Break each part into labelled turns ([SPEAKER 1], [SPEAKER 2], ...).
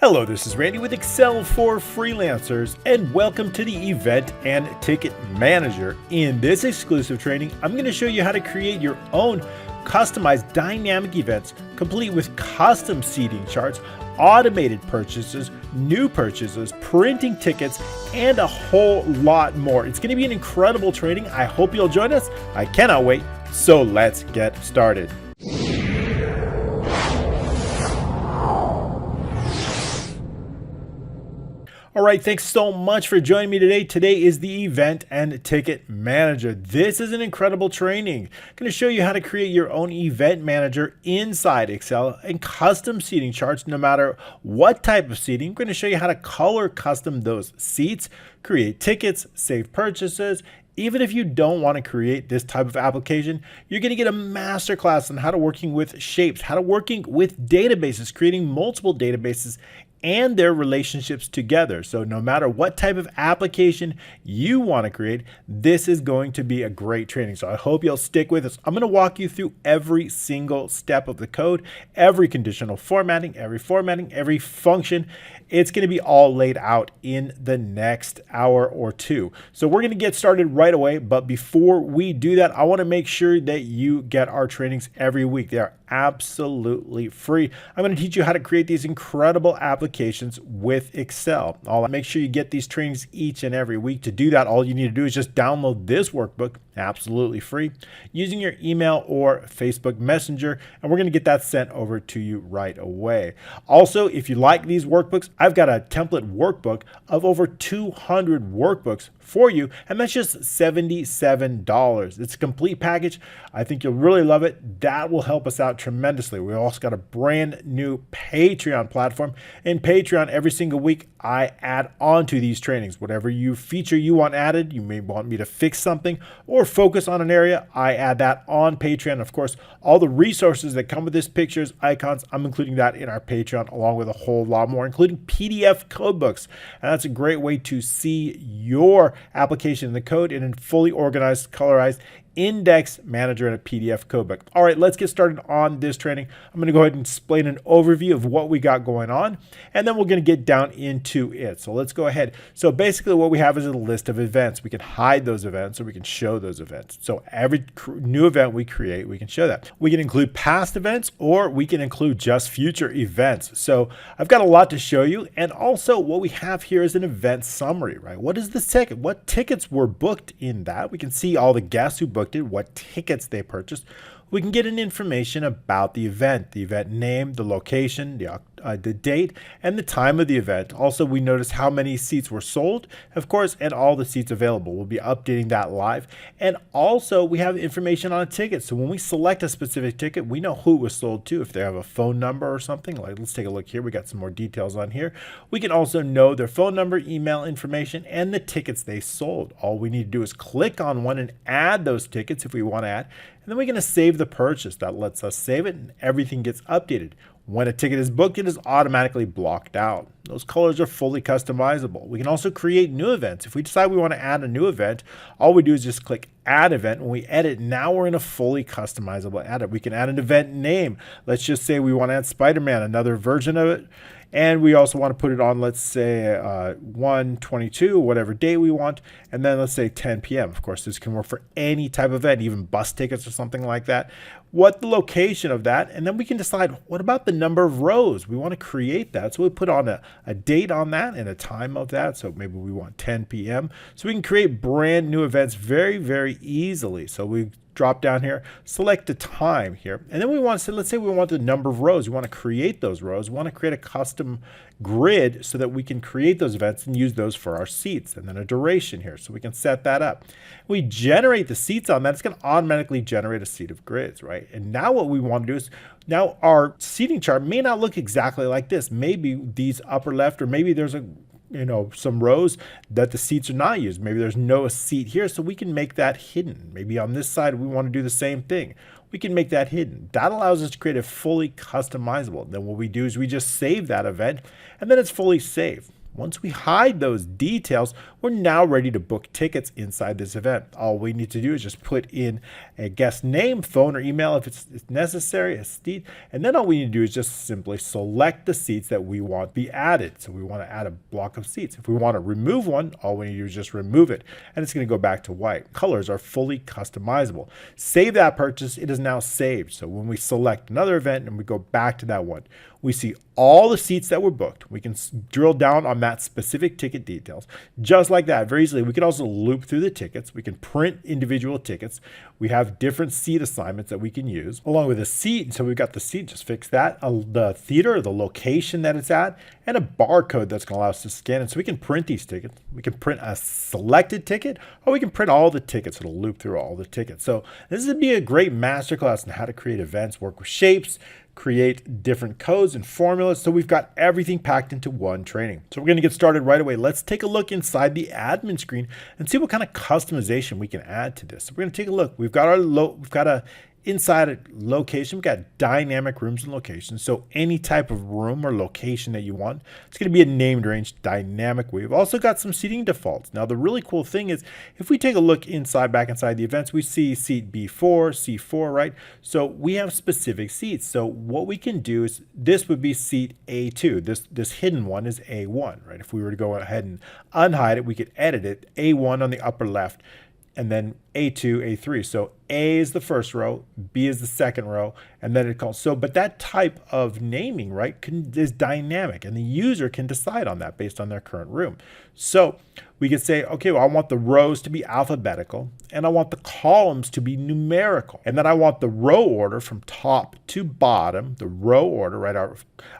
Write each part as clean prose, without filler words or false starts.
[SPEAKER 1] Hello, this is Randy with Excel for Freelancers, and welcome to the Event and Ticket Manager. In this exclusive training, I'm going to show you how to create your own customized dynamic events, complete with custom seating charts, automated purchases, new purchases, printing tickets, and a whole lot more. It's going to be an incredible training. I hope you'll join us. I cannot wait. So let's get started. All right, thanks so much for joining me today. Today is the Event and Ticket Manager. This is an incredible training. I'm going to show you how to create your own event manager inside Excel and custom seating charts no matter what type of seating. I'm going to show you how to color custom those seats, create tickets, save purchases. Even if you don't want to create this type of application, you're going to get a masterclass on how to working with shapes, how to working with databases, creating multiple databases and their relationships together. So no matter what type of application you want to create, this is going to be a great training. So I hope you'll stick with us. I'm going to walk you through every single step of the code, every conditional formatting, every function. It's going to be all laid out in the next hour or two. So we're going to get started right away. But before we do that, I want to make sure that you get our trainings every week. They are absolutely free. I'm going to teach you how to create these incredible applications with Excel. I'll make sure you get these trainings each and every week. To do that, all you need to do is just download this workbook, absolutely free, using your email or Facebook Messenger, and we're going to get that sent over to you right away. Also, if you like these workbooks, I've got a template workbook of over 200 workbooks for you, and that's just $77. It's a complete package. I think you'll really love it. That will help us out tremendously. We also got a brand new Patreon platform. In Patreon, every single week, I add on to these trainings. Whatever feature you want added, you may want me to fix something or focus on an area, I add that on Patreon. Of course, all the resources that come with this, pictures, icons, I'm including that in our Patreon along with a whole lot more, including PDF codebooks. And that's a great way to see your application in the code in a fully organized, colorized index manager and a PDF codebook. All right, let's get started on this training. I'm going to go ahead and explain an overview of what we got going on, and then we're going to get down into it. So let's go ahead. So basically what we have is a list of events. We can hide those events or we can show those events. So every new event we create, we can show that. We can include past events or we can include just future events. So I've got a lot to show you. And also what we have here is an event summary, right? What is the ticket? What tickets were booked in that? We can see all the guests who booked it, what tickets they purchased. We can get an information about the event name, the location, the date, and the time of the event. Also, we notice how many seats were sold, of course, and all the seats available. We'll be updating that live. And also, we have information on a ticket. So when we select a specific ticket, we know who it was sold to, if they have a phone number or something. Like, let's take a look here. We got some more details on here. We can also know their phone number, email information, and the tickets they sold. All we need to do is click on one and add those tickets if we want to add. And then we're going to save the purchase. That lets us save it and everything gets updated. When a ticket is booked, it is automatically blocked out. Those colors are fully customizable. We can also create new events. If we decide we want to add a new event, all we do is just click Add Event. When we edit, now we're in a fully customizable edit. We can add an event name. Let's just say we want to add Spider-Man, another version of it. And we also want to put it on, let's say, 1/22, whatever day we want. And then let's say 10 p.m. Of course, this can work for any type of event, even bus tickets or something like that. What the location of that. And then we can decide, what about the number of rows? We want to create that. So we put on a date on that and a time of that. So maybe we want 10 p.m. So we can create brand new events very, very easily. So we drop down here, select the time here, and then we want to, let's say we want the number of rows. We want to create those rows. We want to create a custom grid so that we can create those events and use those for our seats, and then a duration here. So we can set that up. We generate the seats on that. It's going to automatically generate a seat of grids, right? And now what we want to do is, now our seating chart may not look exactly like this. Maybe these upper left, or maybe there's some rows that the seats are not used. Maybe there's no seat here, so we can make that hidden. Maybe on this side, we want to do the same thing. We can make that hidden. That allows us to create a fully customizable. Then what we do is we just save that event, and then it's fully saved. Once we hide those details, we're now ready to book tickets inside this event. All we need to do is just put in a guest name, phone, or email if it's necessary, a seat, and then all we need to do is just simply select the seats that we want to be added. So we want to add a block of seats. If we want to remove one, all we need to do is just remove it, and it's going to go back to white. Colors are fully customizable. Save that purchase. It is now saved. So when we select another event and we go back to that one, we see all the seats that were booked. We can drill down on that specific ticket details. Just like that, very easily. We can also loop through the tickets. We can print individual tickets. We have different seat assignments that we can use along with a seat. So we've got the seat, just fix that, the theater, the location that it's at, and a barcode that's going to allow us to scan it. So we can print these tickets. We can print a selected ticket, or we can print all the tickets. It'll loop through all the tickets. So this would be a great masterclass on how to create events, work with shapes, create different codes and formulas. So we've got everything packed into one training. So we're going to get started right away. Let's take a look inside the admin screen and see what kind of customization we can add to this. So we're going to take a look. We've got a inside a location, we've got dynamic rooms and locations. So any type of room or location that you want, it's going to be a named range dynamic. We've also got some seating defaults. Now the really cool thing is if we take a look back inside the events, we see seat B4, C4, right? So we have specific seats. So what we can do is this would be seat A2. This hidden one is A1, right? If we were to go ahead and unhide it, we could edit it. A1 on the upper left, and then A2, A3. So A is the first row, B is the second row, and then it calls. So, but that type of naming, right, is dynamic, and the user can decide on that based on their current room. So we could say, okay, well, I want the rows to be alphabetical, and I want the columns to be numerical, and then I want the row order from top to bottom. The row order, right? Our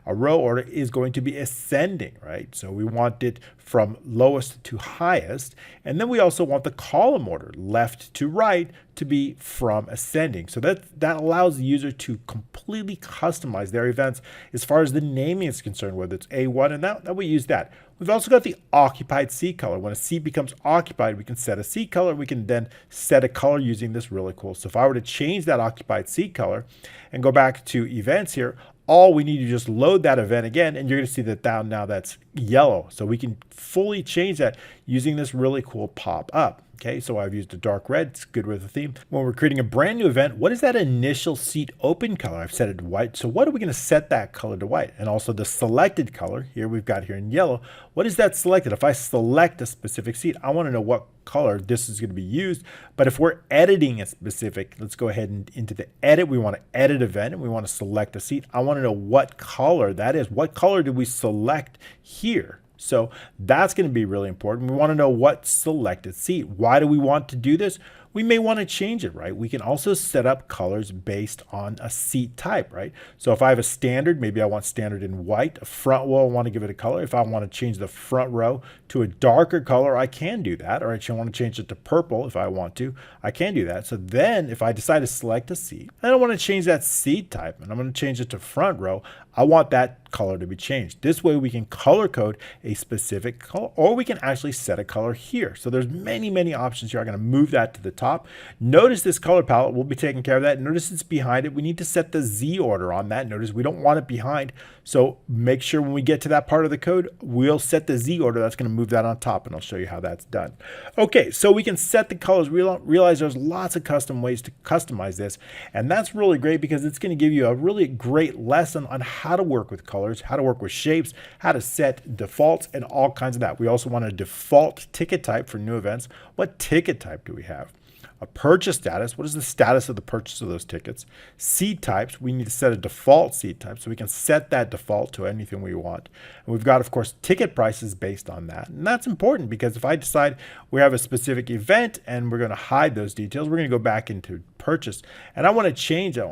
[SPEAKER 1] row order is going to be ascending, right? So we want it from lowest to highest, and then we also want the column order, left to right, to be from ascending. So that allows the user to completely customize their events as far as the naming is concerned, whether it's A1, and that we use that. We've also got the occupied seat color. When a seat becomes occupied, we can set a seat color. We can then set a color using this really cool. So if I were to change that occupied seat color and go back to events here, all we need to just load that event again, and you're going to see that now that's yellow. So we can fully change that using this really cool pop-up. Okay, so I've used a dark red. It's good with the theme. When we're creating a brand new event, what is that initial seat open color? I've set it to white. So what are we going to set that color to white? And also the selected color here we've got here in yellow. What is that selected? If I select a specific seat, I want to know what color this is going to be used. But if we're editing a specific, let's go ahead and into the edit. We want to edit event and we want to select a seat. I want to know what color that is. What color did we select here? So that's going to be really important. We want to know what selected seat. Why do we want to do this? We may want to change it, right? We can also set up colors based on a seat type, right? So if I have a standard, maybe I want standard in white. A front row, I want to give it a color. If I want to change the front row to a darker color, I can do that. Or I want to change it to purple if I want to. I can do that. So then if I decide to select a seat, I don't want to change that seat type, and I'm going to change it to front row, I want that color to be changed. This way we can color code a specific color, or we can actually set a color here. So there's many options here. I'm going to move that to the top. Notice this color palette will be taking care of that. Notice it's behind it. We need to set the Z order on that. Notice we don't want it behind. So make sure when we get to that part of the code, we'll set the Z order. That's going to move that on top, and I'll show you how that's done. Okay, so we can set the colors. Realize there's lots of custom ways to customize this, and that's really great because it's going to give you a really great lesson on how to work with colors, how to work with shapes, how to set defaults, and all kinds of that. We also want a default ticket type for new events. What ticket type do we have? A purchase status. What is the status of the purchase of those tickets? Seat types. We need to set a default seat type, so we can set that default to anything we want. And we've got, of course, ticket prices based on that. And that's important because if I decide we have a specific event and we're going to hide those details, we're going to go back into purchase, and I want to change it. I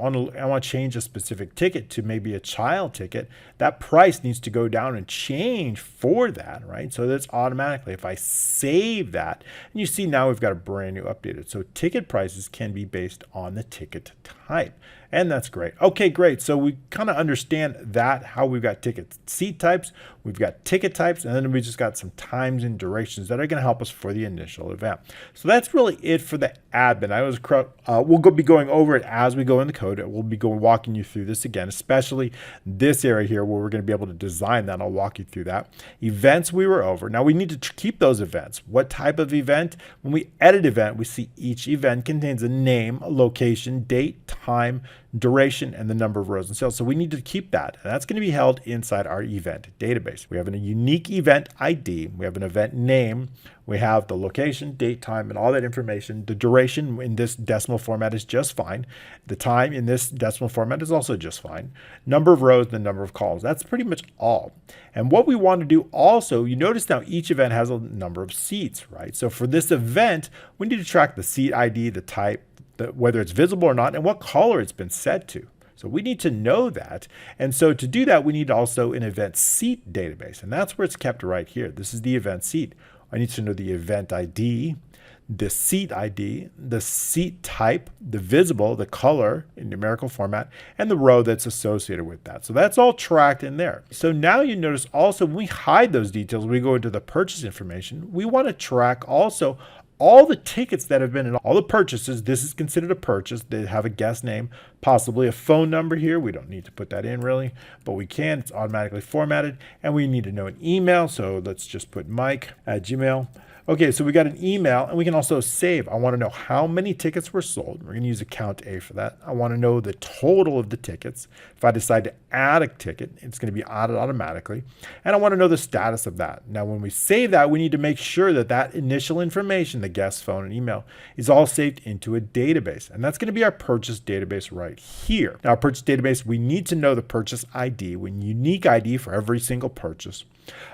[SPEAKER 1] want to change a specific ticket to maybe a child ticket. That price needs to go down and change for that, right? So that's automatically, if I save that, and you see now we've got a brand new updated. So ticket prices can be based on the ticket type. And that's great. Okay, great. So we kind of understand that, how we've got ticket seat types, we've got ticket types, and then we just got some times and durations that are going to help us for the initial event. So that's really it for the admin. We'll be going over it as we go in the code. We'll be walking you through this again, especially this area here where we're going to be able to design that. I'll walk you through that. Events we were over. Now we need to keep those events. What type of event? When we edit event, we see each event contains a name, a location, date, time, duration, and the number of rows and cells. So we need to keep that. And that's going to be held inside our event database. We have a unique event ID. We have an event name. We have the location, date, time, and all that information. The duration in this decimal format is just fine. The time in this decimal format is also just fine. Number of rows and the number of columns. That's pretty much all. And what we want to do also, you notice now each event has a number of seats, right? So for this event, we need to track the seat ID, the type, whether it's visible or not, and what color it's been set to. So we need to know that. And so to do that, we need also an event seat database. And that's where it's kept right here. This is the event seat. I need to know the event ID, the seat ID, the seat type, the visible, the color in numerical format, and the row that's associated with that. So that's all tracked in there. So now you notice also when we hide those details, we go into the purchase information. We want to track also all the tickets that have been in all the purchases. This is considered a purchase. They have a guest name, possibly a phone number here. We don't need to put that in really, but we can. It's automatically formatted. And we need to know an email. So let's just put Mike@gmail. Okay, so we got an email, and we can also save. I want to know how many tickets were sold. We're going to use a count A for that. I want to know the total of the tickets. If I decide to add a ticket, it's going to be added automatically. And I want to know the status of that. Now, when we save that, we need to make sure that that initial information, the guest phone and email, is all saved into a database. And that's going to be our purchase database right here. Now, our purchase database, we need to know the purchase ID, one unique ID for every single purchase.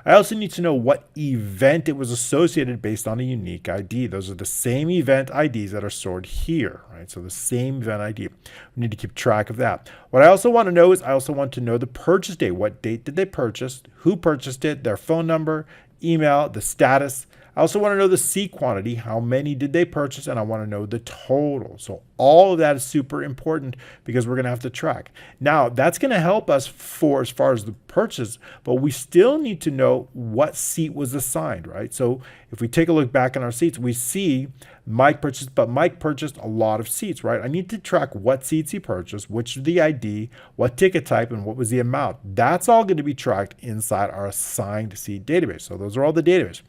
[SPEAKER 1] I also need to know what event it was associated based on a unique ID. Those are the same event IDs that are stored here, right? So the same event ID. We need to keep track of that. What I also want to know is I also want to know the purchase date. What date did they purchase? Who purchased it? Their phone number, email, the status. I also want to know the seat quantity. How many did they purchase? And I want to know the total. So all of that is super important because we're going to have to track. Now, that's going to help us for as far as the purchase, but we still need to know what seat was assigned, right? So if we take a look back on our seats, we see Mike purchased, but Mike purchased a lot of seats, right? I need to track what seats he purchased, which is the ID, what ticket type, and what was the amount. That's all going to be tracked inside our assigned seat database. So those are all the database.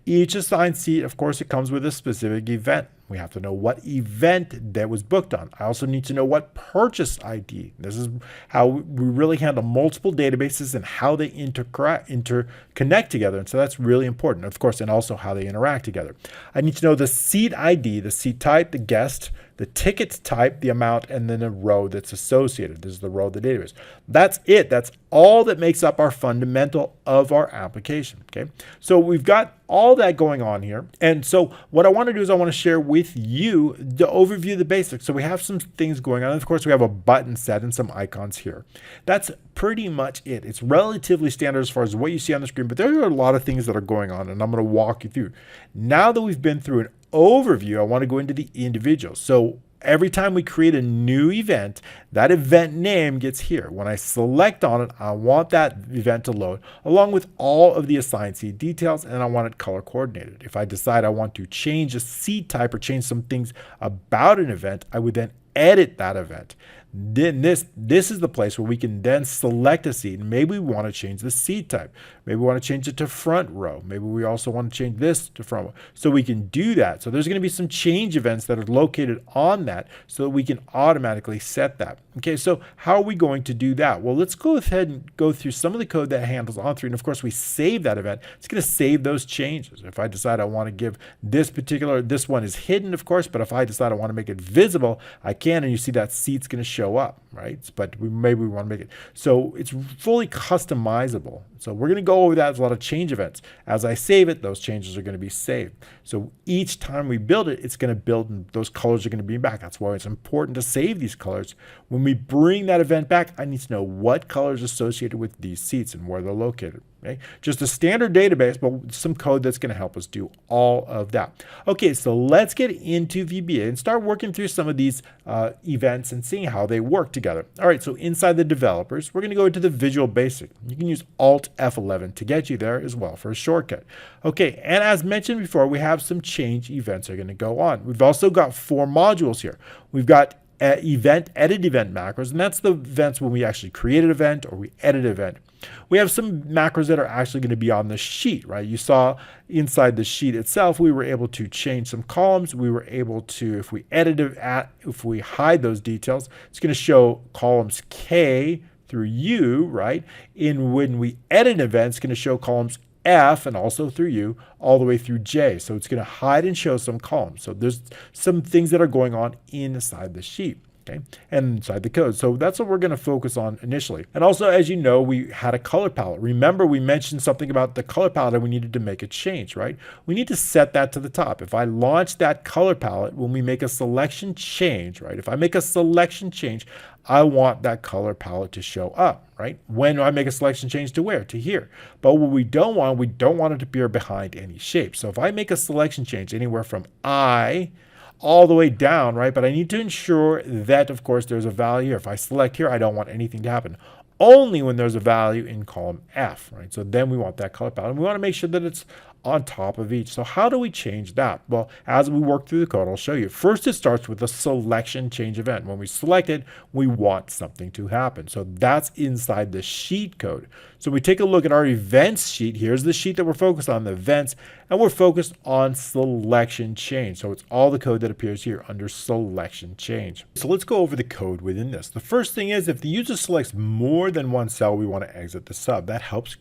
[SPEAKER 1] Each assigned seat, of course, it comes with a specific event. We have to know what event that was booked on. I also need to know what purchase ID. This is how we really handle multiple databases and how they interconnect together. And so that's really important, of course, and also how they interact together. I need to know the seat ID, the seat type, the guest, the ticket type, the amount, and then a row that's associated. This is the row of the database. That's it. That's all that makes up our fundamental of our application. Okay, so we've got all that going on here. And so what I want to do is I want to share with you the overview of the basics. So we have some things going on. Of course, we have a button set and some icons here. That's pretty much it. It's relatively standard as far as what you see on the screen, but there are a lot of things that are going on, and I'm going to walk you through. Now that we've been through an overview, I want to go into the individuals. So every time we create a new event, that event name gets here. When I select on it, I want that event to load along with all of the assigned seat details, and I want it color coordinated. If I decide I want to change a seat type or change some things about an event, I would then edit that event. Then this is the place where we can then select a seat. Maybe we want to change the seat type. Maybe we want to change it to front row. Maybe we also want to change this to front row. So we can do that. So there's going to be some change events that are located on that so that we can automatically set that. Okay, so how are we going to do that? Well, let's go ahead and go through some of the code that handles on3. And of course, we save that event. It's going to save those changes. If I decide I want to give this one is hidden, of course, but if I decide I want to make it visible, I can, and you see that seat's going to show up, right? But maybe we want to make it. So it's fully customizable. So we're going to go over that. There's a lot of change events. As I save it, those changes are going to be saved. So each time we build it, it's going to build, and those colors are going to be back. That's why it's important to save these colors. When we bring that event back, I need to know what color is associated with these seats and where they're located. Okay? Just a standard database, but some code that's going to help us do all of that. Okay, so let's get into VBA and start working through some of these events and seeing how they work together. All right, so inside the developers, we're going to go into the Visual Basic. You can use Alt F11 to get you there as well for a shortcut. Okay, and as mentioned before, we have some change events that are going to go on. We've also got 4 modules here. We've got edit event macros, and that's the events when we actually create an event or we edit an event. We have some macros that are actually going to be on the sheet, right? You saw inside the sheet itself, we were able to change some columns. We were able to, if we if we hide those details, it's going to show columns K through U, right? When we edit an event, it's going to show columns F and also through U all the way through J. So it's going to hide and show some columns. So there's some things that are going on inside the sheet. Okay, and inside the code. So that's what we're going to focus on initially. And also, as you know, we had a color palette. Remember, we mentioned something about the color palette and we needed to make a change, right? We need to set that to the top. If I launch that color palette, when we make a selection change, right? If I make a selection change, I want that color palette to show up, right? When I make a selection change to where? To here. But what we don't want it to appear behind any shape. So if I make a selection change anywhere from I all the way down, right? But I need to ensure that, of course, there's a value here. If I select here, I don't want anything to happen. Only when there's a value in column F, right? So then we want that color palette. And we want to make sure that it's on top of each. So how do we change that? Well, as we work through the code, I'll show you. First, it starts with a selection change event. When we select it, we want something to happen. So that's inside the sheet code. So we take a look at our events sheet. Here's the sheet that we're focused on, the events, and we're focused on selection change. So it's all the code that appears here under selection change. So let's go over the code within this. The first thing is if the user selects more than one cell, we want to exit the sub. That helps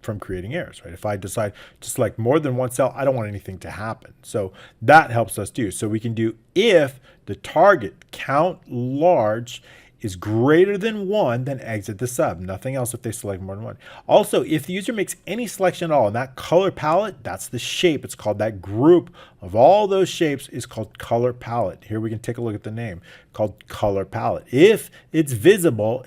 [SPEAKER 1] from creating errors, right? If I decide to select more than one cell, I don't want anything to happen. So that helps us do. So we can do if the target count large is greater than 1, then exit the sub. Nothing else if they select more than 1. Also, if the user makes any selection at all, and that color palette, that's the shape. It's called that group of all those shapes is called color palette. Here we can take a look at the name called color palette. If it's visible,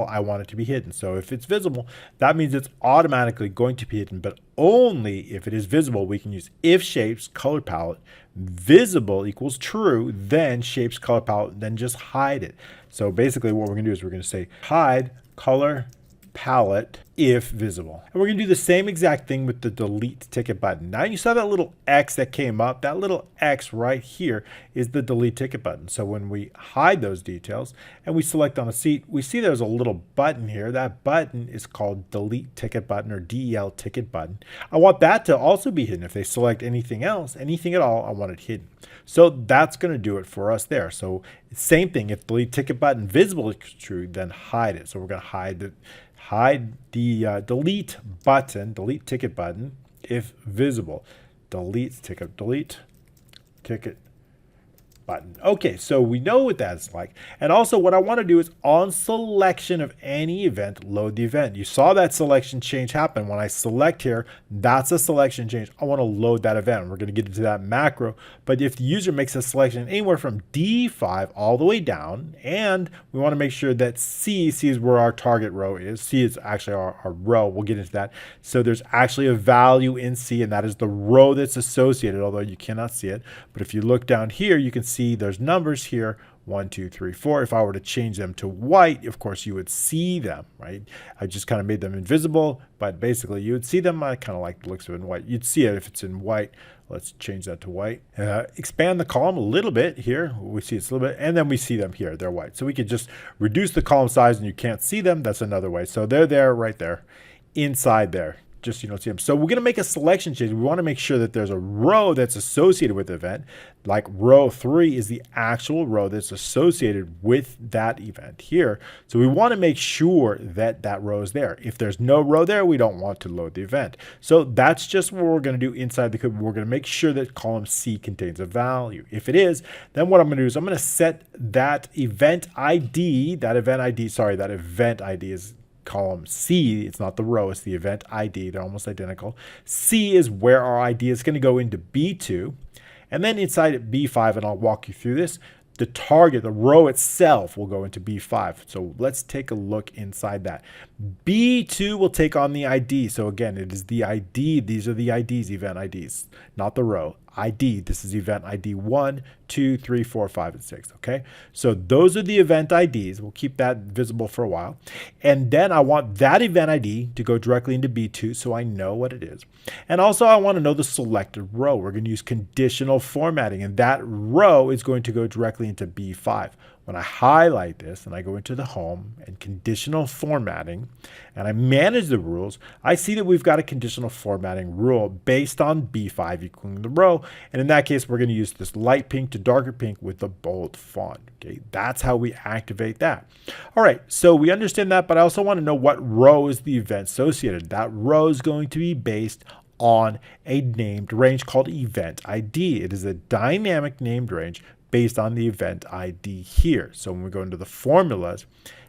[SPEAKER 1] I want it to be hidden. So if it's visible, that means it's automatically going to be hidden, but only if it is visible. We can use if shapes color palette visible equals true, then shapes color palette, then just hide it. So basically what we're going to do is we're going to say hide color palette if visible. And we're going to do the same exact thing with the delete ticket button. Now you saw that little X that came up. That little X right here is the delete ticket button. So when we hide those details and we select on a seat, we see there's a little button here. That button is called delete ticket button or DEL ticket button. I want that to also be hidden. If they select anything else, anything at all, I want it hidden. So that's going to do it for us there. So same thing, if delete ticket button visible is true, then hide it. So we're going to hide the delete ticket button if visible. Delete ticket button. Okay, so we know what that's like. And also what I want to do is on selection of any event, load the event. You saw that selection change happen. When I select here, that's a selection change. I want to load that event. We're going to get into that macro. But if the user makes a selection anywhere from D5 all the way down, and we want to make sure that C is where our target row is. C is actually our row. We'll get into that. So there's actually a value in C, and that is the row that's associated, although you cannot see it. But if you look down here, you can see there's numbers here, 1, 2, 3, 4. If I were to change them to white, of course you would see them, right? I just kind of made them invisible, but basically you would see them. I kind of like the looks of it in white. You'd see it if it's in white. Let's change that to white. Expand the column a little bit here. We see it's a little bit, and then we see them here. They're white. So we could just reduce the column size and you can't see them. That's another way. So they're there, right there, inside there. Just you don't see them. So we're going to make a selection change. We want to make sure that there's a row that's associated with the event. Like row 3 is the actual row that's associated with that event here. So we want to make sure that that row is there. If there's no row there, we don't want to load the event. So that's just what we're going to do inside the code. We're going to make sure that column C contains a value. If it is, then what I'm going to do is I'm going to set that event ID, that event ID is column C. It's not the row, it's the event ID. They're almost identical. C is where our ID is going to go into B2. And then inside B5, and I'll walk you through this, the target, the row itself, will go into B5. So let's take a look inside that. B2 will take on the ID. So again, it is the ID. These are the IDs, event IDs, not the row. ID, this is event ID 1, 2, 3, 4, 5, and 6, okay? So those are the event IDs. We'll keep that visible for a while. And then I want that event ID to go directly into B2 so I know what it is. And also I want to know the selected row. We're going to use conditional formatting, and that row is going to go directly into B5. When I highlight this and I go into the home and conditional formatting and I manage the rules, I see that we've got a conditional formatting rule based on B5 equaling the row. And in that case, we're going to use this light pink to darker pink with the bold font. Okay, that's how we activate that. All right, so we understand that, but I also want to know what row is the event associated. That row is going to be based on a named range called event ID. It is a dynamic named range based on the event ID here. So when we go into the formulas,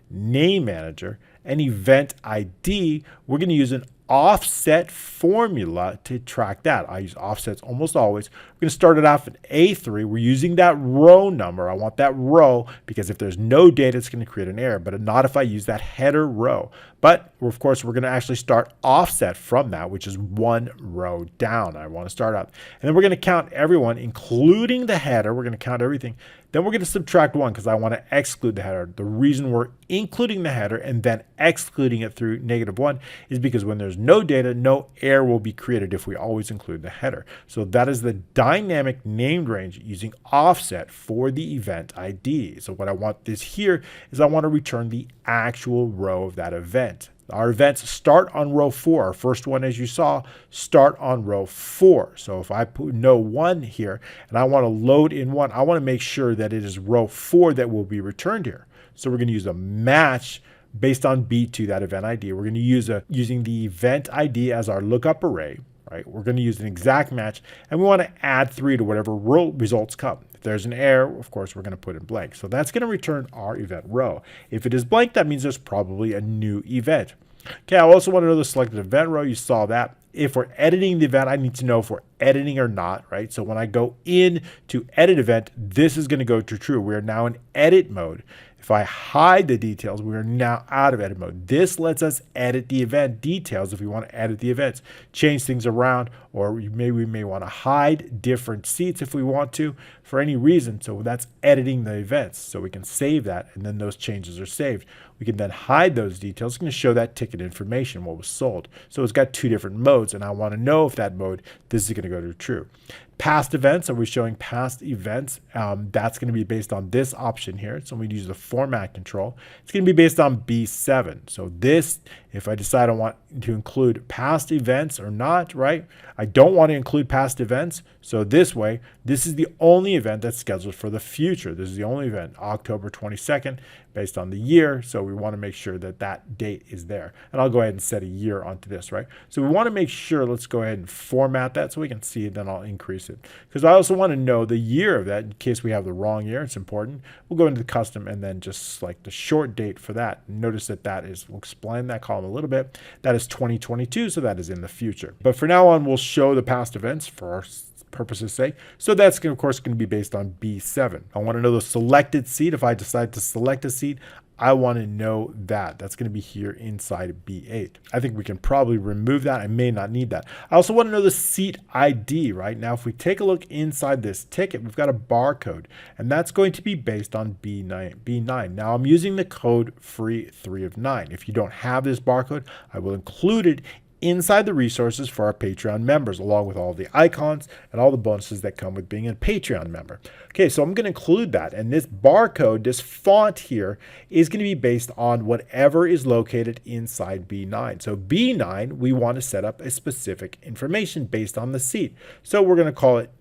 [SPEAKER 1] name manager, and event ID, we're going to use an offset formula to track that. I use offsets almost always. We're going to start it off at A3. We're using that row number. I want that row because if there's no data, it's going to create an error, but not if I use that header row. But of course, we're going to actually start offset from that, which is one row down. I want to start out. And then we're going to count everyone, including the header. We're going to count everything. Then we're going to subtract 1 because I want to exclude the header. The reason we're including the header and then excluding it through -1 is because when there's no data, no error will be created if we always include the header. So that is the dynamic named range using offset for the event ID. So what I want this here is I want to return the actual row of that event. Our events start on row 4. Our first one, as you saw, start on row 4. So if I put no 1 here and I want to load in 1, I want to make sure that it is row 4 that will be returned here. So we're going to use a match based on B2, that event ID. We're going to use using the event ID as our lookup array. Right? We're going to use an exact match, and we want to add 3 to whatever row results come. If there's an error, of course, we're going to put in blank. So that's going to return our event row. If it is blank, that means there's probably a new event. Okay, I also want to know the selected event row. You saw that. If we're editing the event, I need to know if we're editing or not, right? So when I go in to edit event, this is going to go to true. We are now in edit mode. If I hide the details, we are now out of edit mode. This lets us edit the event details if we want to edit the events, change things around, or we may want to hide different seats if we want to for any reason. So that's editing the events. So we can save that, and then those changes are saved. We can then hide those details. It's going to show that ticket information, what was sold. So it's got 2 different modes, and I want to know if that mode, this is going to go to true. Past events, are we showing past events? That's going to be based on this option here. So we use the format control. It's going to be based on B7. So this, if I decide I want to include past events or not, right? I don't want to include past events. So this way, this is the only event that's scheduled for the future. This is the only event, October 22nd, based on the year. So we want to make sure that that date is there. And I'll go ahead and set a year onto this, right? So we want to make sure, let's go ahead and format that so we can see it, then I'll increase it. Because I also want to know the year of that in case we have the wrong year. It's important. We'll go into the custom and then just select the short date for that. Notice that that is, we'll explain that column a little bit. That is 2022, so that is in the future. But for now on, we'll show the past events for our purposes' sake. So that's, of course, going to be based on B7. I want to know the selected seat. If I decide to select a seat, I want to know that. That's going to be here inside B8. I think we can probably remove that. I may not need that. I also want to know the seat ID, right? Now, if we take a look inside this ticket, we've got a barcode, and that's going to be based on B9. Now, I'm using the code free 3 of 9. If you don't have this barcode, I will include it inside the resources for our Patreon members, along with all the icons and all the bonuses that come with being a Patreon member. Okay, so I'm going to include that. And this barcode, this font here, is going to be based on whatever is located inside B9. So B9, we want to set up a specific information based on the seat. So we're going to call it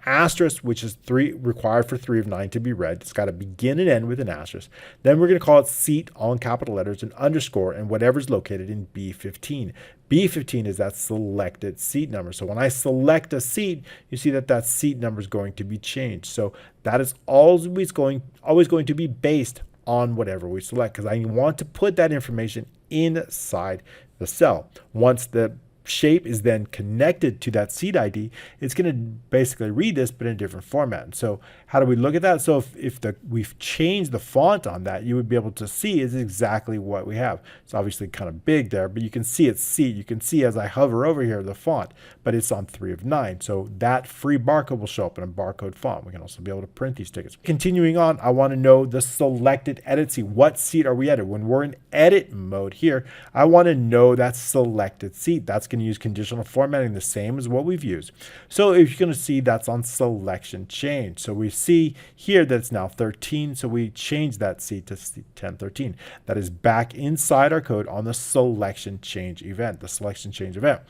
[SPEAKER 1] asterisk, which is required for 3 of 9 to be read. It's got to begin and end with an asterisk. Then we're going to call it seat, all in capital letters, an underscore, and whatever's located in B15. B15 is that selected seat number. So when I select a seat, you see that that seat number is going to be changed. So that is always going to be based on whatever we select, because I want to put that information inside the cell. Once the shape is then connected to that seed ID, it's going to basically read this, but in a different format. And so how do we look at that? So if we've changed the font on that, you would be able to see is exactly what we have. It's obviously kind of big there, but you can see it's seed. You can see as I hover over here the font, but it's on 3 of 9. So that free barcode will show up in a barcode font. We can also be able to print these tickets. Continuing on, I want to know the selected edit seat. What seat are we at? When we're in edit mode here, I want to know that selected seat. That's going to use conditional formatting, the same as what we've used. So if you're going to see that's on selection change. So we see here that it's now 13. So we change that seat to 1013. That is back inside our code on the selection change event, the selection change event.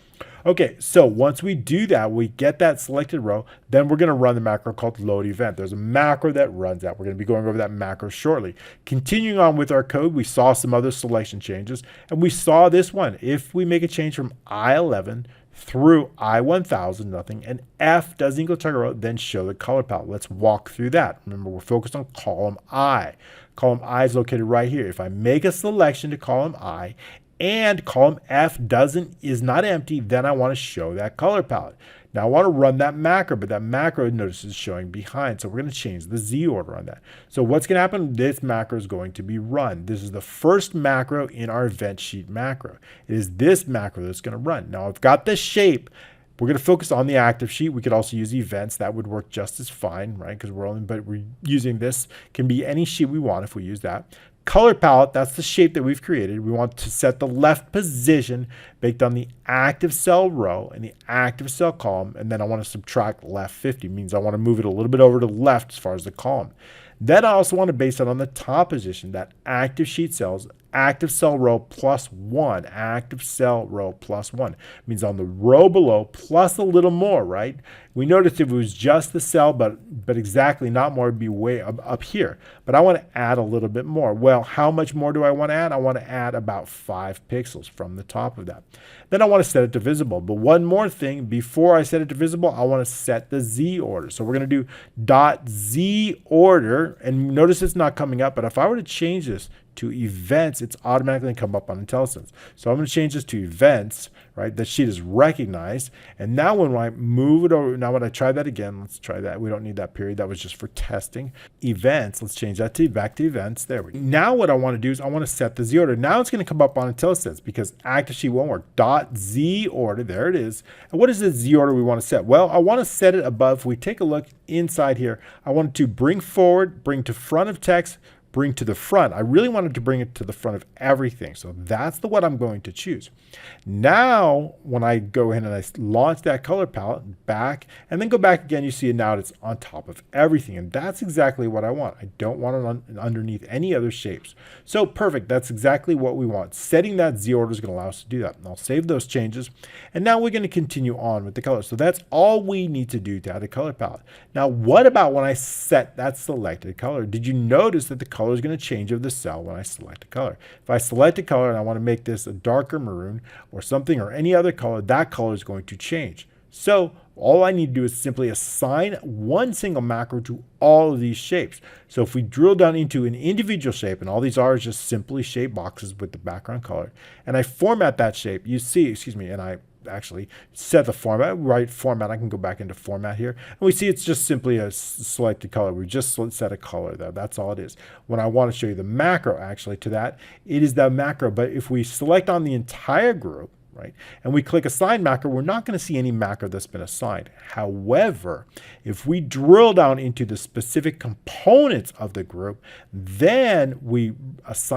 [SPEAKER 1] Okay, so once we do that, we get that selected row, then we're going to run the macro called load event. There's a macro that runs that. We're going to be going over that macro shortly. Continuing on with our code, we saw some other selection changes, and we saw this one. If we make a change from I11 through I1000, nothing, and F doesn't equal target row, then show the color palette. Let's walk through that. Remember, we're focused on column I. Column I is located right here. If I make a selection to column I, and column F is not empty, then I want to show that color palette. Now I want to run that macro, but that macro, notice, is showing behind. So we're going to change the Z order on that. So what's going to happen? This macro is going to be run. This is the first macro in our event sheet macro. It is this macro that's going to run. Now I've got the shape. We're going to focus on the active sheet. We could also use events. That would work just as fine, right? Because we're using this. Can be any sheet we want if we use that. Color palette, that's the shape that we've created. We want to set the left position based on the active cell row and the active cell column. And then I want to subtract left 50. Means I want to move it a little bit over to the left as far as the column. Then I also want to base it on the top position, that active sheet cells, active cell row plus 1, active cell row plus 1. Means on the row below plus a little more, right? We noticed if it was just the cell, but exactly not more, it'd be way up here. But I want to add a little bit more. Well, how much more do I want to add? I want to add about 5 pixels from the top of that. Then I want to set it to visible. But one more thing, before I set it to visible, I want to set the Z order. So we're going to do .Z order, and notice it's not coming up, but if I were to change this to events, it's automatically come up on IntelliSense. So I'm going to change this to events, right? That sheet is recognized. And now when I move it over, now when I try that again, let's try that. We don't need that period. That was just for testing. Events, let's change that to back to events. There we go. Now what I want to do is I want to set the Z order. Now it's going to come up on IntelliSense because active sheet won't work. .Z order, there it is. And what is the Z order we want to set? Well, I want to set it above. If we take a look inside here, I want to bring forward, bring to front of text, bring to the front. I really wanted to bring it to the front of everything. So that's the what I'm going to choose. Now, when I go in and I launch that color palette back and then go back again, you see it now it's on top of everything. And that's exactly what I want. I don't want it underneath any other shapes. So perfect. That's exactly what we want. Setting that Z order is going to allow us to do that. And I'll save those changes. And now we're going to continue on with the color. So that's all we need to do to add a color palette. Now, what about when I set that selected color? Did you notice that the color is going to change of the cell when I select a color? If I select a color and I want to make this a darker maroon or something or any other color, that color is going to change. So all I need to do is simply assign one single macro to all of these shapes. So if we drill down into an individual shape, and all these are just simply shape boxes with the background color, and I format that shape, you see, and I actually set the format, right format. I can go back into format here, and we see it's just simply a selected color. We just set a color there. That's all it is. When I want to show you the macro actually to that, it is that macro. But if we select on the entire group, right, and we click assign macro, we're not going to see any macro that's been assigned. However, if we drill down into the specific components of the group, then we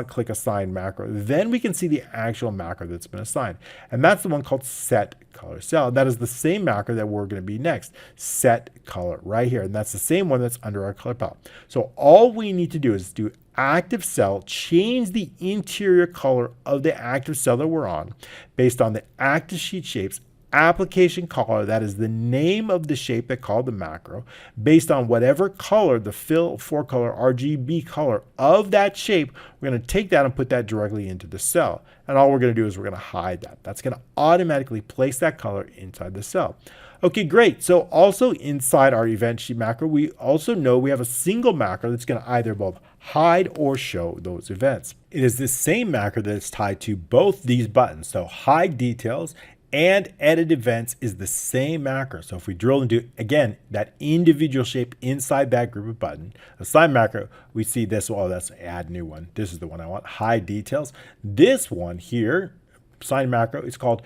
[SPEAKER 1] click assign macro, then we can see the actual macro that's been assigned. And that's the one called set color cell. That is the same macro that we're going to be next, set color right here. And that's the same one that's under our color palette. So all we need to do is do active cell, change the interior color of the active cell that we're on based on the active sheet shapes, application color, that is the name of the shape that called the macro, based on whatever color, the fill for color, RGB color of that shape, we're going to take that and put that directly into the cell. And all we're going to do is we're going to hide that. That's going to automatically place that color inside the cell. Okay, great. So also inside our event sheet macro, we also know we have a single macro that's going to either both hide or show those events. It is this same macro that is tied to both these buttons. So hide details And edit events is the same macro. So if we drill into, again, that individual shape inside that group of button, assign macro, we see this, well, that's add new one. This is the one I want, hide details. This one here, assign macro, is called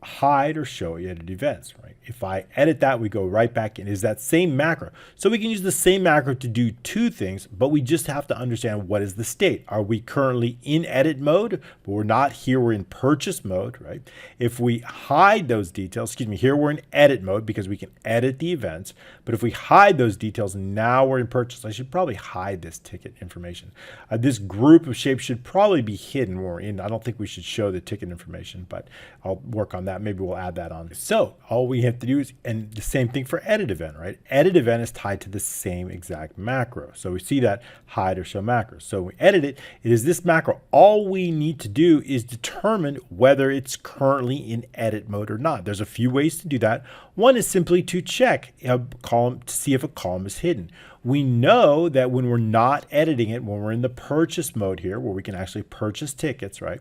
[SPEAKER 1] hide or show edit events, right? If I edit that, we go right back in. Is that same macro. So we can use the same macro to do two things, but we just have to understand what is the state. Are we currently in edit mode? But we're not here, we're in purchase mode, right? If we hide those details, here we're in edit mode because we can edit the events. But if we hide those details, now we're in purchase. I should probably hide this ticket information. This group of shapes should probably be hidden when we're in. I don't think we should show the ticket information, but I'll work on that. Maybe we'll add that on. So all we have to do is, and the same thing for edit event, right? Edit event is tied to the same exact macro. So we see that hide or show macro. So we edit it, it is this macro. All we need to do is determine whether it's currently in edit mode or not. There's a few ways to do that. One is simply to check a column to see if a column is hidden. We know that when we're not editing it, when we're in the purchase mode here, where we can actually purchase tickets, right?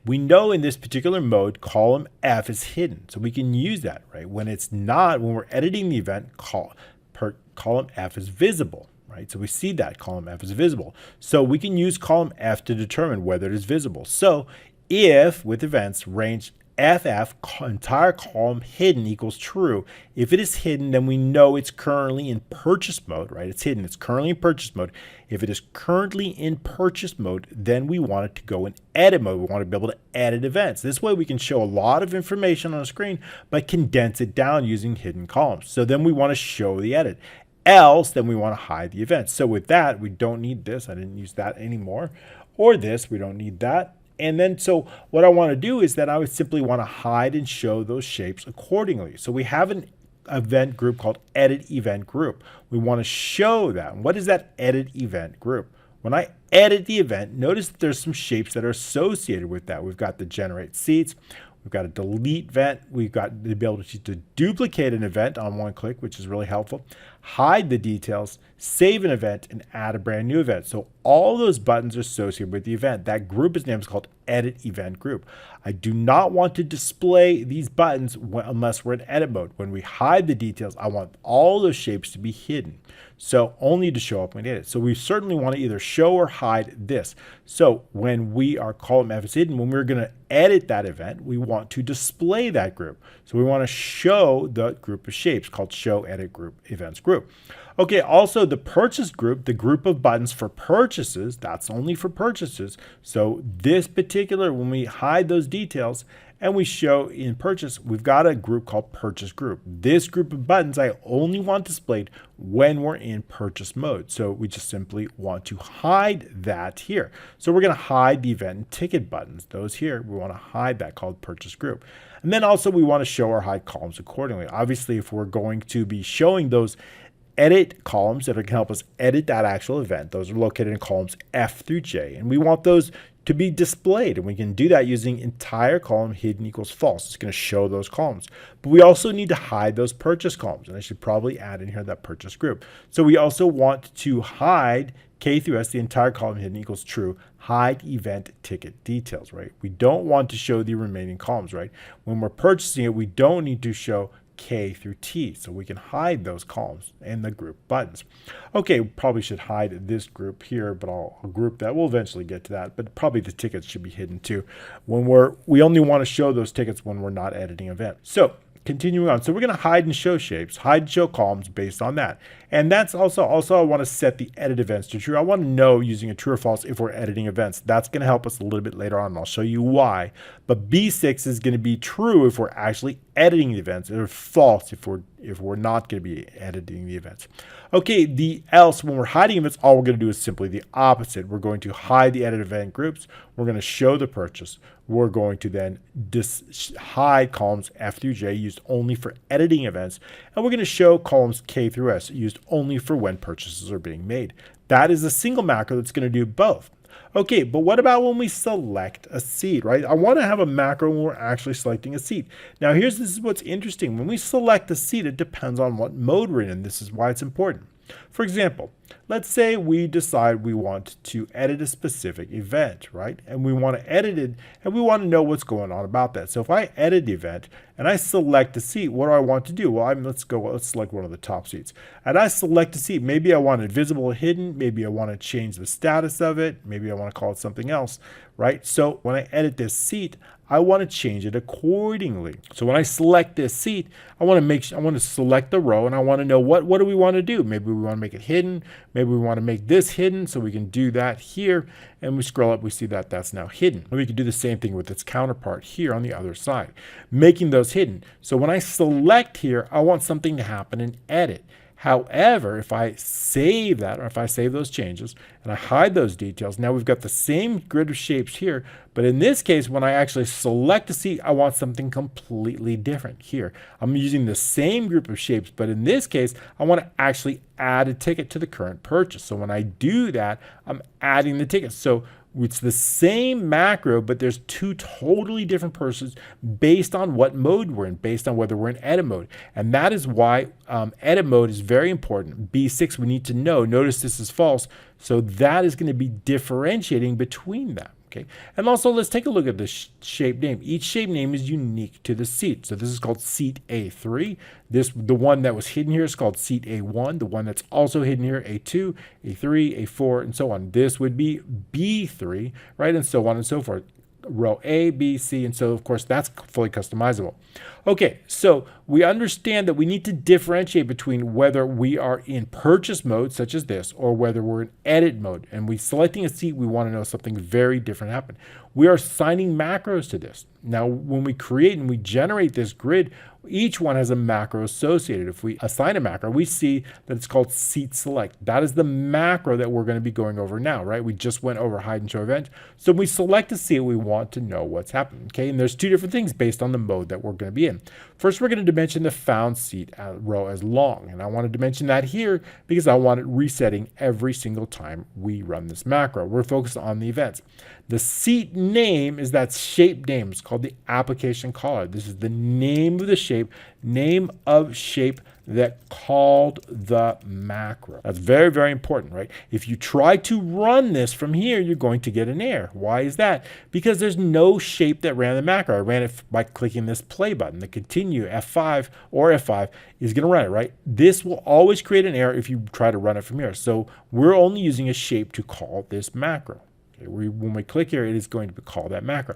[SPEAKER 1] We know in this particular mode, column F is hidden. So we can use that, right? When it's not, when we're editing the event, column F is visible, right? So we see that column F is visible. So we can use column F to determine whether it is visible. So if with events range FF, entire column hidden equals true. If it is hidden, then we know it's currently in purchase mode, right? It's hidden, it's currently in purchase mode. If it is currently in purchase mode, then we want it to go in edit mode. We want to be able to edit events. This way we can show a lot of information on a screen, but condense it down using hidden columns. So then we want to show the edit. Else, then we want to hide the events. So with that, we don't need this. I didn't use that anymore. Or this, we don't need that. And then, so what I want to do is that I would simply want to hide and show those shapes accordingly. So we have an event group called edit event group. We want to show that. What is that edit event group? When I edit the event, notice that there's some shapes that are associated with that. We've got the generate seats. We've got a delete event. We've got the ability to duplicate an event on one click, which is really helpful. Hide the details, save an event, and add a brand new event. So all those buttons are associated with the event. That group is named called edit event group. I do not want to display these buttons unless we're in edit mode. When we hide the details, I want all those shapes to be hidden. So only to show up when we edit. So we certainly want to either show or hide this. So when we are column F is hidden, when we're going to edit that event, we want to display that group. So we want to show the group of shapes called show edit group events group. Okay, also the purchase group, the group of buttons for purchases, that's only for purchases. So this particular, when we hide those details and we show in purchase, we've got a group called purchase group. This group of buttons I only want displayed when we're in purchase mode. So we just simply want to hide that here. So we're going to hide the event and ticket buttons. Those here, we want to hide that, called purchase group. And then also we want to show or hide columns accordingly. Obviously, if we're going to be showing those edit columns that can help us edit that actual event, those are located in columns F through J, and we want those to be displayed, and we can do that using entire column hidden equals false. It's going to show those columns, but we also need to hide those purchase columns, and I should probably add in here that purchase group. So we also want to hide K through S, the entire column hidden equals true, hide event ticket details, right? We don't want to show the remaining columns, right? When we're purchasing it, we don't need to show K through T, so we can hide those columns and the group buttons. Okay, probably should hide this group here, but I'll group that. We'll eventually get to that, but probably the tickets should be hidden too. When we only want to show those tickets when we're not editing event. So continuing on, so we're going to hide and show shapes, hide and show columns based on that. And that's also I want to set the edit events to true. I want to know using a true or false if we're editing events. That's going to help us a little bit later on, and I'll show you why. But B6 is going to be true if we're actually editing the events, or false if we're not going to be editing the events. Okay, the else, when we're hiding events, all we're going to do is simply the opposite. We're going to hide the edit event groups. We're going to show the purchase. We're going to then hide columns F through J used only for editing events, and we're going to show columns K through S used only for when purchases are being made. That is a single macro that's going to do both. Okay, but what about when we select a seat, right? I want to have a macro when we're actually selecting a seat. Now this is what's interesting. When we select a seat, it depends on what mode we're in. This is why it's important. For example, let's say we decide we want to edit a specific event, right? And we want to edit it and we want to know what's going on about that. So if I edit the event and I select a seat, what do I want to do? Well, let's select one of the top seats. And I select a seat. Maybe I want it visible or hidden. Maybe I want to change the status of it. Maybe I want to call it something else, right? So when I edit this seat, I want to change it accordingly. So when I select this seat, I want to select the row and I want to know what do we want to do? Maybe we want to make it hidden. Maybe we want to make this hidden, so we can do that here. And we scroll up, we see that that's now hidden. And we can do the same thing with its counterpart here on the other side, making those hidden. So when I select here, I want something to happen in edit. However, if I save that, or if I save those changes and I hide those details, now we've got the same grid of shapes here, but in this case, when I actually select a seat, I want something completely different here. I'm using the same group of shapes, but in this case, I want to actually add a ticket to the current purchase. So when I do that, I'm adding the ticket. So it's the same macro, but there's two totally different purchases based on what mode we're in, based on whether we're in edit mode. And that is why edit mode is very important. B6, we need to know. Notice this is false. So that is going to be differentiating between them. Okay. And also let's take a look at the shape name. Each shape name is unique to the seat. So this is called seat A3. The one that was hidden here is called seat A1. The one that's also hidden here, A2, A3, A4, and so on. This would be B3, right? And so on and so forth. Row A, B, C, and so of course that's fully customizable. Okay, so we understand that we need to differentiate between whether we are in purchase mode, such as this, or whether we're in edit mode. And we selecting a seat, we want to know something very different happen. We are assigning macros to this. Now, when we create and we generate this grid, each one has a macro associated. If we assign a macro, we see that it's called seat select. That is the macro that we're going to be going over now, right? We just went over hide and show event. So when we select a seat, we want to know what's happening, okay? And there's two different things based on the mode that we're going to be in. First, we're going to dimension the found seat row as long. And I want to dimension that here because I want it resetting every single time we run this macro. We're focused on the events. The seat name is that shape name. It's called the application caller. This is the name of the shape, name of shape that called the macro. That's very, very important, right? If you try to run this from here, you're going to get an error. Why is that? Because there's no shape that ran the macro. I ran it by clicking this play button. The continue F5 or F5 is going to run it, right? This will always create an error if you try to run it from here. So we're only using a shape to call this macro. When we click here, it is going to call that macro.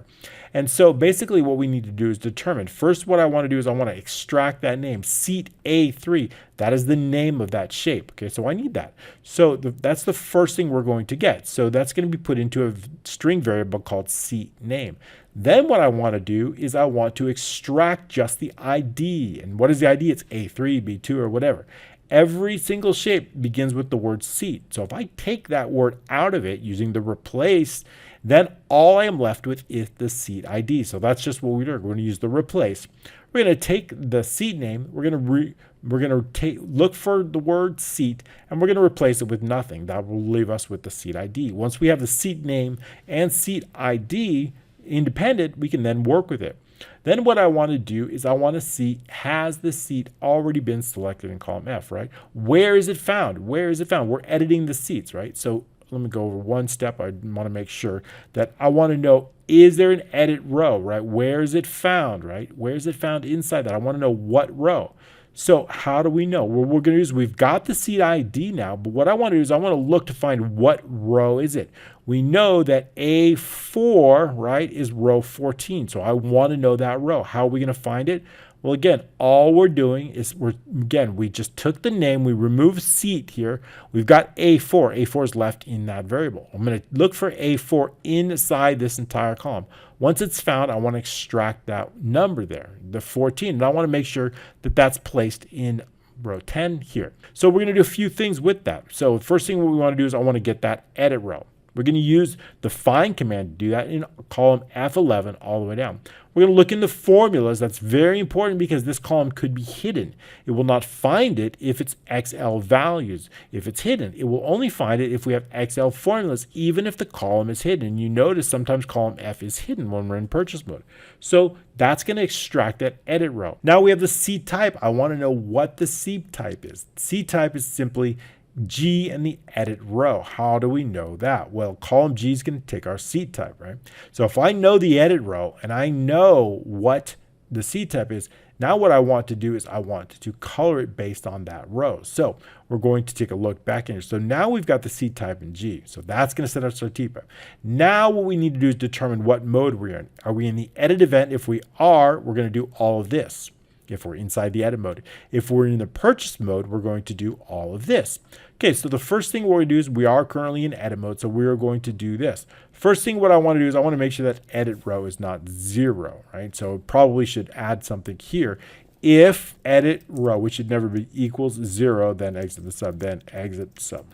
[SPEAKER 1] And so basically what we need to do is determine, first what I want to do is I want to extract that name, seat A3. That is the name of that shape. Okay, so I need that. So that's the first thing we're going to get. So that's going to be put into a string variable called seat name. Then what I want to do is I want to extract just the ID. And what is the ID? It's A3, B2, or whatever. Every single shape begins with the word seat. So if I take that word out of it using the replace, then all I am left with is the seat ID. So that's just what we're doing. We're going to use the replace. We're going to take the seat name. We're going to look for the word seat, and we're going to replace it with nothing. That will leave us with the seat ID. Once we have the seat name and seat ID independent, we can then work with it. Then what I want to do is I want to see, has the seat already been selected in column F, right? Where is it found? Where is it found? We're editing the seats, right? So let me go over one step. I want to make sure that I want to know, is there an edit row, right? Where is it found, right? Where is it found inside that? I want to know what row. So how do we know? What we're going to do is we've got the seat ID now, but what I want to do is I want to look to find what row is it. We know that A4, right, is row 14. So I want to know that row. How are we going to find it? Well, again, all we're doing is we just took the name, we removed seat here. We've got A4. A4 is left in that variable. I'm going to look for A4 inside this entire column. Once it's found, I want to extract that number there, the 14. And I want to make sure that that's placed in row 10 here. So we're going to do a few things with that. So the first thing what we want to do is I want to get that edit row. We're going to use the find command to do that in column F11 all the way down. We're going to look in the formulas. That's very important because this column could be hidden. It will not find it if it's XL values. If it's hidden, it will only find it if we have XL formulas, even if the column is hidden. And you notice sometimes column F is hidden when we're in purchase mode. So that's going to extract that edit row. Now we have the seat type. I want to know what the seat type is. Seat type is simply G in the edit row. How do we know that? Well, column G is going to take our seat type, right? So if I know the edit row and I know what the seat type is, now what I want to do is I want to color it based on that row. So we're going to take a look back in here. So now we've got the seat type in G. So that's going to set us our T type. Now what we need to do is determine what mode we're in. Are we in the edit event? If we are, we're going to do all of this. If we're inside the edit mode. If we're in the purchase mode, we're going to do all of this. Okay, so the first thing we're going to do is we are currently in edit mode, so we're going to do this. First thing what I want to do is I want to make sure that edit row is not 0, right? So probably should add something here. If edit row, which should never be equals 0, then exit the sub,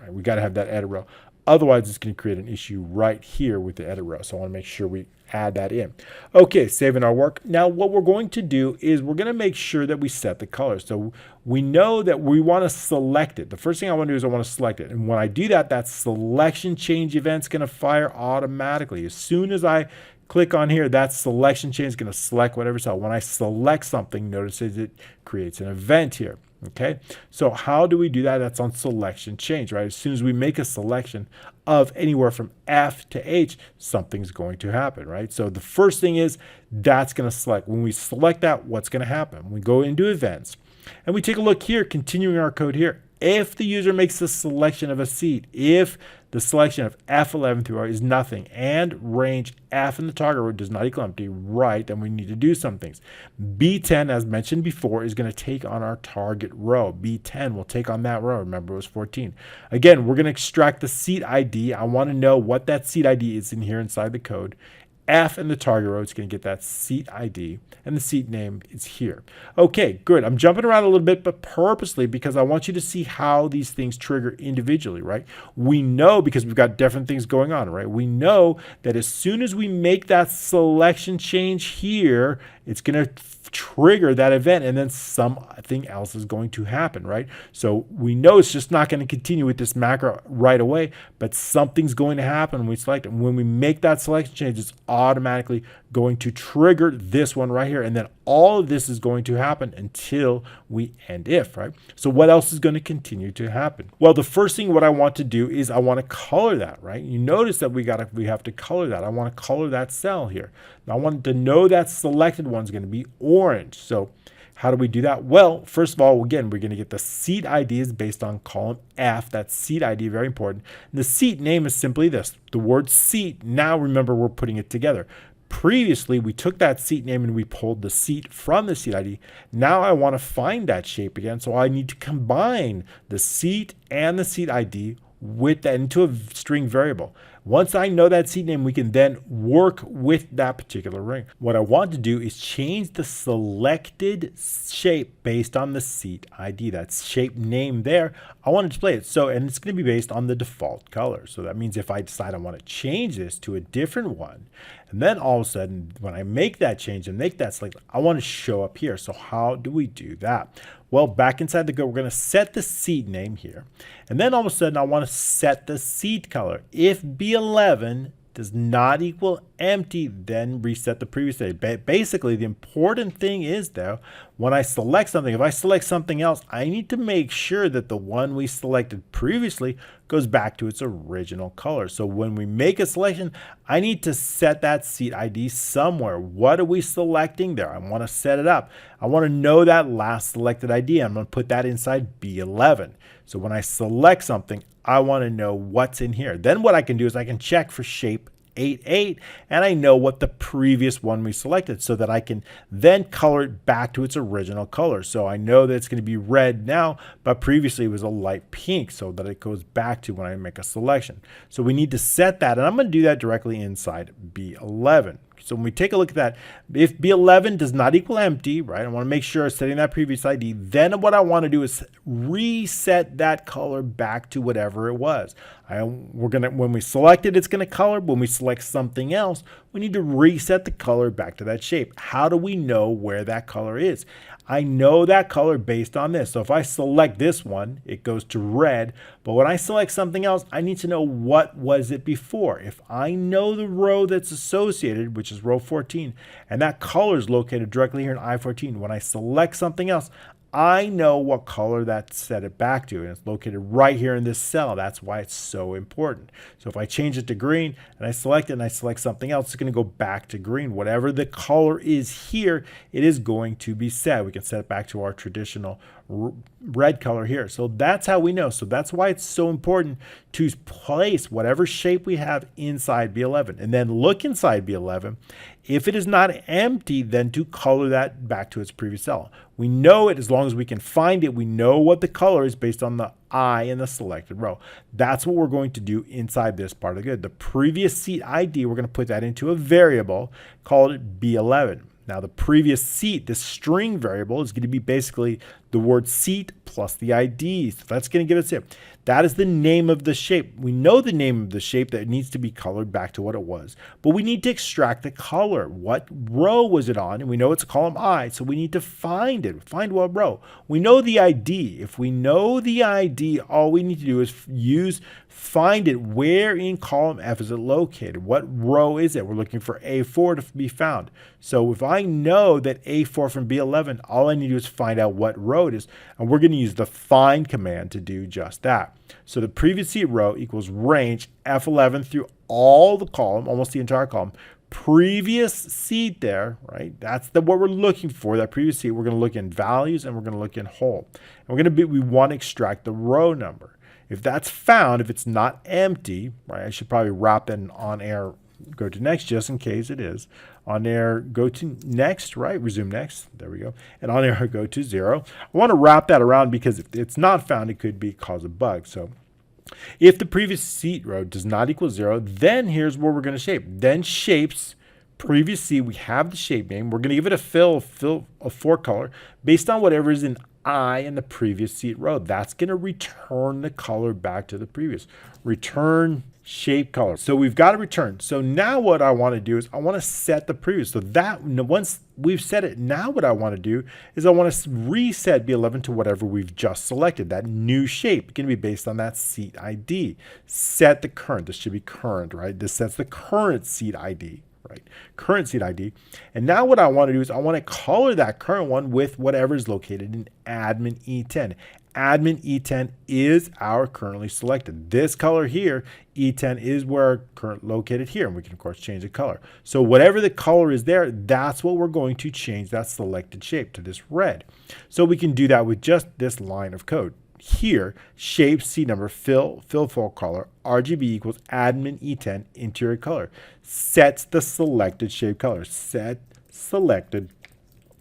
[SPEAKER 1] right? We got to have that edit row. Otherwise, it's going to create an issue right here with the edit row. So I want to make sure we add that in. Okay, saving our work. Now what we're going to do is we're going to make sure that we set the color. So we know that we want to select it. The first thing I want to do is I want to select it. And when I do that, that selection change event is going to fire automatically. As soon as I click on here, that selection change is going to select whatever. So when I select something, notice it creates an event here. Okay, so how do we do that? That's on selection change, right? As soon as we make a selection of anywhere from F to H, something's going to happen, right? So the first thing is that's going to select. When we select that, what's going to happen? We go into events and we take a look here, continuing our code here. If the user makes a selection of a seat, if the selection of F11 through R is nothing and range F in the target row does not equal empty, right, then we need to do some things. B10, as mentioned before, is going to take on our target row. B10 will take on that row. Remember, it was 14. Again, we're going to extract the seat ID. I want to know what that seat ID is in here inside the code. F in the target row is going to get that seat ID, and the seat name is here. Okay, good. I'm jumping around a little bit, but purposely because I want you to see how these things trigger individually, right? We know, because we've got different things going on, right? We know that as soon as we make that selection change here, it's going to trigger that event, and then something else is going to happen, right? So we know it's just not going to continue with this macro right away, but something's going to happen when we select it. And when we make that selection change, it's automatically going to trigger this one right here, and then all of this is going to happen until we end if, right? So what else is going to continue to happen? Well, the first thing what I want to do is I want to color that, right? You notice that we have to color that. I want to color that cell here. Now I want to know that selected one's going to be orange. So how do we do that? Well, first of all, again, we're going to get the seat ID is based on column F. That seat ID, very important. And the seat name is simply this, the word seat. Now remember, we're putting it together. Previously, we took that seat name and we pulled the seat from the seat ID. Now I want to find that shape again, so I need to combine the seat and the seat ID with that into a string variable. Once I know that seat name, we can then work with that particular ring. What I want to do is change the selected shape based on the seat ID. That shape name there, I want to display it. So, and it's going to be based on the default color. So that means if I decide I want to change this to a different one, and then all of a sudden, when I make that change and make that select, I want to show up here. So how do we do that? Well, back inside the code, we're going to set the seat name here. And then all of a sudden, I want to set the seat color. If B11 does not equal empty, then reset the previous state. Basically, the important thing is, though, when I select something, if I select something else, I need to make sure that the one we selected previously goes back to its original color. So when we make a selection, I need to set that seat ID somewhere. What are we selecting there? I want to set it up. I want to know that last selected ID. I'm going to put that inside B11. So when I select something, I want to know what's in here. Then what I can do is I can check for shape 88, and I know what the previous one we selected, so that I can then color it back to its original color. So I know that it's going to be red now, but previously it was a light pink, so that it goes back to when I make a selection. So we need to set that, and I'm going to do that directly inside B11. So when we take a look at that, if B11 does not equal empty, right, I want to make sure I'm setting that previous ID. Then what I want to do is reset that color back to whatever it was. When we select it, it's going to color. When we select something else, we need to reset the color back to that shape. How do we know where that color is? I know that color based on this. So if I select this one, it goes to red. But when I select something else, I need to know what was it before. If I know the row that's associated, which is row 14, and that color is located directly here in I14, when I select something else, I know what color that set it back to, and it's located right here in this cell. That's why it's so important. So if I change it to green and I select it and I select something else, it's going to go back to green. Whatever the color is here, it is going to be set. We can set it back to our traditional red color here. So that's how we know. So that's why it's so important to place whatever shape we have inside B11 and then look inside B11. If it is not empty, then to color that back to its previous cell. We know it as long as we can find it. We know what the color is based on the I in the selected row. That's what we're going to do inside this part of the grid. The previous seat ID, we're going to put that into a variable, call it B11. Now the previous seat, this string variable, is going to be basically the word seat plus the ID. So that's going to give us it. That is the name of the shape. We know the name of the shape that needs to be colored back to what it was. But we need to extract the color. What row was it on? And we know it's column I, so we need to find it. Find what row. We know the ID. If we know the ID, all we need to do is find it. Where in column F is it located? What row is it? We're looking for A4 to be found. So if I know that A4 from B11, all I need to do is find out what row it is. And we're going to use the find command to do just that. So the previous seat row equals range F11 through all the column, almost the entire column. Previous seat there, right? That's what we're looking for, that previous seat. We're going to look in values and we're going to look in whole. And we want to extract the row number. If that's found, if it's not empty, right? I should probably wrap that in on air, go to next just in case it is. On air, go to next, right? Resume next. There we go. And on air, go to 0. I want to wrap that around because if it's not found, it could cause a bug. So if the previous seat row does not equal 0, then here's where we're going to shape. Then shapes, previous seat, we have the shape name. We're going to give it a fill of 4 color based on whatever is in I in the previous seat row. That's going to return the color back to the previous. Return shape color. So we've got to return. So now what I want to do is I want to set the previous. So that once we've set it, now what I want to do is I want to reset B11 to whatever we've just selected. That new shape is going to be based on that seat ID. Set the current. This should be current, right? This sets the current seat ID. Right, current seat ID. And now what I want to do is I want to color that current one with whatever is located in admin E10. Admin E10 is our currently selected. This color here, E10, is where current located here. And we can, of course, change the color. So whatever the color is there, that's what we're going to change that selected shape to this red. So we can do that with just this line of code. Here, shape seat number, fill full color, RGB equals admin E10 interior color. Sets the selected shape color. Set selected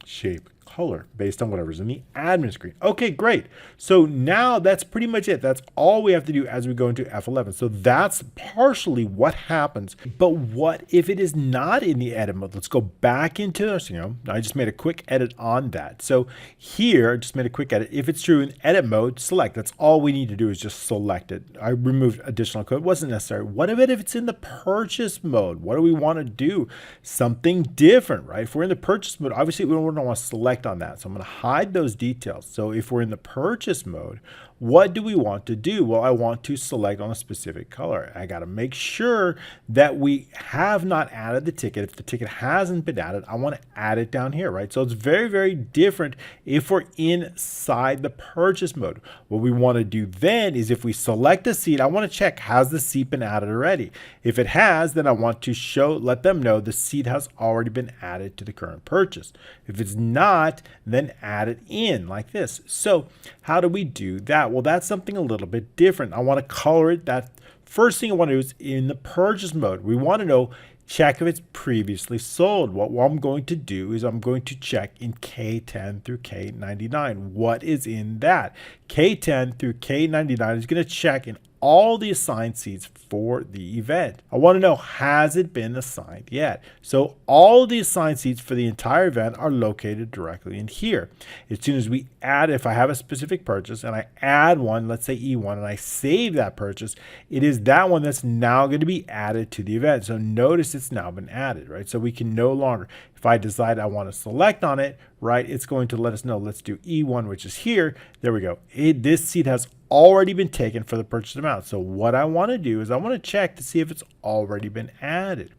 [SPEAKER 1] shape color based on whatever's in the admin screen. Okay, great. So now that's pretty much it. That's all we have to do as we go into F11. So that's partially what happens. But what if it is not in the edit mode? Let's go back into this. I just made a quick edit on that. So here, I just made a quick edit. If it's true in edit mode, select. That's all we need to do is just select it. I removed additional code. It wasn't necessary. What if it's in the purchase mode? What do we want to do? Something different, right? If we're in the purchase mode, obviously we don't want to select on that. So I'm going to hide those details. So if we're in the purchase mode, what do we want to do? Well, I want to select on a specific color. I got to make sure that we have not added the ticket. If the ticket hasn't been added, I want to add it down here, right? So it's very, very different if we're inside the purchase mode. What we want to do then is if we select a seat, I want to check, has the seat been added already? If it has, then I want to let them know the seat has already been added to the current purchase. If it's not, then add it in like this. So how do we do that? Well, that's something a little bit different. I want to color it. That first thing I want to do is in the purchase mode. We want to know, check if it's previously sold. What I'm going to do is I'm going to check in K10 through K99. What is in that? K10 through K99 is going to check in all the assigned seats for the event. I want to know, has it been assigned yet? So all the assigned seats for the entire event are located directly in here. As soon as we add, if I have a specific purchase and I add one, let's say E1, and I save that purchase, it is that one that's now going to be added to the event. So notice it's now been added, right? So we can no longer, if I decide I want to select on it, right, it's going to let us know. Let's do E1, which is here. There we go. This seat has already been taken for the purchase amount. So what I want to do is I want to check to see if it's already been added.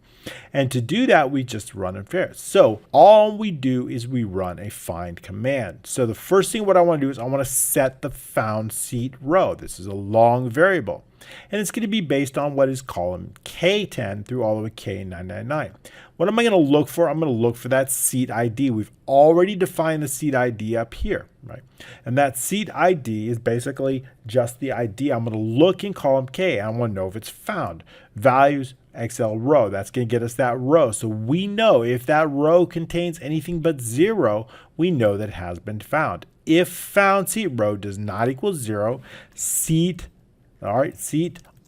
[SPEAKER 1] And to do that, we just run infer. So all we do is we run a find command. So the first thing what I want to do is I want to set the found seat row. This is a long variable. And it's going to be based on what is column K10 through all the way K999. What am I going to look for? I'm going to look for that seat ID. We've already defined the seat ID up here, right? And that seat ID is basically just the ID. I'm going to look in column K. I want to know if it's found. Values, XL row. That's going to get us that row. So we know if that row contains anything but 0, we know that it has been found. If found seat row does not equal 0, seat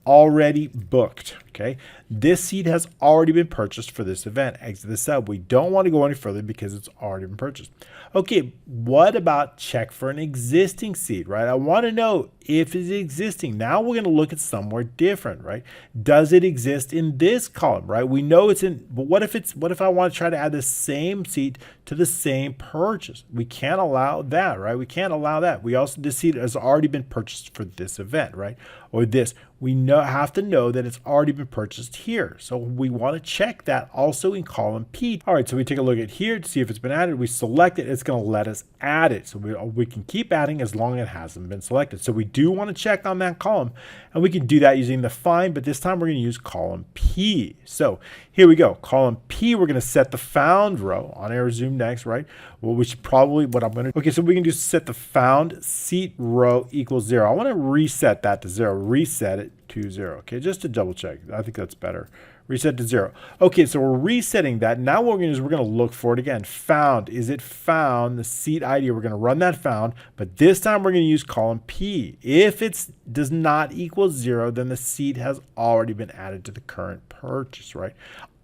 [SPEAKER 1] already booked. Okay, this seat has already been purchased for this event. Exit the sub. We don't want to go any further because it's already been purchased. Okay, what about check for an existing seat, right? I want to know if it's existing. Now we're going to look at somewhere different, right? Does it exist in this column, right? We know it's in, but what if I want to try to add the same seat to the same purchase? We can't allow that, right? We can't allow that. We also, this seat has already been purchased for this event, right? Or this. We have to know that it's already been purchased here. So we want to check that also in column P. All right, so we take a look at here to see if it's been added. We select it. It's going to let us add it. So we can keep adding as long as it hasn't been selected. So we do want to check on that column, and we can do that using the find, but this time we're going to use column P. So here we go. Column P, we're going to set the found row. On air zoom next, right? Well, we should probably, okay, so we can just set the found seat row equals 0. I want to reset that to 0. Reset it to 0. Okay, just to double check. I think that's better. Reset to 0. Okay, so we're resetting that. Now what we're going to do is we're going to look for it again. Found. Is it found? The seat ID. We're going to run that found, but this time we're going to use column P. If it does not equal 0, then the seat has already been added to the current purchase, right?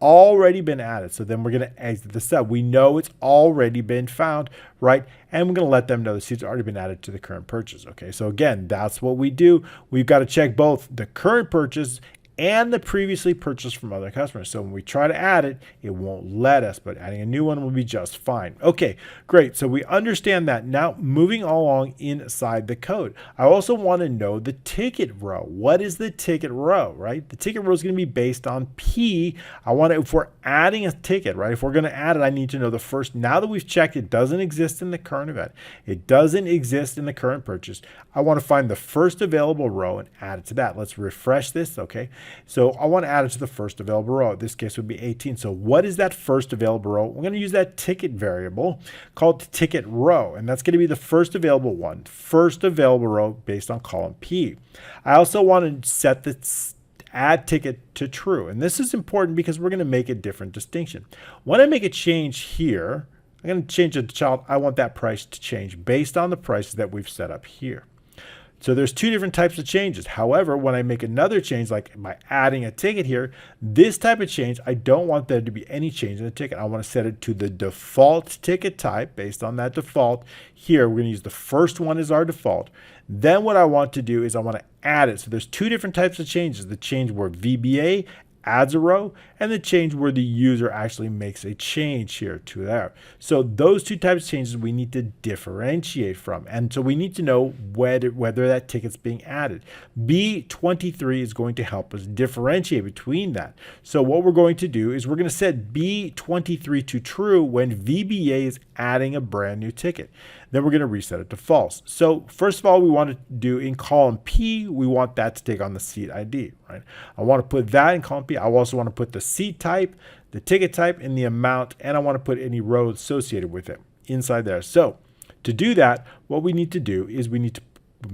[SPEAKER 1] Already been added. So then we're going to exit the sub. We know it's already been found, right? And we're going to let them know the seat's already been added to the current purchase. Okay, so again, that's what we do. We've got to check both the current purchase and the previously purchased from other customers. So when we try to add it, it won't let us, but adding a new one will be just fine. Okay, great. So we understand that. Now moving along inside the code, I also want to know the ticket row. What is the ticket row, right? The ticket row is going to be based on P. I want to, if we're adding a ticket, right? If we're going to add it, I need to know the first. Now that we've checked, it doesn't exist in the current event. It doesn't exist in the current purchase. I want to find the first available row and add it to that. Let's refresh this. Okay. So I want to add it to the first available row. In this case would be 18. So what is that first available row? We're going to use that ticket variable called ticket row, and that's going to be the first available one. First available row based on column P. I also want to set the add ticket to true, and this is important because we're going to make a different distinction. When I make a change here, I'm going to change it to child. I want that price to change based on the prices that we've set up here. So there's two different types of changes. However, when I make another change, like by adding a ticket here, this type of change, I don't want there to be any change in the ticket. I want to set it to the default ticket type based on that default. Here, we're going to use the first one as our default. Then what I want to do is I want to add it. So there's two different types of changes. The change where VBA adds a row, and the change where the user actually makes a change here to there. So those two types of changes we need to differentiate from. And so we need to know whether that ticket's being added. B23 is going to help us differentiate between that. So what we're going to do is we're going to set B23 to true when VBA is adding a brand new ticket. Then we're going to reset it to false. So first of all, we want to do in column P, we want that to take on the seat ID, right? I want to put that in column P. I also want to put the seat type, the ticket type, and the amount, and I want to put any row associated with it inside there. So to do that, what we need to do is we need to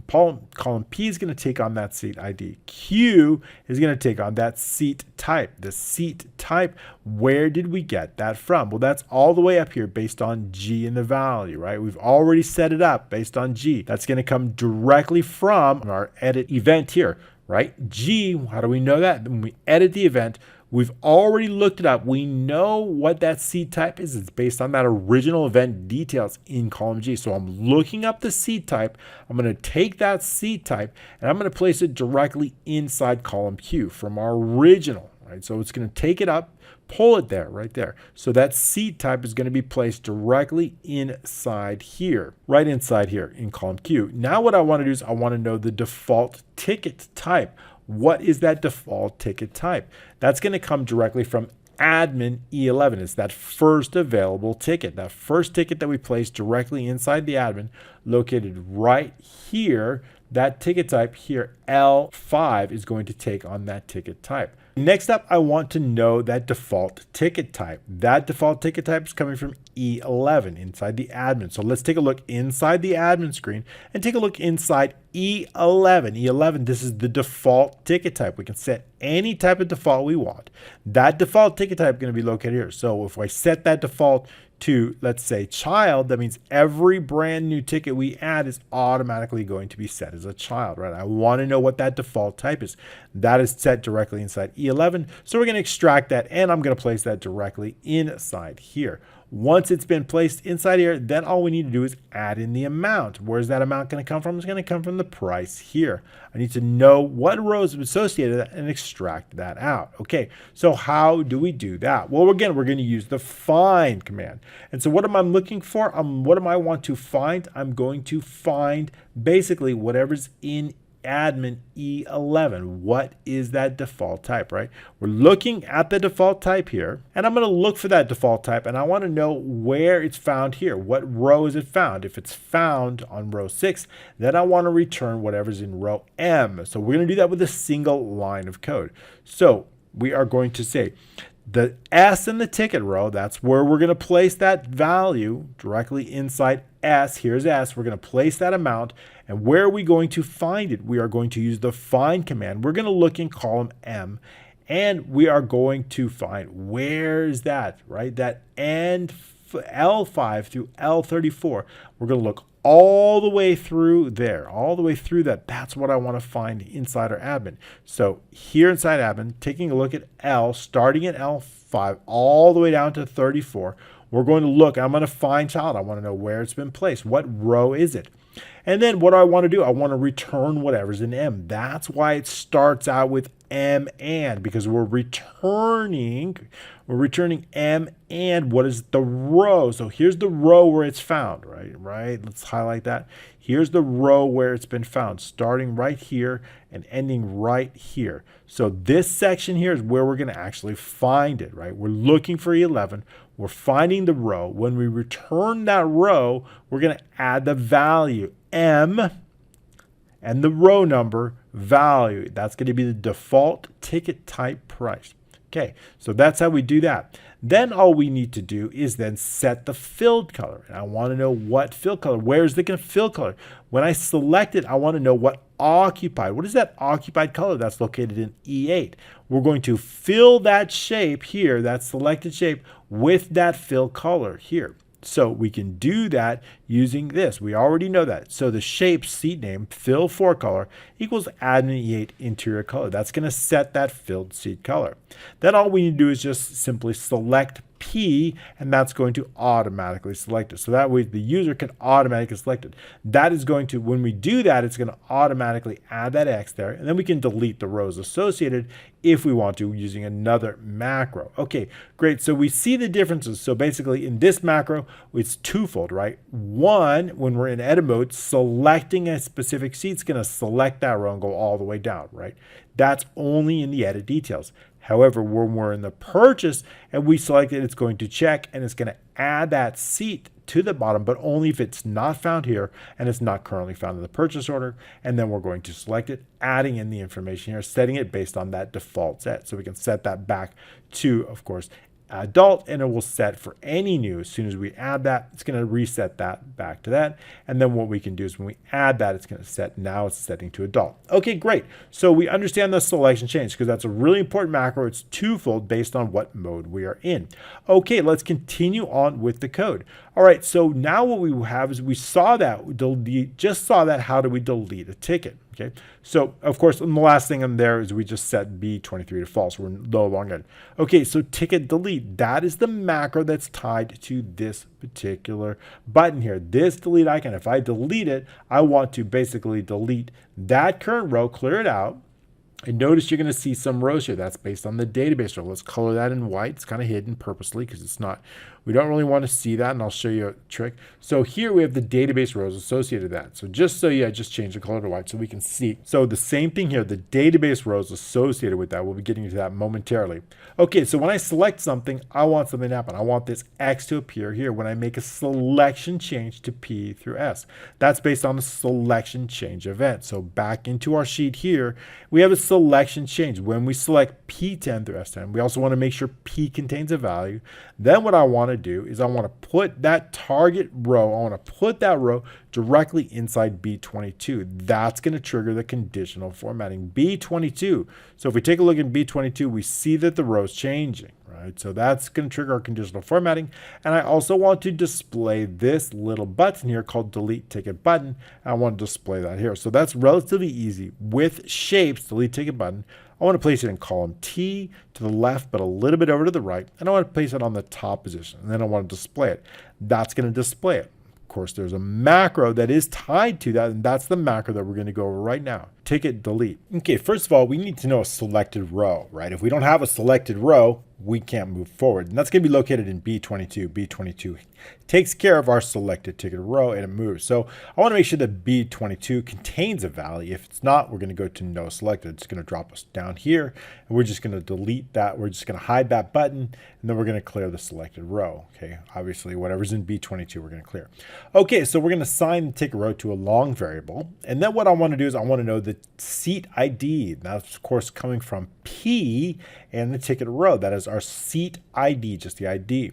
[SPEAKER 1] column P is going to take on that seat ID. Q is going to take on that seat type. The seat type, where did we get that from? Well, that's all the way up here based on G in the value, right? We've already set it up based on G. That's going to come directly from our edit event here, right? G, how do we know that? When we edit the event, we've already looked it up. We know what that seat type is. It's based on that original event details in column G. So I'm looking up the seat type. I'm going to take that seat type and I'm going to place it directly inside column Q from our original, right? So it's going to take it up, pull it there, right there. So that seat type is going to be placed directly inside here, right inside here in column Q. Now what I want to do is I want to know the default ticket type. What is that default ticket type? That's going to come directly from admin E11. It's that first available ticket, that first ticket that we placed directly inside the admin, located right here. That ticket type here, L5, is going to take on that ticket type. Next up, I want to know that default ticket type. That default ticket type is coming from E11 inside the admin. So let's take a look inside the admin screen and take a look inside E11. E11, this is the default ticket type. We can set any type of default we want. That default ticket type is going to be located here. So if I set that default to, let's say, child, that means every brand new ticket we add is automatically going to be set as a child, right? I want to know what that default type is. That is set directly inside E11. So we're going to extract that, and I'm going to place that directly inside here. Once it's been placed inside here, then all we need to do is add in the amount. Where's that amount going to come from? It's going to come from the price here. I need to know what rows are associated with that and extract that out. Okay, so how do we do that? Well, again, we're going to use the find command. And so what am I looking for? What am I want to find? I'm going to find basically whatever's in admin E11. What is that default type, right? We're looking at the default type here, and I'm going to look for that default type, and I want to know where it's found here. What row is it found? If it's found on row 6, then I want to return whatever's in row M. So we're going to do that with a single line of code. So we are going to say the S in the ticket row, that's where we're going to place that value directly inside S. Here's S. We're going to place that amount. And where are we going to find it? We are going to use the find command. We're going to look in column M, and we are going to find where's that, right? That end L5 through L34. We're going to look all the way through there, all the way through that. That's what I want to find inside our admin. So here inside admin, taking a look at L, starting at L5, all the way down to 34, we're going to look. I'm going to find child. I want to know where it's been placed. What row is it? And then what do I want to do? I want to return whatever's in M. That's why it starts out with M and, because we're returning M and what is the row? So here's the row where it's found, right? Let's highlight that. Here's the row where it's been found, starting right here and ending right here. So this section here is where we're going to actually find it, right? We're looking for E11. We're finding the row. When we return that row, we're going to add the value M and the row number value. That's going to be the default ticket type price. Okay, so that's how we do that. Then all we need to do is then set the filled color. And I want to know what filled color. Where's the filled color? When I select it, I want to know what occupied. What is that occupied color? That's located in E8. We're going to fill that shape here, that selected shape, with that fill color here. So we can do that using this. We already know that. So the shape seat name fill for color equals admin E8 interior color. That's going to set that filled seat color. Then all we need to do is just simply select P, and that's going to automatically select it. So that way the user can automatically select it. That is going to, when we do that, it's going to automatically add that X there, and then we can delete the rows associated if we want to using another macro. Okay, great. So we see the differences. So basically in this macro, it's twofold, right? One, when we're in edit mode, selecting a specific seat is going to select that row and go all the way down, right? That's only in the edit details. However, when we're in the purchase and we select it, it's going to check and it's going to add that seat to the bottom, but only if it's not found here and it's not currently found in the purchase order. And then we're going to select it, adding in the information here, setting it based on that default set. So we can set that back to, of course, adult, and it will set for any new. As soon as we add that, it's going to reset that back to that. And then what we can do is when we add that, it's going to set, now it's setting to adult. Okay, great. So we understand the selection change because that's a really important macro. It's twofold based on what mode we are in. Okay, let's continue on with the code. All right, so now what we have is we saw that, just saw that, how do we delete a ticket? Okay, so of course, the last thing in there is we just set B23 to false. We're no longer in. Okay, so ticket delete, that is the macro that's tied to this particular button here. This delete icon, if I delete it, I want to basically delete that current row, clear it out. And notice you're going to see some rows here. That's based on the database row. Let's color that in white. It's kind of hidden purposely because it's not We don't really want to see that, and I'll show you a trick. So here we have the database rows associated with that. So just so you, I just changed the color to white so we can see. So the same thing here, the database rows associated with that. We'll be getting to that momentarily. Okay, so when I select something, I want something to happen. I want this X to appear here when I make a selection change to P through S. That's based on the selection change event. So back into our sheet here, we have a selection change. When we select P10 through S10, we also want to make sure P contains a value. Then what I want to do is I want to put that target row, I want to put that row directly inside B22. That's going to trigger the conditional formatting. B22. So if we take a look at B22, we see that the row is changing, right? So that's going to trigger our conditional formatting. And I also want to display this little button here called delete ticket button. I want to display that here. So that's relatively easy. With shapes, delete ticket button, I want to place it in column T to the left, but a little bit over to the right. And I want to place it on the top position. And then I want to display it. That's going to display it. Of course, there's a macro that is tied to that, and that's the macro that we're going to go over right now. Ticket delete. Okay, first of all, we need to know a selected row, right? If we don't have a selected row, we can't move forward. And that's going to be located in B22. B22 takes care of our selected ticket row and it moves. So I want to make sure that B22 contains a value. If it's not, we're going to go to no selected. It's going to drop us down here and we're just going to delete that. We're just going to hide that button and then we're going to clear the selected row. Okay, obviously whatever's in B22 we're going to clear. Okay, so we're going to assign the ticket row to a long variable. And then what I want to do is I want to know the seat ID. That's of course coming from P and the ticket row. That is our seat ID, just the ID.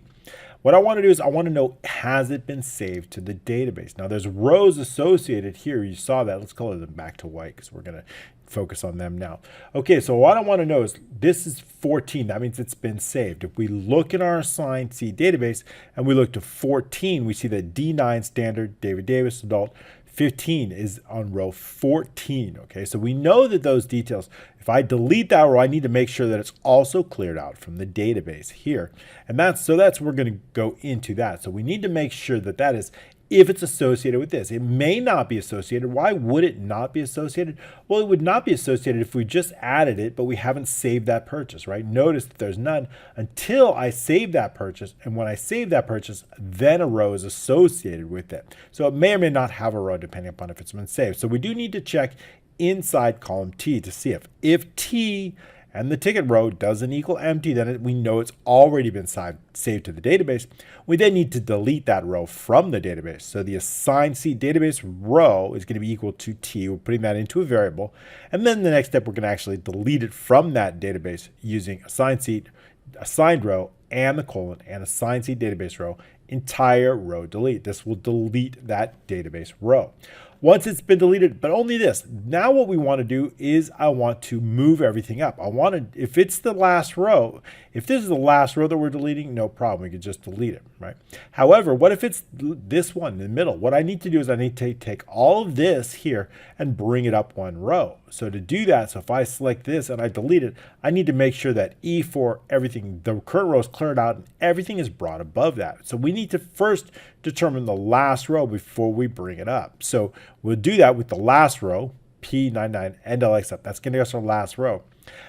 [SPEAKER 1] What I want to do is I want to know, has it been saved to the database? Now there's rows associated here. You saw that. Let's color them back to white because we're going to focus on them now. Okay, so what I want to know is this is 14. That means it's been saved. If we look in our assigned seat database and we look to 14, we see that D9 standard, David Davis, adult, 15 is on row 14. Okay, so we know that those details, if I delete that row, I need to make sure that it's also cleared out from the database here. And that's we're going to go into that. So we need to make sure that that is, if it's associated with this. It may not be associated. Why would it not be associated? Well, it would not be associated if we just added it, but we haven't saved that purchase, right? Notice that there's none until I save that purchase. And when I save that purchase, then a row is associated with it. So it may or may not have a row depending upon if it's been saved. So we do need to check inside column T to see if T and the ticket row doesn't equal empty, then we know it's already been saved to the database. We then need to delete that row from the database. So the assigned seat database row is going to be equal to T. We're putting that into a variable. And then the next step, we're going to actually delete it from that database using assigned seat, assigned row, and the colon, and assigned seat database row, entire row delete. This will delete that database row. Once it's been deleted, but only this. Now what we want to do is I want to move everything up. I want to, if it's the last row, if this is the last row that we're deleting, no problem. We could just delete it, right? However, what if it's this one in the middle? What I need to do is I need to take all of this here and bring it up one row. So to do that, so if I select this and I delete it, I need to make sure that E4, everything, the current row is cleared out and everything is brought above that. So we need to first determine the last row before we bring it up. So we'll do that with the last row, P99 and LX up. That's going to give us our last row.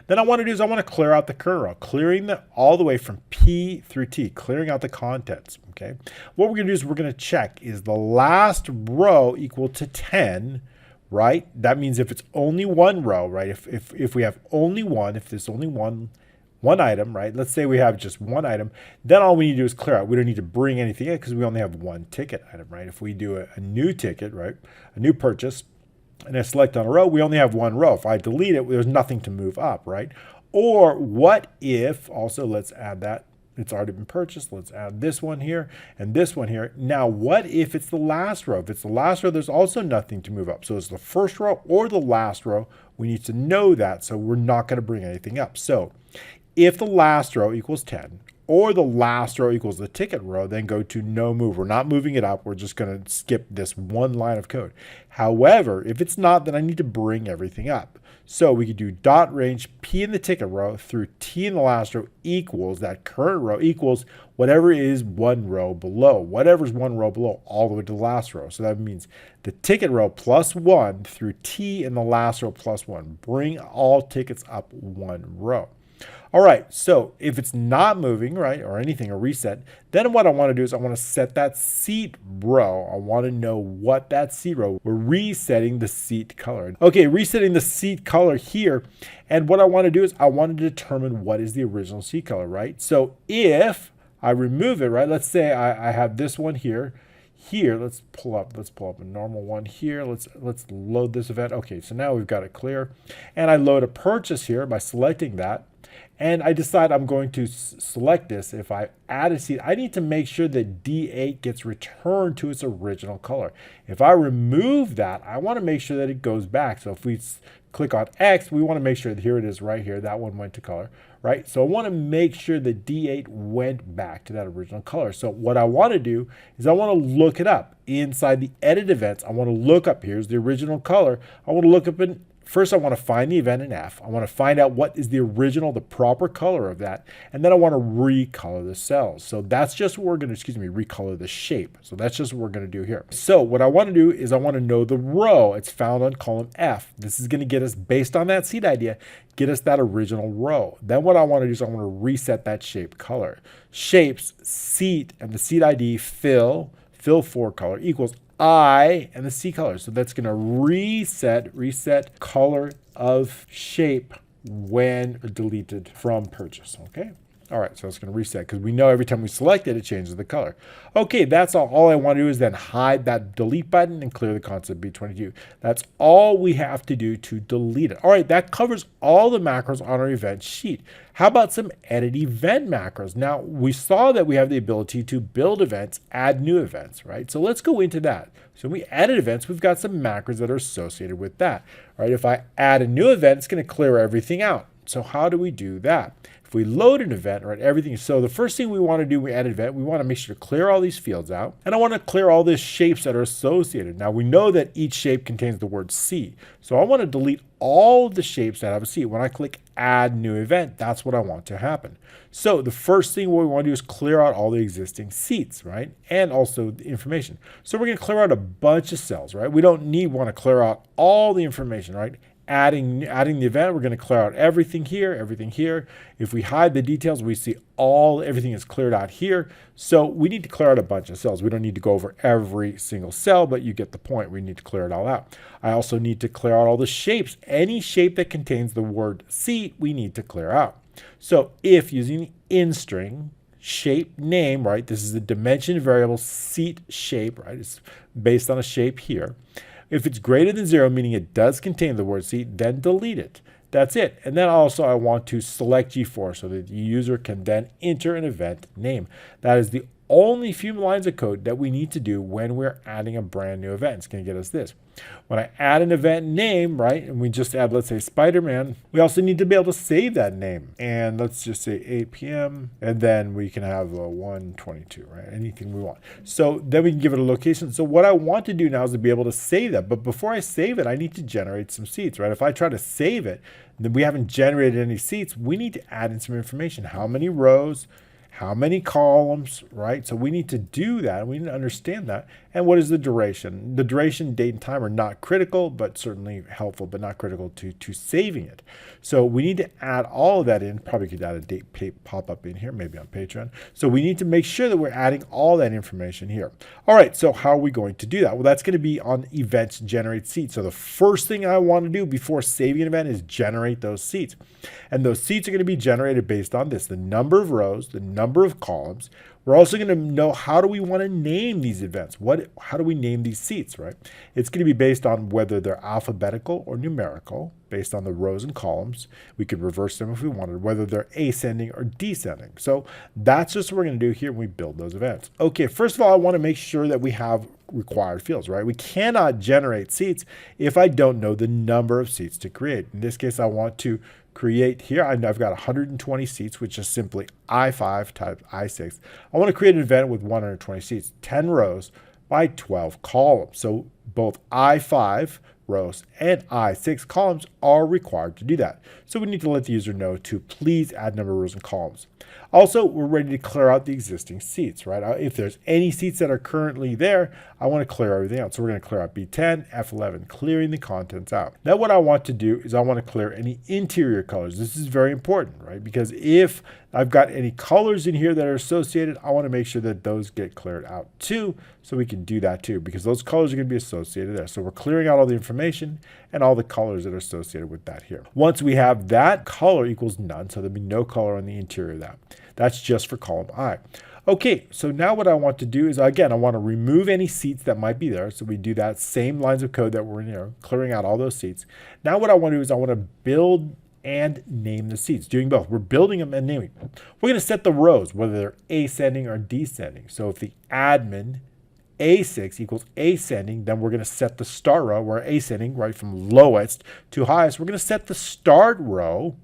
[SPEAKER 1] Then I want to do is I want to clear out the current row, clearing all the way from P through T, clearing out the contents. Okay. What we're going to do is we're going to check, is the last row equal to 10, right? That means if it's only one row, right? If we have only one, if there's only one item, right? Let's say we have just one item, then all we need to do is clear out. We don't need to bring anything in because we only have one ticket item, right? If we do a new ticket, right? A new purchase, and I select on a row, we only have one row. If I delete it, there's nothing to move up, right? Or what if, also let's add that, it's already been purchased. Let's add this one here and this one here. Now, what if it's the last row? If it's the last row, there's also nothing to move up. So it's the first row or the last row. We need to know that, so we're not going to bring anything up. So if the last row equals 10 or the last row equals the ticket row, then go to no move. We're not moving it up. We're just going to skip this one line of code. However, if it's not, then I need to bring everything up. So we could do dot range P in the ticket row through T in the last row equals that current row equals whatever is one row below. Whatever's one row below all the way to the last row. So that means the ticket row plus 1 through T in the last row plus 1. Bring all tickets up one row. All right, so if it's not moving, right, or anything, a reset, then what I want to do is I want to set that seat row. I want to know what that seat row, we're resetting the seat color. Okay, resetting the seat color here. And what I want to do is I want to determine what is the original seat color, right? So if I remove it, right, let's say I have this one here. Here, let's pull up a normal one here. Let's load this event. Okay, so now we've got it clear. And I load a purchase here by selecting that. And I decide I'm going to select this. If I add a seat, I need to make sure that D8 gets returned to its original color. If I remove that, I want to make sure that it goes back. So if we click on X, we want to make sure that here it is right here. That one went to color, right? So I want to make sure that D8 went back to that original color. So what I want to do is I want to look it up inside the edit events. I want to look up, here's the original color. I want to look up in first, I want to find the event in F. I want to find out what is the original, the proper color of that. And then I want to recolor the cells. So that's just what we're going to, recolor the shape. So that's just what we're going to do here. So what I want to do is I want to know the row. It's found on column F. This is going to get us, based on that seat idea, get us that original row. Then what I want to do is I want to reset that shape color. Shapes, seat, and the seat ID fill for color equals I and the C color. So that's going to reset color of shape when deleted from purchase. Okay. All right, so it's going to reset because we know every time we select it, it changes the color. Okay, that's all. All I want to do is then hide that delete button and clear the constant B22. That's all we have to do to delete it. All right, that covers all the macros on our event sheet. How about some edit event macros? Now, we saw that we have the ability to build events, add new events, right? So let's go into that. So when we edit events, we've got some macros that are associated with that, right? If I add a new event, it's going to clear everything out. So how do we do that? If we load an event, right, everything. So the first thing we want to do when we add an event, we want to make sure to clear all these fields out. And I want to clear all these shapes that are associated. Now we know that each shape contains the word C. So I want to delete all of the shapes that have a C. When I click add new event, that's what I want to happen. So the first thing we want to do is clear out all the existing seats, right? And also the information. So we're going to clear out a bunch of cells, right? We don't want to clear out all the information, right? Adding the event, we're going to clear out everything here, everything here. If we hide the details, we see everything is cleared out here. So we need to clear out a bunch of cells. We don't need to go over every single cell, but you get the point. We need to clear it all out. I also need to clear out all the shapes. Any shape that contains the word seat, we need to clear out. So if using in string, shape name, right? This is a dimension variable seat shape, right? It's based on a shape here. If it's greater than 0, meaning it does contain the word seat, then delete it. That's it. And then also I want to select G4 so that the user can then enter an event name. That is the only few lines of code that we need to do when we're adding a brand new event. It's going to get us this. When I add an event name, right, and we just add, let's say, Spider-Man, we also need to be able to save that name. And let's just say 8 p.m. And then we can have a 1:22, right? Anything we want. So then we can give it a location. So what I want to do now is to be able to save that. But before I save it, I need to generate some seats, right? If I try to save it, then we haven't generated any seats. We need to add in some information. How many rows? How many columns, right? So we need to do that. We need to understand that. And what is the duration? The duration, date, and time are not critical, but certainly helpful, but not critical to saving it. So we need to add all of that in. Probably could add a date pop-up in here, maybe on Patreon. So we need to make sure that we're adding all that information here. All right, so how are we going to do that? Well, that's going to be on events generate seats. So the first thing I want to do before saving an event is generate those seats. And those seats are going to be generated based on this, the number of rows, the number of columns. We're also going to know how do we want to name these events? How do we name these seats, right? It's going to be based on whether they're alphabetical or numerical, based on the rows and columns. We could reverse them if we wanted, whether they're ascending or descending. So that's just what we're going to do here when we build those events. Okay, first of all, I want to make sure that we have required fields, right? We cannot generate seats if I don't know the number of seats to create. In this case, I want to create here. I've got 120 seats, which is simply I5 times I6. I want to create an event with 120 seats, 10 rows by 12 columns. So both I5 rows and I6 columns are required to do that. So we need to let the user know to please add number of rows and columns. Also, we're ready to clear out the existing seats, right? If there's any seats that are currently there, I want to clear everything out. So we're going to clear out B10, F11, clearing the contents out. Now what I want to do is I want to clear any interior colors. This is very important, right? Because if I've got any colors in here that are associated, I want to make sure that those get cleared out too, so we can do that too, because those colors are going to be associated there. So we're clearing out all the information and all the colors that are associated with that here. Once we have that, color equals none, so there'll be no color on the interior of that. That's just for column I. Okay, so now what I want to do is, again, I want to remove any seats that might be there. So we do that same lines of code that were in here, clearing out all those seats. Now what I want to do is I want to build and name the seats, doing both. We're building them and naming. We're going to set the rows, whether they're ascending or descending. So if the admin A6 equals ascending, then we're going to set the start row. We're ascending right from lowest to highest. We're going to set the start row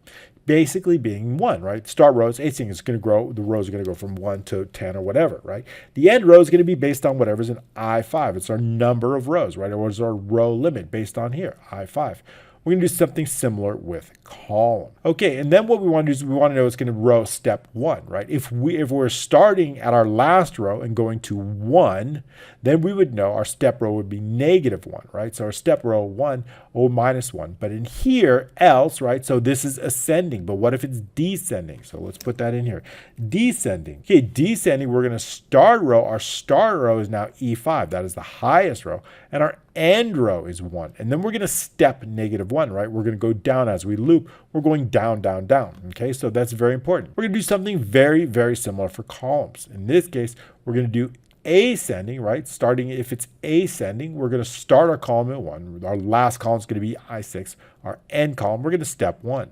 [SPEAKER 1] basically being 1, right? Start row is ascending. It's going to grow. The rows are going to go from 1 to 10 or whatever, right? The end row is going to be based on whatever's in I5. It's our number of rows, right? Or it's our row limit based on here, I5. We're going to do something similar with column. Okay, and then what we want to do is we want to know it's going to row step 1, right? If we're starting at our last row and going to 1, then we would know our step row would be -1, right? So our step row 1, or -1. But in here, else, right? So this is ascending, but what if it's descending? So let's put that in here. Descending. Okay, descending, we're going to start row. Our start row is now E5. That is the highest row. And our end row is 1. And then we're going to step -1, right? We're going to go down as we loop. We're going down, down, down. Okay, so that's very important. We're going to do something very, very similar for columns. In this case, we're going to do ascending, right? Starting, if it's ascending, we're going to start our column at 1. Our last column is going to be I6. Our end column, we're going to step 1.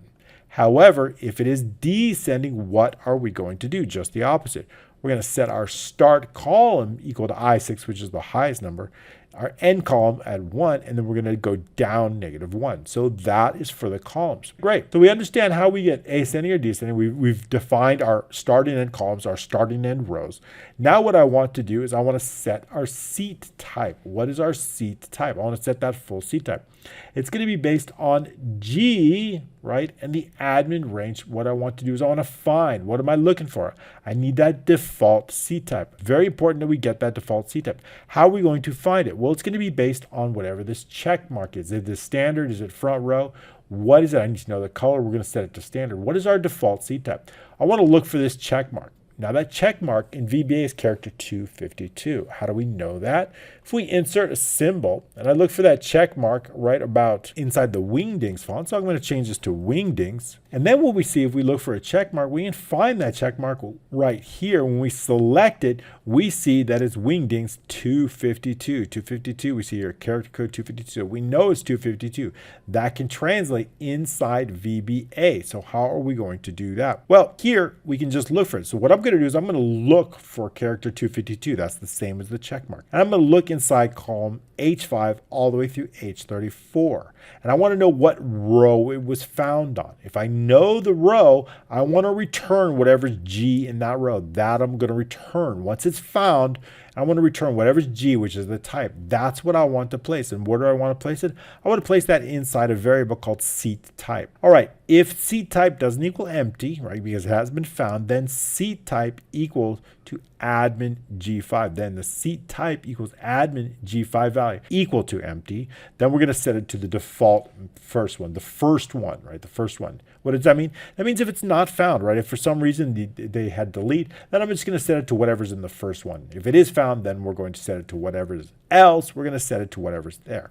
[SPEAKER 1] However, if it is descending, what are we going to do? Just the opposite. We're going to set our start column equal to I6, which is the highest number, our end column at 1, and then we're going to go down -1. So that is for the columns. Great. So we understand how we get ascending or descending. We've defined our start and end columns, our starting and end rows. Now what I want to do is I want to set our seat type. What is our seat type? I want to set that full seat type. It's going to be based on G, right, and the admin range. What I want to do is I want to find, what am I looking for? I need that default seat type. Very important that we get that default seat type. How are we going to find it? Well, it's going to be based on whatever this check mark is. Is it standard? Is it front row? What is it? I need to know the color. We're going to set it to standard. What is our default seat type? I want to look for this check mark. Now that check mark in VBA is character 252. How do we know that? If we insert a symbol, and I look for that check mark right about inside the wingdings font, so I'm going to change this to wingdings. And then what we see, if we look for a check mark, we can find that check mark right here. When we select it, we see that it's wingdings 252. 252, we see here character code 252. We know it's 252. That can translate inside VBA. So how are we going to do that? Well, here we can just look for it. So what I'm going to do is I'm going to look for character 252. That's the same as the check mark. And I'm going to look inside column H5 all the way through H34. And I want to know what row it was found on. If I know the row, I want to return whatever's G in that row. That I'm going to return. Once it's found, I want to return whatever's G, which is the type. That's what I want to place. And where do I want to place it? I want to place that inside a variable called seat type. All right, if seat type doesn't equal empty, right, because it has been found, then seat type equals to admin G5. Then the seat type equals admin G5 value equal to empty. Then we're going to set it to the default first one, the first one, right? The first one. What does that mean? That means if it's not found, right? If for some reason they had delete, then I'm just going to set it to whatever's in the first one. If it is found, then we're going to set it to whatever's else. We're going to set it to whatever's there.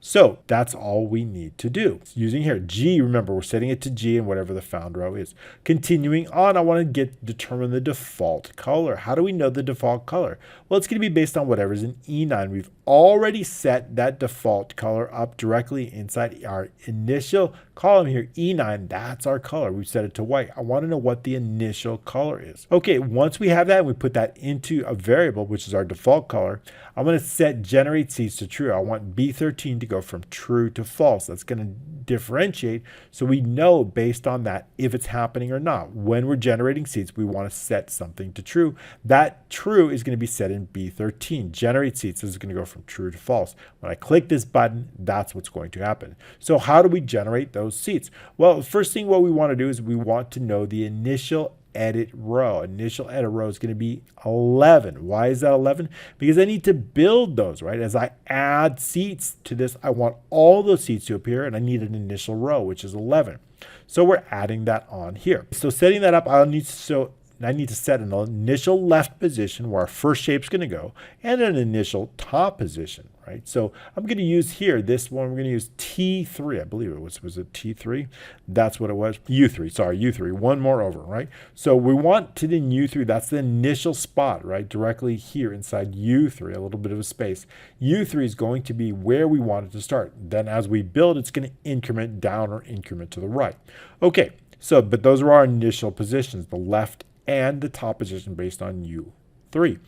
[SPEAKER 1] So that's all we need to do. Using here G, remember we're setting it to G and whatever the found row is. Continuing on, I want to determine the default color. How do we know the default color? Well, it's going to be based on whatever's in E9. We've already set that default color up directly inside our initial column here, E9. That's our color. We've set it to white. I want to know what the initial color is. Okay, once we have that, we put that into a variable, which is our default color. I'm going to set generate seats to true. I want B13 to go from true to false. That's going to differentiate so we know based on that if it's happening or not. When we're generating seats, we want to set something to true. That true is going to be set in B13. Generate seats. This is going to go from true to false. When I click this button, that's what's going to happen. So how do we generate those seats? Well, the first thing what we want to do is we want to know the initial edit row. Initial edit row is going to be 11. Why is that 11? Because I need to build those, right? As I add seats to this, I want all those seats to appear, and I need an initial row, which is 11. So we're adding that on here. So setting that up, I need to set an initial left position where our first shape is going to go and an initial top position, right? So I'm going to use here, this one, we're going to use T3. I believe it was it T3? That's what it was. U3, sorry, U3, one more over, right? So we want to then U3, that's the initial spot, right? Directly here inside U3, a little bit of a space. U3 is going to be where we want it to start. Then as we build, it's going to increment down or increment to the right. Okay, so, but those are our initial positions, the left and the top position based on U3.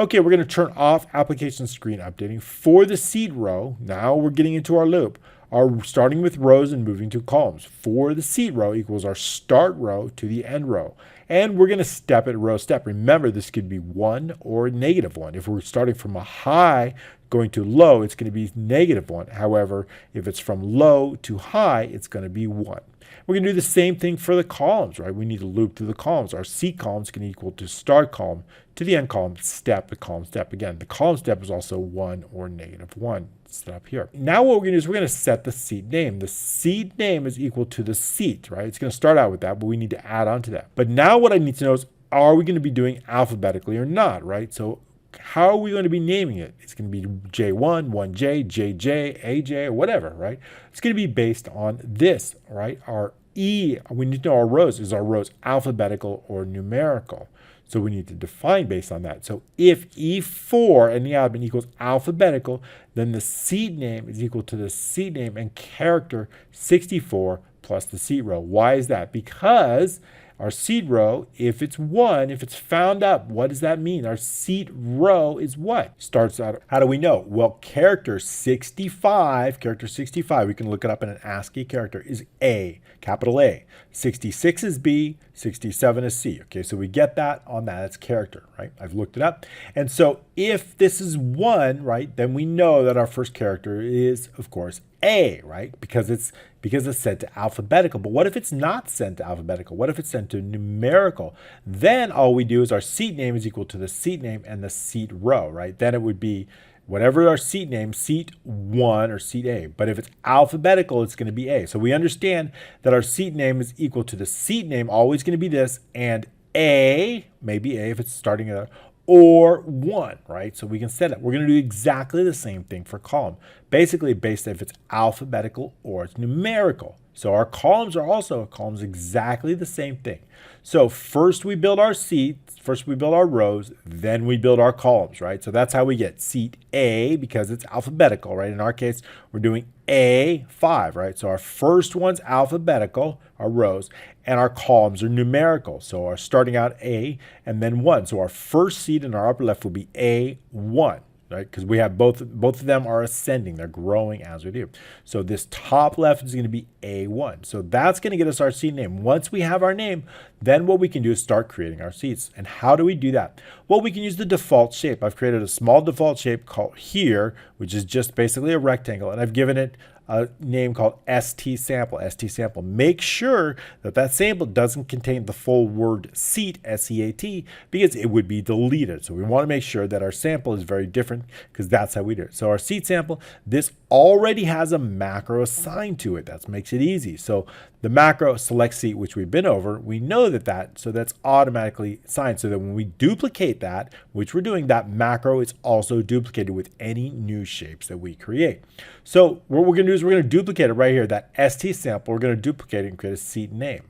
[SPEAKER 1] Okay, we're going to turn off application screen updating for the seat row. Now we're getting into our loop. Starting with rows and moving to columns. For the seat row equals our start row to the end row. And we're going to step it row step. Remember, this could be 1 or -1. If we're starting from a high going to low, it's going to be -1. However, if it's from low to high, it's going to be 1. We're going to do the same thing for the columns, right? We need to loop through the columns. Our seat column is going to equal to start column to the end column, step, the column step. Again, the column step is also 1 or -1. Step here. Now what we're going to do is we're going to set the seat name. The seat name is equal to the seat, right? It's going to start out with that, but we need to add on to that. But now what I need to know is, are we going to be doing alphabetically or not, right? So how are we going to be naming it? It's going to be J1, 1J, JJ, AJ, or whatever, right? It's going to be based on this, right? Our E, we need to know our rows. Is our rows alphabetical or numerical? So we need to define based on that. So if E4 and the admin equals alphabetical, then the seat name is equal to the seat name and character 64 plus the seat row. Why is that? Because our seat row, if it's 1, if it's found up, what does that mean? Our seat row is what? Starts out, how do we know? Well, character 65, we can look it up in an ASCII character, is A, capital A. 66 is B, 67 is C. Okay, so we get that on that. That's character, right? I've looked it up. And so if this is 1, right, then we know that our first character is, of course, A, right? Because it's set to alphabetical. But what if it's not sent to alphabetical? What if it's sent to numerical? Then all we do is our seat name is equal to the seat name and the seat row, right? Then it would be whatever our seat name, seat 1 or seat A. But if it's alphabetical, it's going to be A. So we understand that our seat name is equal to the seat name, always going to be this, and A, maybe A if it's starting at or 1, right? So we can set it. We're going to do exactly the same thing for column. Basically based if it's alphabetical or it's numerical. So our columns are also columns exactly the same thing. So first we build our seats, first we build our rows, then we build our columns, right? So that's how we get seat A because it's alphabetical, right? In our case, we're doing A5, right? So our first one's alphabetical, our rows, and our columns are numerical. So our starting out A and then 1. So our first seat in our upper left will be A1. Right, because we have both of them are ascending, they're growing as we do. So this top left is going to be A1. So that's going to get us our seat name. Once we have our name, then what we can do is start creating our seats. And how do we do that? Well, we can use the default shape. I've created a small default shape called here, which is just basically a rectangle, and I've given it a name called ST-sample. ST-sample. Make sure that that sample doesn't contain the full word seat, S-E-A-T, because it would be deleted. So we want to make sure that our sample is very different because that's how we do it. So our seat sample, this already has a macro assigned to it. That makes it easy. So the macro select seat, which we've been over, we know so that's automatically assigned so that when we duplicate that, which we're doing, that macro is also duplicated with any new shapes that we create. So what we're going to do is we're going to duplicate it right here, that ST sample, we're going to duplicate it and create a seat name.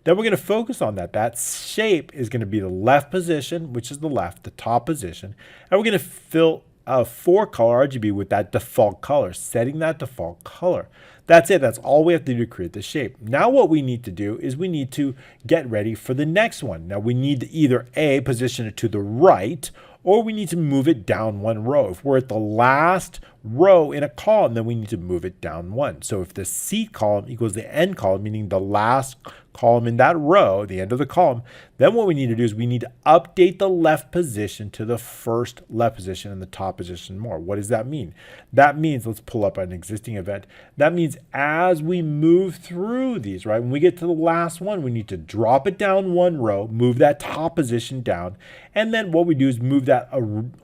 [SPEAKER 1] Then we're going to focus on that. That shape is going to be the left position, which is the left, the top position, and we're going to fill a 4-color RGB with that default color, setting that default color. That's it. That's all we have to do to create the shape. Now what we need to do is we need to get ready for the next one. Now we need to either A, position it to the right, or we need to move it down 1 row. If we're at the last row in a column, then we need to move it down one. So if the seat column equals the end column, meaning the last column in that row, the end of the column, then what we need to do is we need to update the left position to the first left position and the top position more. What does that mean? That means, let's pull up an existing event. That means as we move through these, right, when we get to the last one, we need to drop it down one row, move that top position down, and then what we do is move that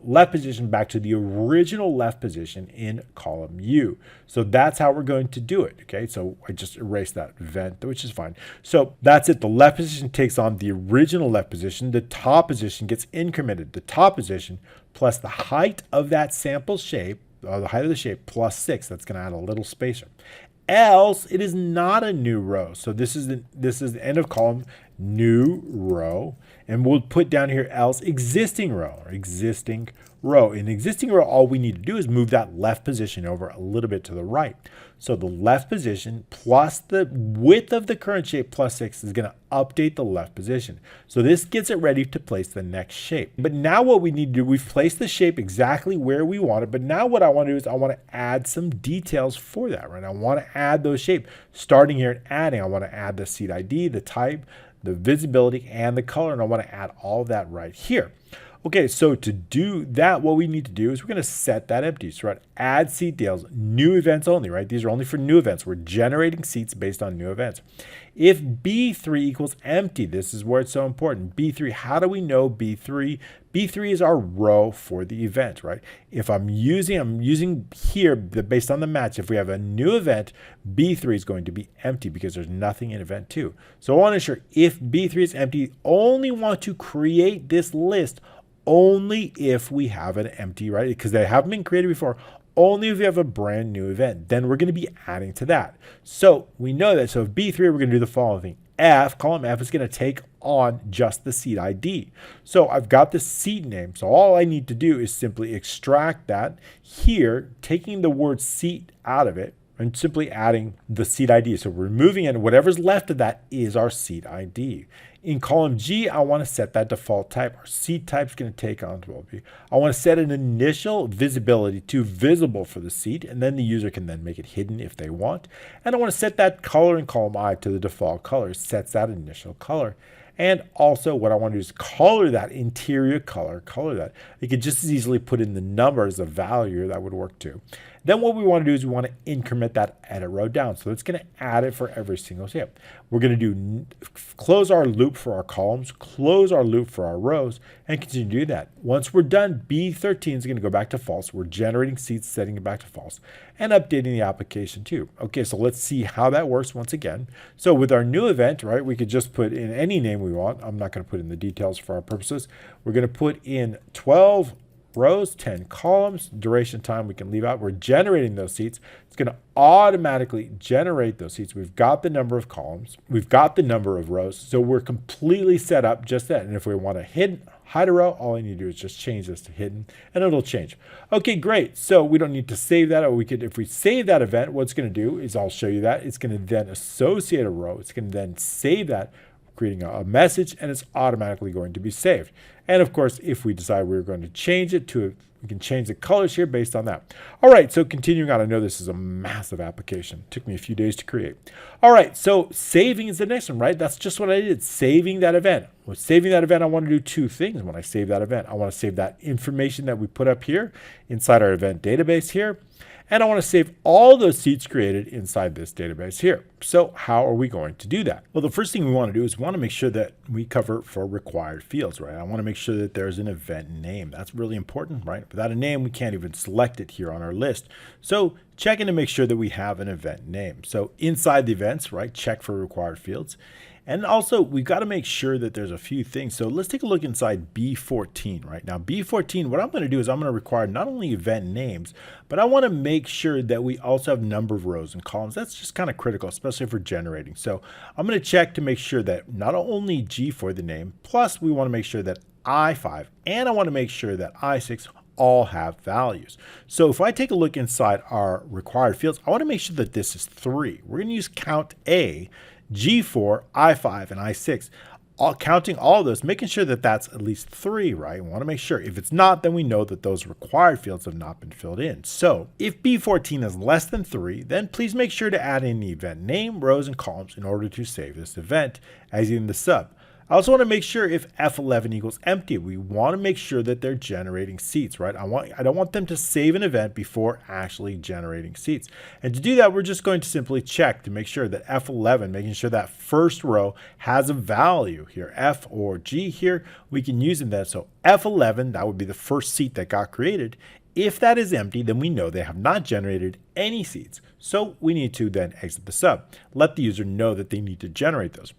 [SPEAKER 1] left position back to the original left position in column U. So that's how we're going to do it. Okay, so I just erased that event, which is fine. So that's it. The left position takes on the original left position. The top position gets incremented. The top position plus the height of that sample shape, or the height of the shape, plus 6. That's going to add a little spacer. Else it is not a new row. So this is the end of column, new row, and we'll put down here else existing row or existing row. In existing row, all we need to do is move that left position over a little bit to the right. So the left position plus the width of the current shape plus 6 is going to update the left position. So this gets it ready to place the next shape. But now what we need to do, we've placed the shape exactly where we want it. But now what I want to do is I want to add some details for that, right? I want to add those shapes. Starting here and adding, I want to add the seat ID, the type, the visibility, and the color. And I want to add all of that right here. Okay, so to do that, what we need to do is we're going to set that empty. So right, add seat details, new events only, right? These are only for new events. We're generating seats based on new events. If B3 equals empty, this is where it's so important. B3, how do we know B3? B3 is our row for the event, right? If I'm using here based on the match. If we have a new event, B3 is going to be empty because there's nothing in event 2. So I want to ensure if B3 is empty, only want to create this list only if we have an empty, right? Because they haven't been created before. Only if we have a brand new event, then we're going to be adding to that. So we know that. So if B3, we're going to do the following thing. F, column F is going to take on just the seat ID. So I've got the seat name. So all I need to do is simply extract that here, taking the word seat out of it and simply adding the seat ID. So we're removing it, and whatever's left of that is our seat ID. In column G, I want to set that default type. Our seat type is going to take on 12B. I want to set an initial visibility to visible for the seat, and then the user can then make it hidden if they want. And I want to set that color in column I to the default color. It sets that initial color. And also what I want to do is color that interior color that. You could just as easily put in the number as a value. That would work too. Then what we want to do is we want to increment that edit row down. So it's going to add it for every single step. We're going to do close our loop for our columns, close our loop for our rows, and continue to do that. Once we're done, B13 is going to go back to false. We're generating seats, setting it back to false, and updating the application too. Okay, so let's see how that works once again. So with our new event, right, we could just put in any name we want. I'm not going to put in the details for our purposes. We're going to put in 12 rows, 10 columns, duration time we can leave out. We're generating those seats. It's going to automatically generate those seats. We've got the number of columns. We've got the number of rows. So we're completely set up just that. And if we want to hide a row, all I need to do is just change this to hidden and it'll change. Okay, great. So we don't need to save that, or we could, if we save that event, what it's going to do is I'll show you that. It's going to then associate a row. It's going to then save that, creating a message, and it's automatically going to be saved. And of course, if we decide we're going to change it to, we can change the colors here based on that. All right, so continuing on, I know this is a massive application. It took me a few days to create. All right, so saving is the next one, right? That's just what I did, saving that event. With saving that event, I want to do two things when I save that event. I want to save that information that we put up here inside our event database here. And I want to save all those seats created inside this database here. So how are we going to do that? Well, the first thing we want to do is we want to make sure that we cover for required fields, right? I want to make sure that there's an event name. That's really important, right? Without a name, we can't even select it here on our list. So check in to make sure that we have an event name. So inside the events, right, check for required fields. And also, we've got to make sure that there's a few things. So let's take a look inside B14, right? Now, B14, what I'm going to do is I'm going to require not only event names, but I want to make sure that we also have number of rows and columns. That's just kind of critical, especially for generating. So I'm going to check to make sure that not only G for the name, plus we want to make sure that I5, and I want to make sure that I6 all have values. So if I take a look inside our required fields, I want to make sure that this is 3. We're going to use count A, G4, I5, and I6. counting all of those, making sure that that's at least 3, right? We want to make sure. If it's not, then we know that those required fields have not been filled in. So if B14 is less than 3, then please make sure to add in the event name, rows, and columns in order to save this event as in the sub. I also want to make sure if F11 equals empty, we want to make sure that they're generating seats, right? I don't want them to save an event before actually generating seats. And to do that, we're just going to simply check to make sure that F11, making sure that first row has a value here, F or G here, we can use in that. So F11, that would be the first seat that got created. If that is empty, then we know they have not generated any seats. So we need to then exit the sub. Let the user know that they need to generate those.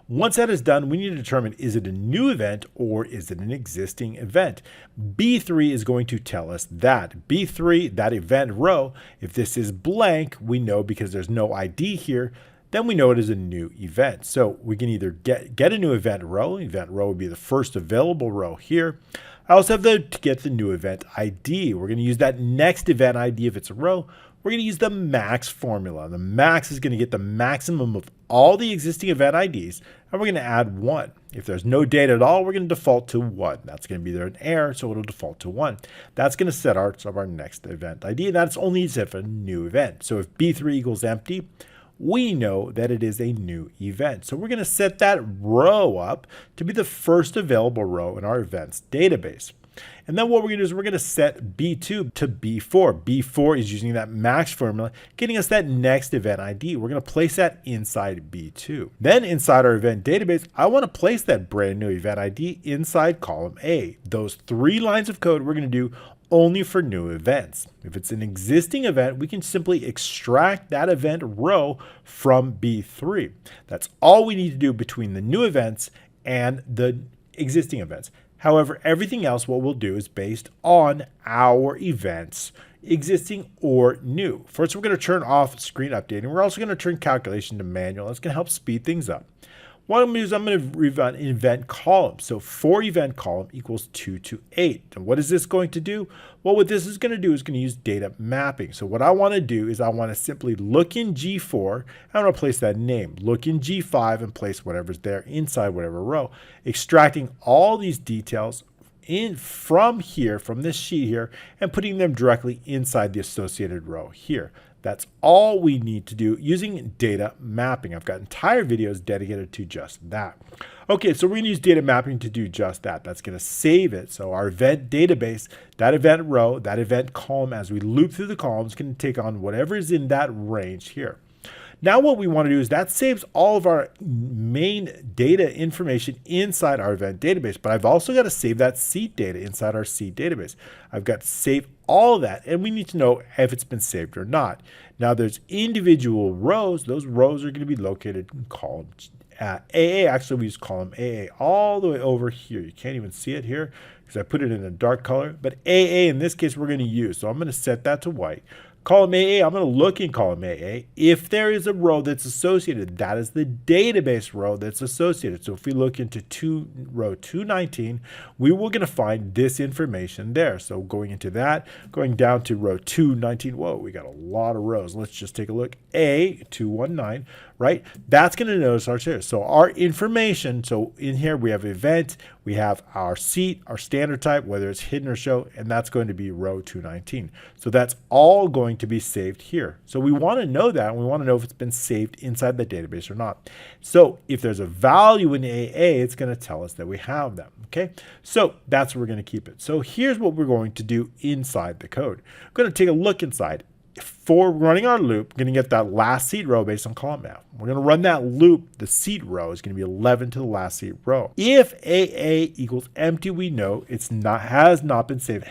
[SPEAKER 1] Once that is done, we need to determine, is it a new event or is it an existing event? B3 is going to tell us that. B3, that event row, if this is blank, we know because there's no ID here, then we know it is a new event. So we can either get a new event row. Event row would be the first available row here. I also have to get the new event ID. We're going to use that next event ID if it's a row. We're going to use the max formula. The max is going to get the maximum of all the existing event IDs, and we're going to add 1. If there's no data at all, we're going to default to 1. That's going to be there an error, so it'll default to 1. That's going to set our next event ID, and that's only as if a new event. So if B3 equals empty, we know that it is a new event. So we're going to set that row up to be the first available row in our events database. And then what we're going to do is we're going to set B2 to B4. B4 is using that max formula, getting us that next event ID. We're going to place that inside B2. Then inside our event database, I want to place that brand new event ID inside column A. Those 3 lines of code we're going to do only for new events. If it's an existing event, we can simply extract that event row from B3. That's all we need to do between the new events and the existing events. However, everything else, what we'll do is based on our events, existing or new. First, we're going to turn off screen updating. We're also going to turn calculation to manual. That's going to help speed things up. What I'm going to do is I'm going to run event column. So for event column equals 2 to 8. And what is this going to do? Well, what this is going to do is going to use data mapping. So what I want to do is I want to simply look in G4. I'm going to place that name. Look in G5 and place whatever's there inside whatever row. Extracting all these details in from here, from this sheet here, and putting them directly inside the associated row here. That's all we need to do using data mapping. I've got entire videos dedicated to just that. Okay, so we're going to use data mapping to do just that. That's going to save it. So our event database, that event row, that event column, as we loop through the columns, can take on whatever is in that range here. Now what we want to do is that saves all of our main data information inside our event database, but I've also got to save that seat data inside our seat database. I've got to save all of that, and we need to know if it's been saved or not. Now there's individual rows. Those rows are going to be located in column AA. Actually, we use column AA all the way over here. You can't even see it here because I put it in a dark color, but AA in this case we're going to use. So I'm going to set that to white. Column AA, I'm going to look in column AA. If there is a row that's associated, that is the database row that's associated. So if we look into row 219, we will going to find this information there. So going into that, going down to row 219, whoa, we got a lot of rows. Let's just take a look. A219, right? That's going to notice our shares. So our information, so in here we have event, we have our seat, our standard type, whether it's hidden or show, and that's going to be row 219. So that's all going to be saved here. So we want to know that, and we want to know if it's been saved inside the database or not. So if there's a value in AA, it's going to tell us that we have them. Okay, so that's where we're going to keep it. So here's what we're going to do inside the code. I'm going to take a look inside. For running our loop, we're going to get that last seat row based on column F. We're going to run that loop. The seat row is going to be 11 to the last seat row. If AA equals empty, we know has not been saved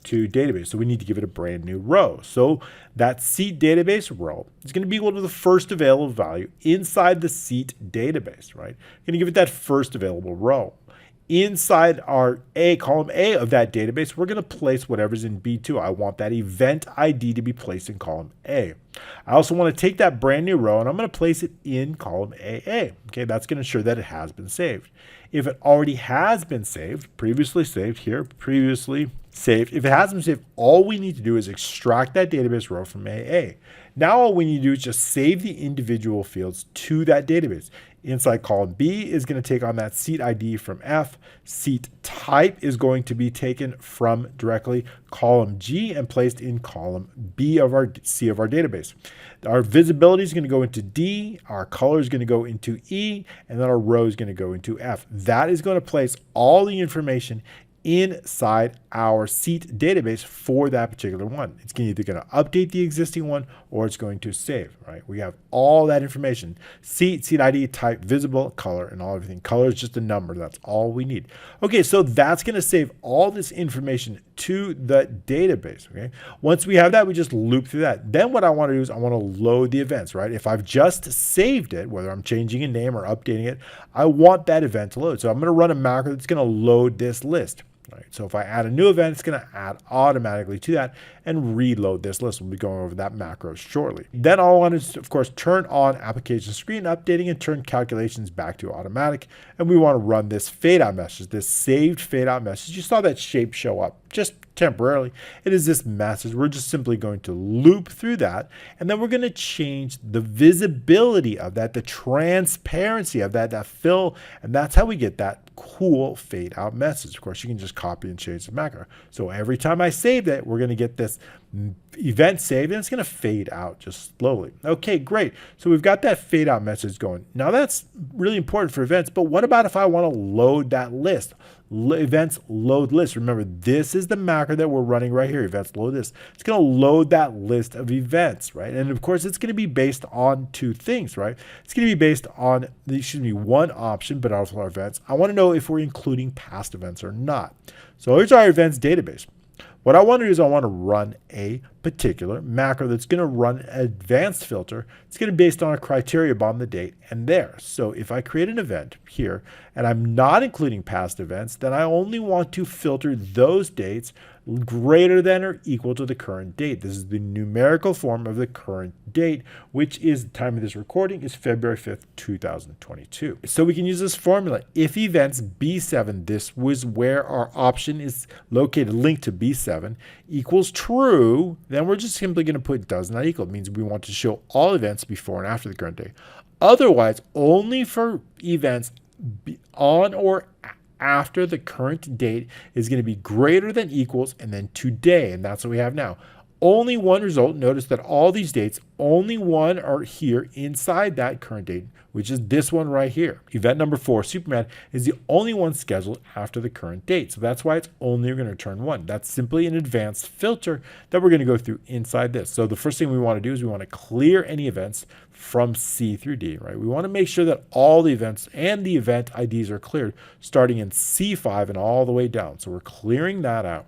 [SPEAKER 1] to database. So we need to give it a brand new row. So that seat database row is going to be equal to the first available value inside the seat database, right? Going to give it that first available row. Inside our column A of that database, we're going to place whatever's in B2. I want that event ID to be placed in column A. I also want to take that brand new row and I'm going to place it in column AA. Okay, that's going to ensure that it has been saved. If it already has been saved, previously saved here, previously saved. If it hasn't been saved, all we need to do is extract that database row from AA. Now all we need to do is just save the individual fields to that database. Inside column B is going to take on that seat ID from F. Seat type is going to be taken from directly column G and placed in column B of our C of our database. Our visibility is going to go into D, our color is going to go into E, and then our row is going to go into F. That is going to place all the information inside our seat database for that particular one. It's either going to update the existing one or it's going to save, right? We have all that information: seat, seat ID, type, visible, color, and all everything. Color is just a number. That's all we need. Okay, so that's going to save all this information to the database, okay? Once we have that, we just loop through that. Then what I want to do is I want to load the events, right? If I've just saved it, whether I'm changing a name or updating it, I want that event to load. So I'm going to run a macro that's going to load this list. Right, so if I add a new event, it's going to add automatically to that and reload this list. We'll be going over that macro shortly. Then all I want is, of course, turn on application screen updating and turn calculations back to automatic. And we want to run this fade out message, this saved fade out message. You saw that shape show up just temporarily. It is this message. We're just simply going to loop through that, and then we're going to change the visibility of that, the transparency of that fill, and that's how we get that cool fade out message. Of course, you can just copy and change the macro. So every time I save that, we're going to get this event saved, and it's going to fade out just slowly. Okay, great. So we've got that fade out message going. Now that's really important for events, but what about if I want to load that list? Events load list. Remember, this is the macro that we're running right here. Events load list. It's going to load that list of events, right? And of course, it's going to be based on two things, right? It's going to be based on, one option, but also our events. I want to know if we're including past events or not. So here's our events database. What I want to do is I want to run a particular macro that's going to run an advanced filter. It's going to be based on a criteria on the date and there. So if I create an event here and I'm not including past events, then I only want to filter those dates greater than or equal to the current date. This is the numerical form of the current date, which is the time of this recording is February 5th, 2022. So we can use this formula. If events B7, this was where our option is located, linked to B7, equals true, then we're just simply going to put does not equal. It means we want to show all events before and after the current date. Otherwise, only for events on or after the current date is going to be greater than equals and then today, and that's what we have now. Only one result. Notice that all these dates, only one are here inside that current date, which is this one right here. Event number 4, Superman, is the only one scheduled after the current date. So that's why it's only going to return 1. That's simply an advanced filter that we're going to go through inside this. So the first thing we want to do is we want to clear any events from C through D, right? We want to make sure that all the events and the event IDs are cleared, starting in C5 and all the way down. So we're clearing that out.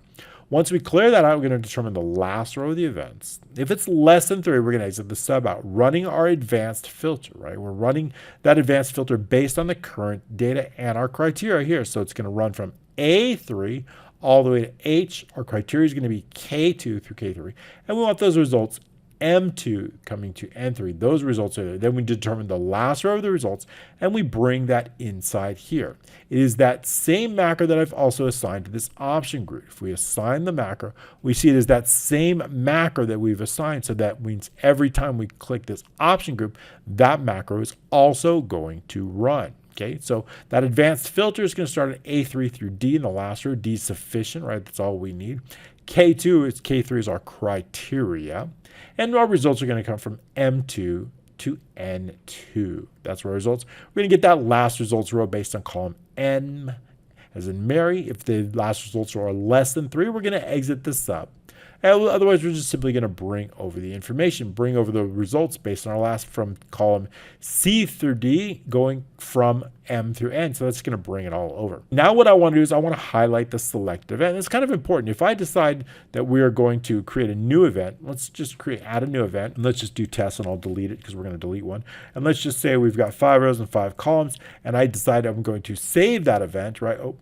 [SPEAKER 1] Once we clear that out, we're going to determine the last row of the events. If it's less than 3, we're going to exit the sub out, running our advanced filter, right? We're running that advanced filter based on the current data and our criteria here. So it's going to run from A3 all the way to H. Our criteria is going to be K2 through K3. And we want those results M2 coming to N3. Those results are there. Then we determine the last row of the results, and we bring that inside here. It is that same macro that I've also assigned to this option group. If we assign the macro, we see it as that same macro that we've assigned. So that means every time we click this option group, that macro is also going to run. Okay, so that advanced filter is going to start at A3 through D in the last row. D is sufficient, right? That's all we need. K3 is our criteria. And our results are going to come from M2 to N2. That's our results. We're going to get that last results row based on column M, as in Mary. If the last results are less than 3, we're going to exit the sub. Otherwise, we're just simply going to bring over the information, bring over the results based on our last from column C through D, going from M through N. So that's going to bring it all over. Now what I want to do is I want to highlight the select event. It's kind of important. If I decide that we are going to create a new event, let's just add a new event. And let's just do tests, and I'll delete it because we're going to delete one. And let's just say we've got 5 rows and 5 columns, and I decide I'm going to save that event, right? Oh,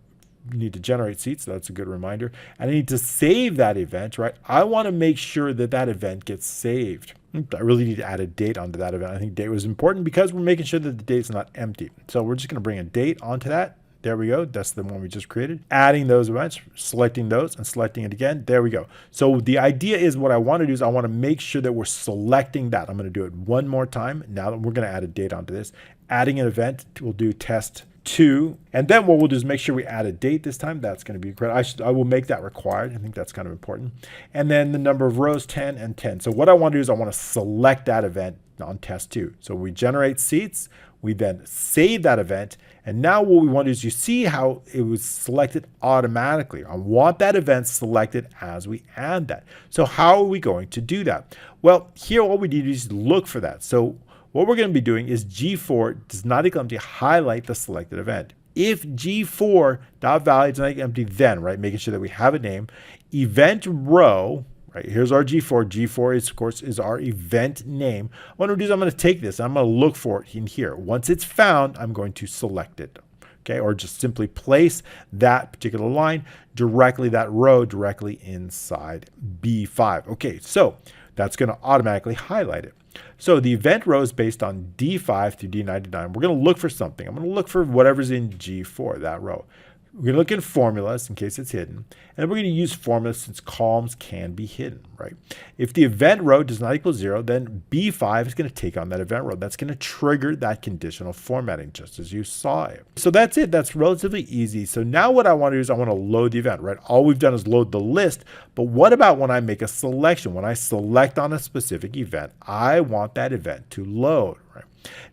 [SPEAKER 1] you need to generate seats. So that's a good reminder. And I need to save that event, right? I want to make sure that that event gets saved. I really need to add a date onto that event. I think date was important because we're making sure that the date's not empty. So we're just going to bring a date onto that. There we go. That's the one we just created. Adding those events, selecting those and selecting it again. There we go. So the idea is what I want to do is I want to make sure that we're selecting that. I'm going to do it one more time. Now that we're going to add a date onto this, adding an event, we'll do test 2. And then what we'll do is make sure we add a date this time. That's going to be correct. I will make that required. I think that's kind of important. And then the number of rows, 10 and 10. So what I want to do is I want to select that event on test 2. So we generate seats. We then save that event. And now what we want to do is you see how it was selected automatically. I want that event selected as we add that. So how are we going to do that? Well, here all we need is look for that. So what we're going to be doing is G4 does not equal empty, highlight the selected event. If G4.value does not equal empty, then, right, making sure that we have a name, event row, right, here's our G4. G4 is, of course, is our event name. What I'm going to do is I'm going to take this, I'm going to look for it in here. Once it's found, I'm going to select it. Okay, or just simply place that particular line directly, that row directly inside B5. Okay, so that's going to automatically highlight it. So the event row is based on D5 through D99. We're going to look for something. I'm going to look for whatever's in G4, that row. We're going to look in formulas in case it's hidden. And we're going to use formulas since columns can be hidden, right? If the event row does not equal 0, then B5 is going to take on that event row. That's going to trigger that conditional formatting just as you saw it. So that's it. That's relatively easy. So now what I want to do is I want to load the event, right? All we've done is load the list. But what about when I make a selection? When I select on a specific event, I want that event to load, right?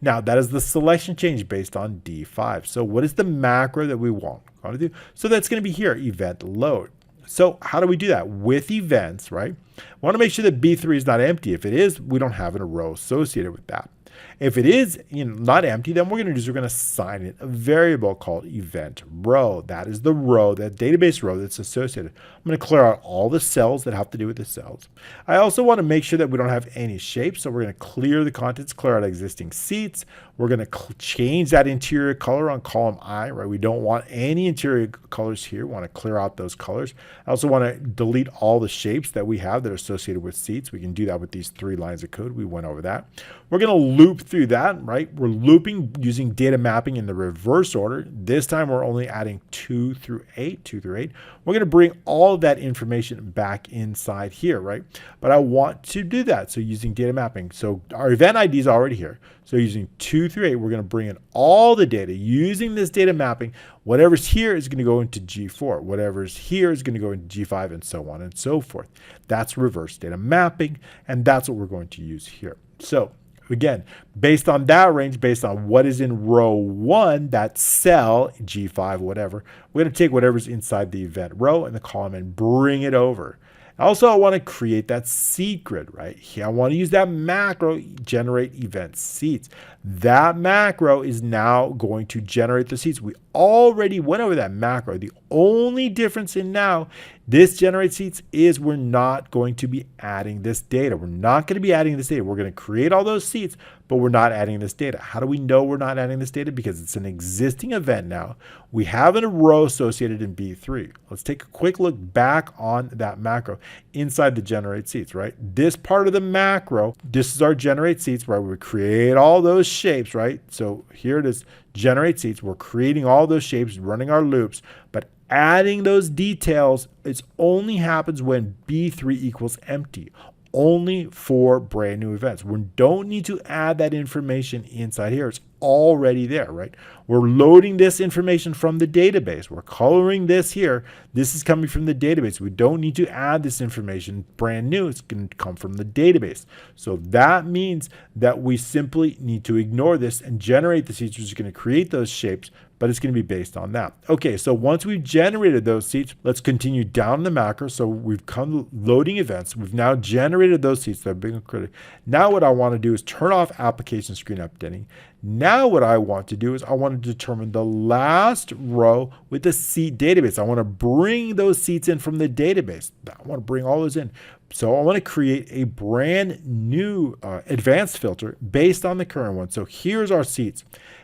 [SPEAKER 1] Now that is the selection change based on D5. So what is the macro that we want to do? So that's going to be here, event load. So how do we do that? With events, right? We want to make sure that B3 is not empty. If it is, we don't have a row associated with that. If it is not empty, then what we're going to do is we're going to assign it a variable called event row. That is the row, that database row that's associated. I'm going to clear out all the cells that have to do with the cells. I also want to make sure that we don't have any shapes. So we're going to clear the contents, clear out existing seats. We're going to change that interior color on column I, right? We don't want any interior colors here. We want to clear out those colors. I also want to delete all the shapes that we have that are associated with seats. We can do that with these 3 lines of code. We went over that. We're going to loop through that, right? We're looping using data mapping in the reverse order. This time we're only adding 2 through 8. We're going to bring all of that information back inside here, right? But I want to do that. So using data mapping. So our event ID is already here. So using 2 through 8, we're going to bring in all the data using this data mapping. Whatever's here is going to go into G4. Whatever's here is going to go into G5 and so on and so forth. That's reverse data mapping. And that's what we're going to use here. So again, based on that range, based on what is in row 1, that cell, G5, whatever, we're going to take whatever's inside the event row in the column and bring it over. Also, I want to create that seat grid, right? Here, I want to use that macro, generate event seats. That macro is now going to generate the seats. We already went over that macro. The only difference in now, this generate seats, is we're not going to be adding this data. We're not going to be adding this data. We're going to create all those seats, but we're not adding this data. How do we know we're not adding this data? Because it's an existing event now. We have a row associated in B3. Let's take a quick look back on that macro inside the generate seats, right? This part of the macro, this is our generate seats where we create all those shapes, right? So here it is, generate seats. We're creating all those shapes, running our loops, but adding those details, it only happens when B3 equals empty. Only for brand new events. We don't need to add that information inside here. It's already there, right? We're loading this information from the database. We're coloring this here. This is coming from the database. We don't need to add this information brand new. It's going to come from the database. So that means that we simply need to ignore this and generate the seats, which is going to create those shapes, but it's going to be based on that. Okay, so once we've generated those seats, let's continue down the macro. So we've come loading events. We've now generated those seats that have been created. Now what I want to do is turn off application screen updating. Now what I want to do is I want to determine the last row with the seat database. I want to bring those seats in from the database. I want to bring all those in. So I want to create a brand new advanced filter based on the current one. So here's our seats.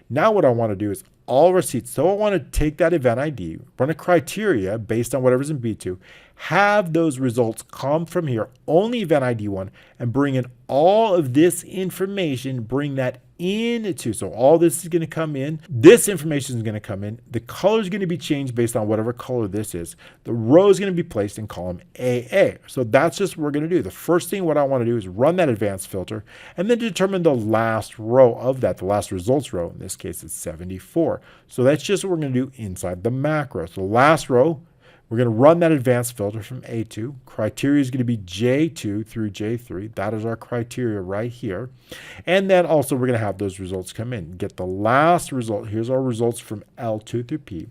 [SPEAKER 1] Now what I want to do is all of our seats. So I want to take that event ID, run a criteria based on whatever's in B2, have those results come from here, only event ID 1, and bring in all of this information, bring that into, so all this is going to come in, this information is going to come in, the color is going to be changed based on whatever color this is, the row is going to be placed in column AA. So that's just what we're going to do. The first thing what I want to do is run that advanced filter and then determine the last row of that, the last results row. In this case, it's 74. So that's just what we're going to do inside the macro. So the last row, we're going to run that advanced filter from A2. Criteria is going to be J2 through J3. That is our criteria right here. And then also we're going to have those results come in. Get the last result. Here's our results from L2 through P.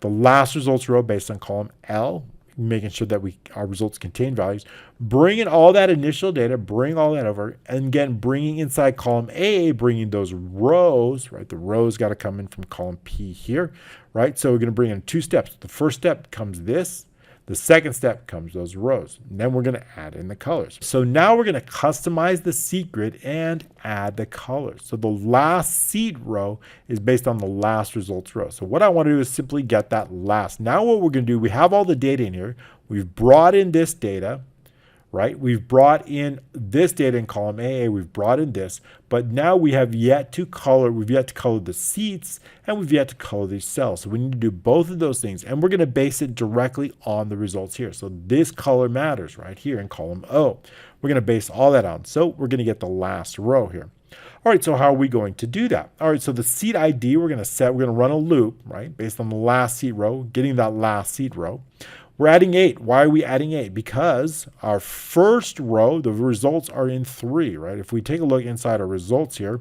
[SPEAKER 1] The last results row based on column L, making sure that our results contain values. Bring in all that initial data, bring all that over, and again, bringing inside column A, bringing those rows, right? The rows got to come in from column P here, right? So we're going to bring in 2 steps. The first step comes this. The second step comes those rows. And then we're going to add in the colors. So now we're going to customize the seat grid and add the colors. So the last seat row is based on the last results row. So what I want to do is simply get that last. Now what we're going to do, we have all the data in here. We've brought in this data, right? We've brought in this data in column AA. We've brought in this, but now we have yet to color. We've yet to color the seats and we've yet to color these cells. So we need to do both of those things, and we're going to base it directly on the results here. So this color matters right here in column O. We're going to base all that on. So we're going to get the last row here. All right, so how are we going to do that? All right, so the seat ID we're going to run a loop, right, based on the last seat row, getting that last seat row. We're adding 8. Why are we adding 8? Because our first row, the results are in 3, right? If we take a look inside our results here,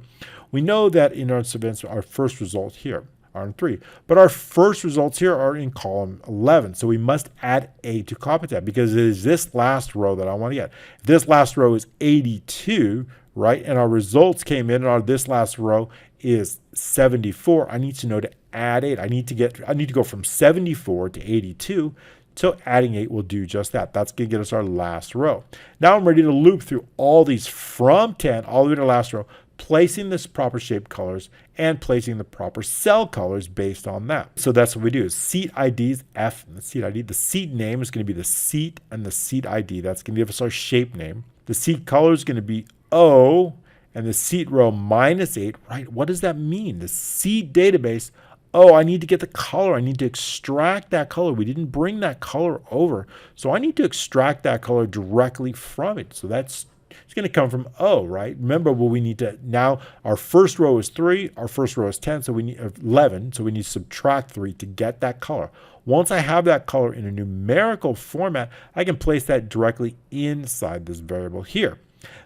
[SPEAKER 1] we know that in our events, our first result here are in 3. But our first results here are in column 11. So we must add 8 to copy that because it is this last row that I want to get. If this last row is 82, right? And our results came in and this last row is 74. I need to know to add 8. I need to go from 74 to 82. So adding 8 will do just that. That's going to get us our last row. Now I'm ready to loop through all these from 10 all the way to the last row, placing this proper shape colors and placing the proper cell colors based on that. So that's what we do. Is seat ID is F and the seat ID. The seat name is going to be the seat and the seat ID. That's going to give us our shape name. The seat color is going to be O and the seat row -8, right? What does that mean? The seat database, oh, I need to get the color. I need to extract that color. We didn't bring that color over. So I need to extract that color directly from it. So it's going to come from O, right? Remember what we need to, now our first row is 3, our first row is 10, so we need 11. So we need to subtract 3 to get that color. Once I have that color in a numerical format, I can place that directly inside this variable here.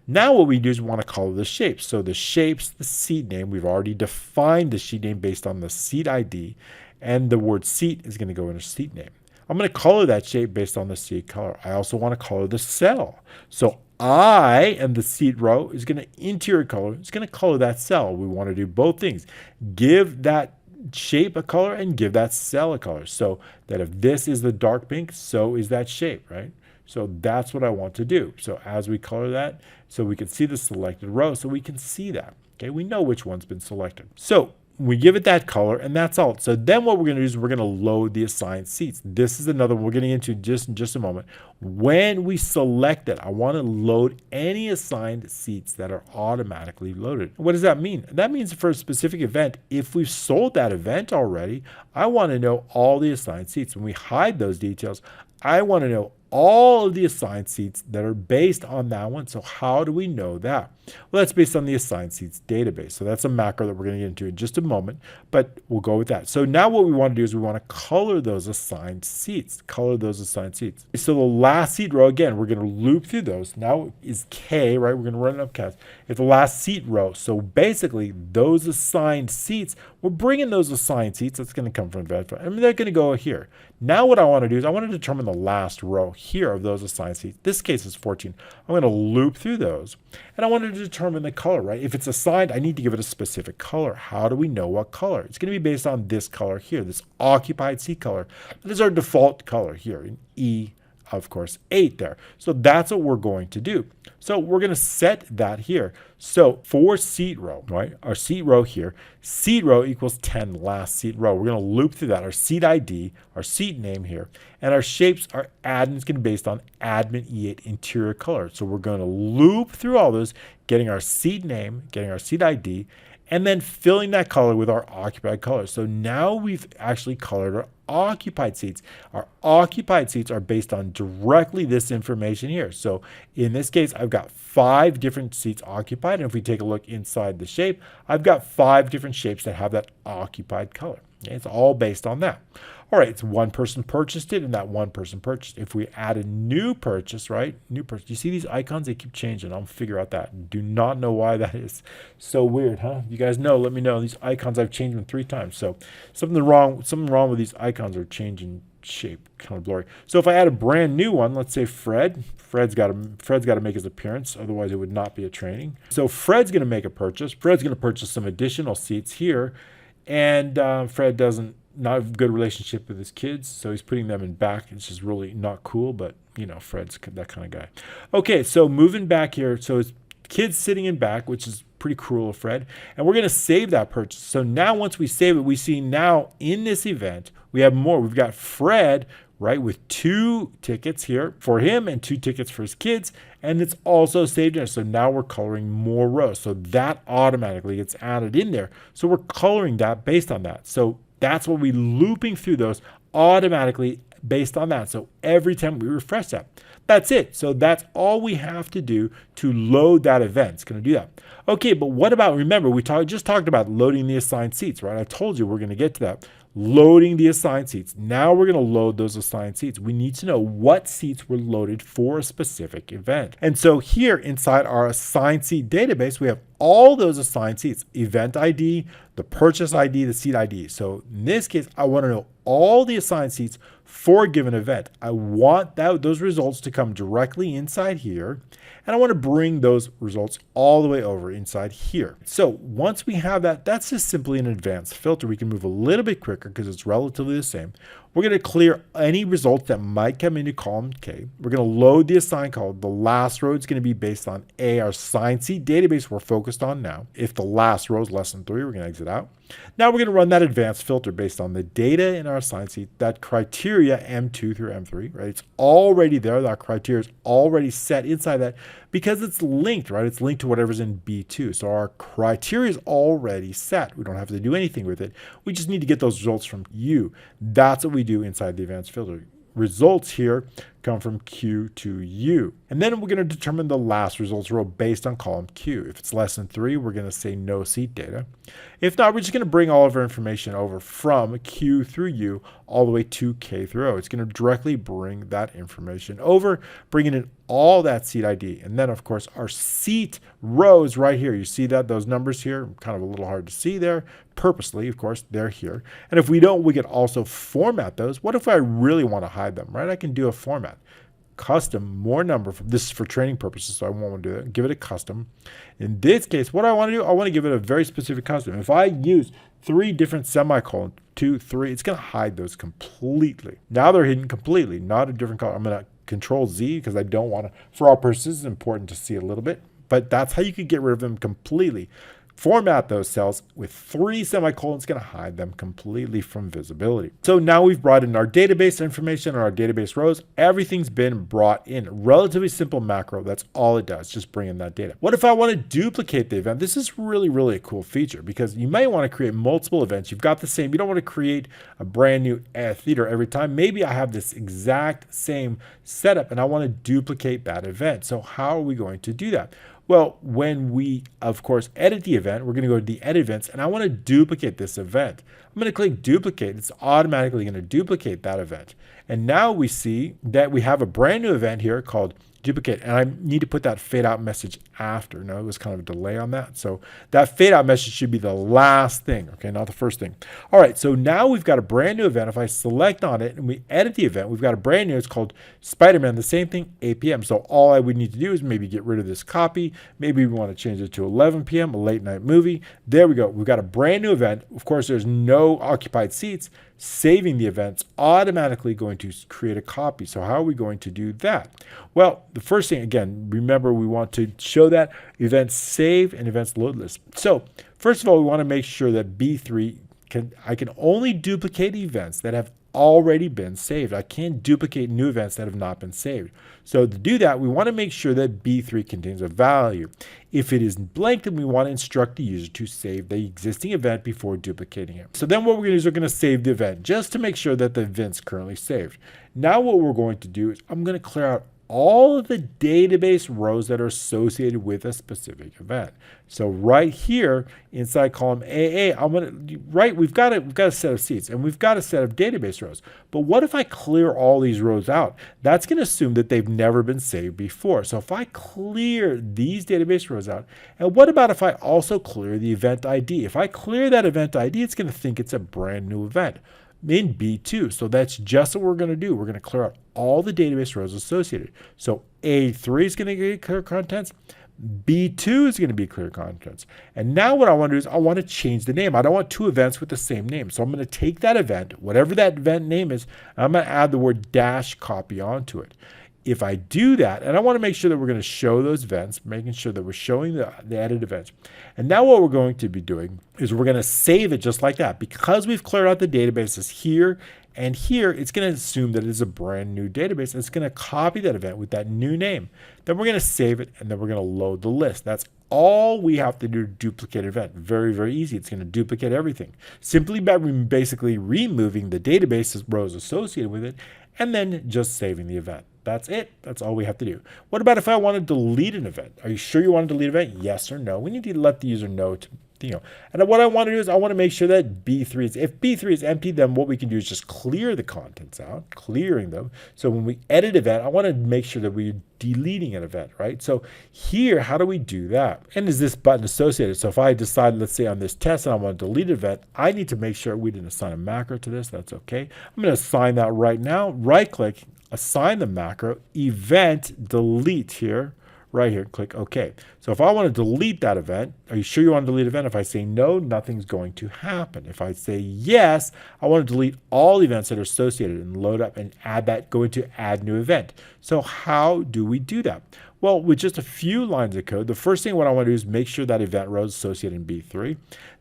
[SPEAKER 1] Now what we do is we want to color the shapes. So the shapes, the seat name, we've already defined the sheet name based on the seat ID, and the word seat is going to go in a seat name. I'm going to color that shape based on the seat color. I also want to color the cell. So I and the seat row is going to interior color. It's going to color that cell. We want to do both things. Give that shape a color and give that cell a color. So that if this is the dark pink, so is that shape, right? So that's what I want to do. So as we color that, so we can see the selected row, so we can see that. Okay, we know which one's been selected. So we give it that color, and that's all. So then what we're going to do is we're going to load the assigned seats. This is another one we're getting into in just a moment. When we select it, I want to load any assigned seats that are automatically loaded. What does that mean? That means for a specific event, if we've sold that event already, I want to know all the assigned seats. When we hide those details, I want to know all of the assigned seats that are based on that one. So how do we know that? Well, that's based on the assigned seats database. So that's a macro that we're going to get into in just a moment, but we'll go with that. So now what we want to do is we want to color those assigned seats. Color those assigned seats. So the last seat row, again, we're going to loop through those. Now is K, right? We're going to run it upcast. It's the last seat row. So basically, those assigned seats, we're bringing those assigned seats. That's going to come from verify. I mean, they're going to go here. Now what I want to do is I want to determine the last row here of those assigned seats. This case is 14. I'm going to loop through those, and I want to determine the color, right? If it's assigned, I need to give it a specific color. How do we know what color? It's going to be based on this color here, this occupied seat color. That is our default color here in of course, 8 there. So that's what we're going to do. So we're going to set that here. So for seat row, right, our seat row here, seat row equals 10 last seat row. We're going to loop through that, our seat ID, our seat name here, and our shapes, our admin is going to be based on admin E8 interior color. So we're going to loop through all those, getting our seat name, getting our seat ID, and then filling that color with our occupied color. So now we've actually colored our occupied seats. Our occupied seats are based on directly this information here. So in this case, I've got 5 different seats occupied. And if we take a look inside the shape, I've got 5 different shapes that have that occupied color. Okay, it's all based on that. All right, it's one person purchased it, and that one person purchased. If we add a new purchase, right? New purchase. You see these icons? They keep changing. I'll figure out that. Do not know why that is. So weird, huh? You guys know, let me know. These icons, I've changed them 3 times. So something wrong with these icons are changing shape, kind of blurry. So if I add a brand new one, let's say Fred. Fred's got to make his appearance, otherwise it would not be a training. So Fred's going to make a purchase. Fred's going to purchase some additional seats here, and Fred not a good relationship with his kids, so he's putting them in back. It's just really not cool, but you know, Fred's that kind of guy. Okay, so moving back here, so his kids sitting in back, which is pretty cruel of Fred, and we're going to save that purchase. So now once we save it, we see now in this event we have more. We've got Fred, right, with 2 tickets here for him and 2 tickets for his kids, and it's also saved in. So now we're coloring more rows, so that automatically gets added in there. So we're coloring that based on that. So that's what we're looping through those automatically based on that. So every time we refresh that, that's it. So that's all we have to do to load that event. It's going to do that. Okay, but what about, remember, we just talked about loading the assigned seats, right? I told you we're going to get to that. Loading the assigned seats. Now we're going to load those assigned seats. We need to know what seats were loaded for a specific event. And so here inside our assigned seat database, we have all those assigned seats, event ID, the purchase ID, the seat ID. So in this case, I want to know all the assigned seats for a given event. I want those results to come directly inside here, and I want to bring those results all the way over inside here. So once we have that, that's just simply an advanced filter. We can move a little bit quicker because it's relatively the same. We're going to clear any results that might come into column K. We're going to load the assigned column. The last row is going to be based on our assigned seat database we're focused on now. If the last row is less than 3, we're going to exit out. Now we're going to run that advanced filter based on the data in our assigned seat, that criteria M2 through M3, right? It's already there. That criteria is already set inside that because it's linked, right? It's linked to whatever's in B2. So our criteria is already set. We don't have to do anything with it. We just need to get those results from U. That's what we do inside the advanced filter. Results here come from Q to U. And then we're going to determine the last results row based on column Q. If it's less than 3, we're going to say no seat data. If not, we're just going to bring all of our information over from Q through U all the way to K through O. It's going to directly bring that information over, bringing in all that seat ID. And then, of course, our seat rows right here. You see that those numbers here, kind of a little hard to see there. Purposely, of course, they're here. And if we don't, we could also format those. What if I really want to hide them, right? I can do a format. Custom, more number. This is for training purposes, so I won't do it. Give it a custom. In this case, what I want to do, I want to give it a very specific custom. If I use 3 different semicolons, 2, 3, it's going to hide those completely. Now they're hidden completely, not a different color. I'm going to Control Z because I don't want to, for our purposes, it's important to see a little bit, but that's how you could get rid of them completely. Format those cells with 3 semicolons, going to hide them completely from visibility. So now we've brought in our database information or our database rows. Everything's been brought in. Relatively simple macro. That's all it does. Just bring in that data. What if I want to duplicate the event? This is really a cool feature because you might want to create multiple events. You've got the same. You don't want to create a brand new theater every time. Maybe I have this exact same setup and I want to duplicate that event. So how are we going to do that? Well, when we, of course, edit the event, we're going to go to the edit events, and I want to duplicate this event. I'm going to click duplicate. It's automatically going to duplicate that event. And now we see that we have a brand new event here called duplicate, and I need to put that fade out message after. No, it was kind of a delay on that. So that fade out message should be the last thing, okay, not the first thing. All right, so now we've got a brand new event. If I select on it and we edit the event, we've got a brand new, it's called Spider-Man, the same thing, 8 p.m. So all I would need to do is maybe get rid of this copy. Maybe we want to change it to 11 p.m., a late night movie. There we go. We've got a brand new event. Of course, there's no occupied seats. saving the event's automatically going to create a copy. So how are we going to do that? Well, the first thing, again, remember we want to show that events save and events load list. So first of all, we want to make sure that B3 I can only duplicate events that have already been saved. I can't duplicate new events that have not been saved. So to do that, we want to make sure that B3 contains a value. If it is blank, then we want to instruct the user to save the existing event before duplicating it. So then what we're going to do is we're going to save the event just to make sure that the event's currently saved. Now what we're going to do is I'm going to clear out all of the database rows that are associated with a specific event. So right here inside column AA, we've got a set of seats and we've got a set of database rows. But what if I clear all these rows out? That's going to assume that they've never been saved before. So if I clear these database rows out, and what about if I also clear the event ID? If I clear that event ID, it's going to think it's a brand new event in B2. So that's just what we're going to do. We're going to clear out all the database rows associated. So A3 is going to get clear contents. B2 is going to be clear contents. And now what I want to do is I want to change the name. I don't want two events with the same name. So I'm going to take that event, whatever that event name is, and I'm going to add the word dash copy onto it. If I do that, and I want to make sure that we're going to show those events, making sure that we're showing the added events. And now what we're going to be doing is we're going to save it just like that. Because we've cleared out the databases here and here, it's going to assume that it is a brand new database. It's going to copy that event with that new name. Then we're going to save it, and then we're going to load the list. That's all we have to do to duplicate an event. Very, very easy. It's going to duplicate everything. Simply by basically removing the database rows associated with it, and then just saving the event. That's it. That's all we have to do. What about if I want to delete an event? Are you sure you want to delete an event? Yes or no? We need to let the user know and what I want to do is I want to make sure that B3 is, if B3 is empty, then what we can do is just clear the contents out, clearing them. So when we edit event, I want to make sure that we're deleting an event, right? So here, how do we do that? And is this button associated? So if I decide, let's say on this test, and I want to delete an event, I need to make sure we didn't assign a macro to this. That's okay. I'm going to assign that right now. Right click, assign the macro, event delete here. Right here, click OK. So if I want to delete that event, are you sure you want to delete an event? If I say no, nothing's going to happen. If I say yes, I want to delete all the events that are associated and load up and add that, go into add new event. So how do we do that? Well, with just a few lines of code, the first thing what I want to do is make sure that event row is associated in B3,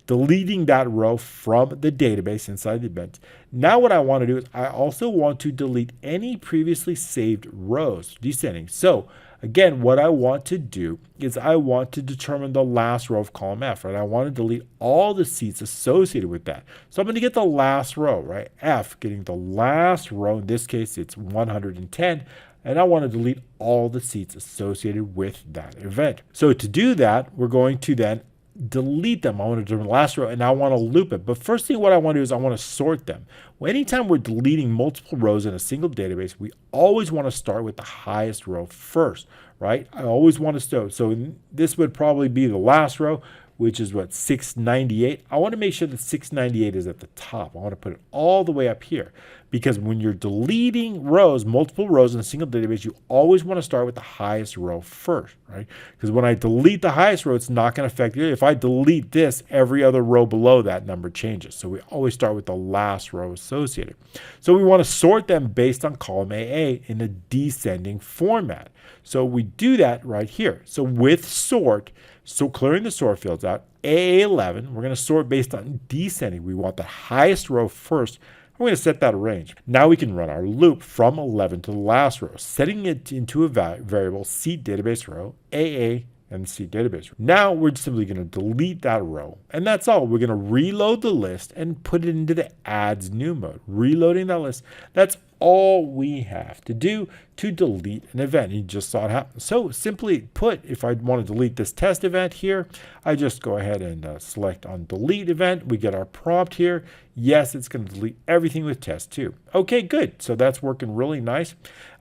[SPEAKER 1] deleting that row from the database inside the event. Now what I want to do is I also want to delete any previously saved rows, descending. So again, what I want to do is I want to determine the last row of column F, right? I want to delete all the seats associated with that. So I'm going to get the last row, right? F, getting the last row. In this case, it's 110. And I want to delete all the seats associated with that event. So to do that, we're going to then delete them. I want to do the last row and I want to loop it. But first thing what I want to do is I want to sort them. Well, anytime we're deleting multiple rows in a single database, we always want to start with the highest row first, right? I always want to start. So this would probably be the last row, which is what, 698. I want to make sure that 698 is at the top. I want to put it all the way up here. Because when you're deleting rows, multiple rows in a single database, you always want to start with the highest row first, right? Because when I delete the highest row, it's not going to affect it. If I delete this, every other row below that number changes. So we always start with the last row associated. So we want to sort them based on column AA in a descending format. So we do that right here. So with sort, so clearing the sort fields out, AA11, we're going to sort based on descending. We want the highest row first. We're going to set that range. Now we can run our loop from 11 to the last row, setting it into a variable seat database row, AA, and seat database row. Now we're simply going to delete that row. And that's all. We're going to reload the list and put it into the adds new mode. Reloading that list. That's all we have to do to delete an event. You just saw it happen. So simply put, if I want to delete this test event here, I just go ahead and select on delete event. We get our prompt here. Yes, it's going to delete everything with test 2. Okay, good. So that's working really nice.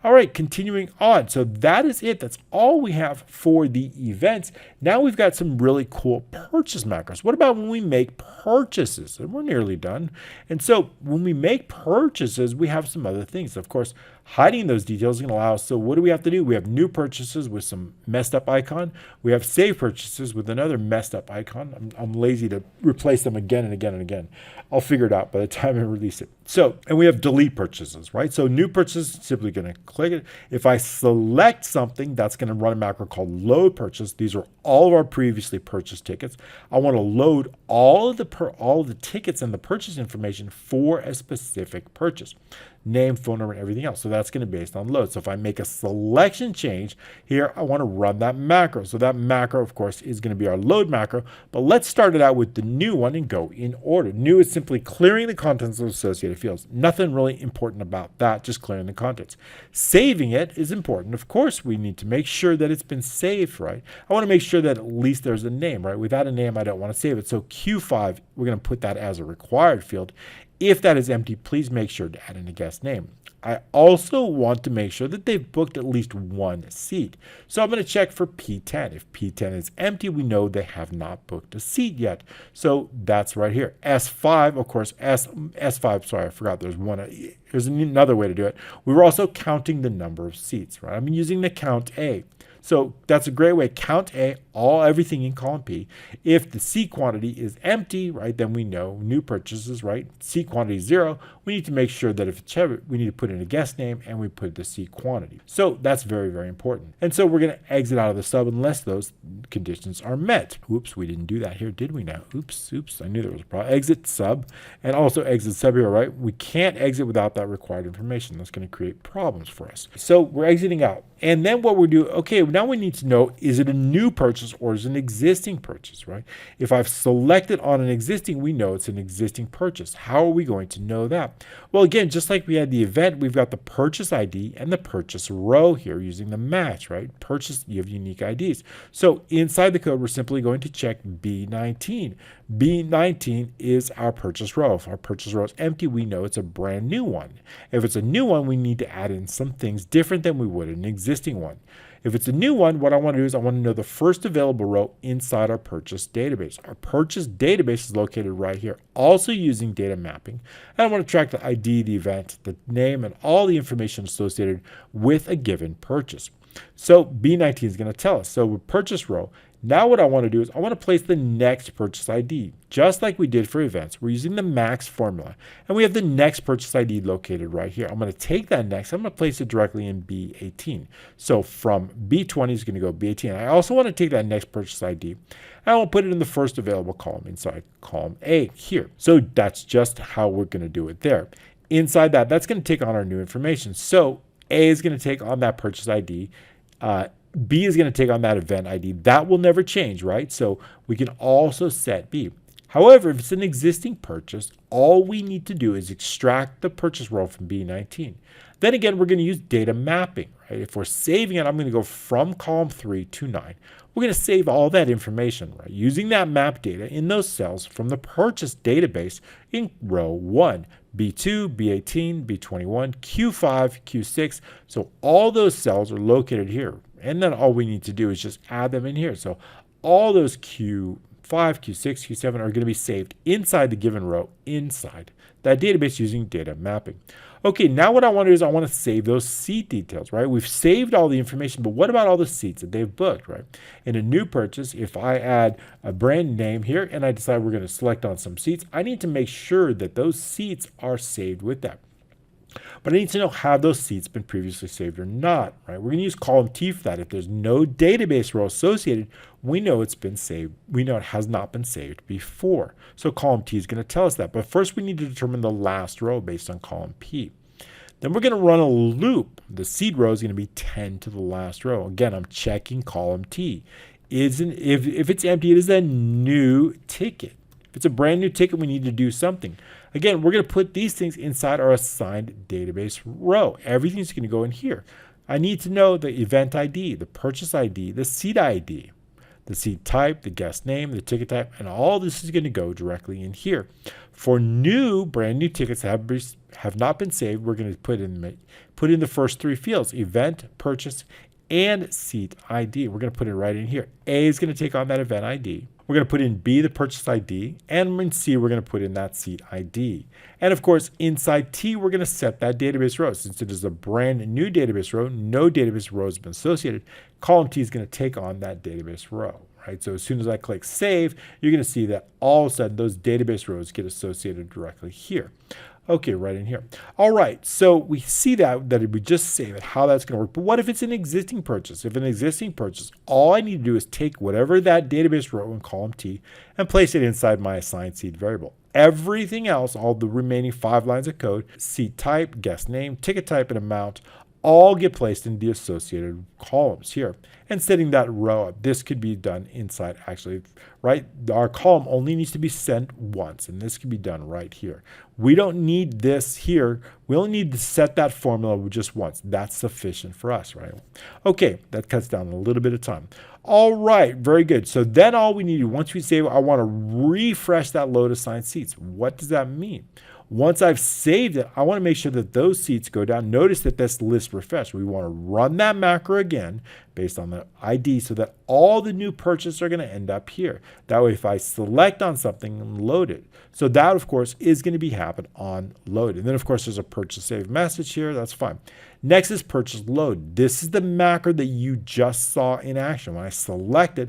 [SPEAKER 1] All right, continuing on. So that is it. That's all we have for the events. Now we've got some really cool purchase macros. What about when we make purchases? And we're nearly done. And so when we make purchases, we have some other things. Of course, Hiding those details is going to allow us, so what do we have to do? We have new purchases with some messed up icon. We have save purchases with another messed up icon. I'm lazy to replace them again and again and again. I'll figure it out by the time I release it. So, and we have delete purchases, right? So new purchase, simply going to click it. If I select something, that's going to run a macro called load purchase. These are all of our previously purchased tickets. I want to load all of the tickets and the purchase information for a specific purchase. Name, phone number, and everything else. So that's going to be based on load. So if I make a selection change here, I want to run that macro. So that macro, of course, is going to be our load macro. But let's start it out with the new one and go in order. New is simply clearing the contents of associated fields. Nothing really important about that, just clearing the contents. Saving it is important. Of course, we need to make sure that it's been saved, right? I want to make sure that at least there's a name, right? Without a name, I don't want to save it. So Q5, we're going to put that as a required field. If that is empty, please make sure to add in a guest name. I also want to make sure that they've booked at least one seat. So I'm going to check for P10. If P10 is empty, we know they have not booked a seat yet. So that's right here. S5, of course, S5, sorry, I forgot there's another way to do it. We were also counting the number of seats, right? I'm using the count A. So that's a great way. Count A, everything in column P. If the seat quantity is empty, right, then we know new purchases, right? Seat quantity is 0. We need to make sure that if it's heavy, we need to put in a guest name and we put the seat quantity. So that's very, very important. And so we're going to exit out of the sub unless those conditions are met. Oops, we didn't do that here, did we now? Oops, I knew there was a problem. Exit sub and also exit sub here, right? We can't exit without that required information. That's going to create problems for us. So we're exiting out. And then what we're doing, okay, now we need to know, is it a new purchase or is it an existing purchase, right? If I've selected on an existing, we know it's an existing purchase. How are we going to know that? Well, again, just like we had the event, we've got the purchase ID and the purchase row here using the match, right? Purchase, you have unique IDs. So inside the code, we're simply going to check B19. B19 is our purchase row. If our purchase row is empty, we know it's a brand new one. If it's a new one, we need to add in some things different than we would an existing one. If it's a new one, what I want to do is I want to know the first available row inside our purchase database. Our purchase database is located right here, also using data mapping. And I want to track the ID, the event, the name, and all the information associated with a given purchase. So B19 is going to tell us. So with purchase row, now what I want to do is I want to place the next purchase ID. Just like we did for events, we're using the max formula. And we have the next purchase ID located right here. I'm going to take that next. I'm going to place it directly in B18. So from B20 is going to go B18. I also want to take that next purchase ID. And I will put it in the first available column inside column A here. So that's just how we're going to do it there. Inside that, that's going to take on our new information. So A is going to take on that purchase ID. B is going to take on that event ID. That will never change, right? So we can also set B. However, if it's an existing purchase, all we need to do is extract the purchase row from B19. Then again, we're going to use data mapping, right? If we're saving it, I'm going to go from column 3 to 9. We're going to save all that information, right? Using that map data in those cells from the purchase database in row 1. B2, B18, B21, Q5, Q6. So all those cells are located here. And then all we need to do is just add them in here. So all those Q5, Q6, Q7 are going to be saved inside the given row, inside that database using data mapping. Okay, now what I want to do is I want to save those seat details, right? We've saved all the information, but what about all the seats that they've booked, right? In a new purchase, if I add a brand name here and I decide we're going to select on some seats, I need to make sure that those seats are saved with that. But I need to know, have those seats been previously saved or not, right? We're going to use column T for that. If there's no database row associated, we know it's been saved. We know it has not been saved before. So column T is going to tell us that. But first we need to determine the last row based on column P. Then we're going to run a loop. The seed row is going to be 10 to the last row. Again, I'm checking column T. If it's empty, it is a new ticket. If it's a brand new ticket, we need to do something. Again, we're going to put these things inside our assigned database row. Everything's going to go in here. I need to know the event ID, the purchase ID, the seat ID, the seat type, the guest name, the ticket type, and all this is going to go directly in here. For brand new tickets that have not been saved, we're going to put in the first 3 fields: event, purchase, and seat ID. We're going to put it right in here. A is going to take on that event ID. We're going to put in B, the purchase ID, and in C, we're going to put in that seat ID. And of course, inside T, we're going to set that database row. Since it is a brand new database row, no database row has been associated, column T is going to take on that database row. Right? So as soon as I click save, you're going to see that all of a sudden those database rows get associated directly here. Okay, right in here. All right, so we see that we just save it, how that's going to work. But what if it's an existing purchase? If an existing purchase, all I need to do is take whatever that database row in column T and place it inside my assigned seed variable. Everything else, all the remaining 5 lines of code, seat type, guest name, ticket type, and amount, all get placed in the associated columns here. And setting that row up, this could be done inside actually, right? Our column only needs to be sent once, and this can be done right here. We don't need this here. We only need to set that formula just once. That's sufficient for us, right? Okay, that cuts down a little bit of time. All right, very good. So then all we need to do, once we save, I want to refresh that load assigned seats. What does that mean? Once I've saved it, I want to make sure that those seats go down. Notice that this list refreshed. We want to run that macro again based on the ID so that all the new purchases are going to end up here. That way, if I select on something and load it. So that, of course, is going to be happen on load. And then, of course, there's a purchase save message here. That's fine. Next is purchase load. This is the macro that you just saw in action. When I select it,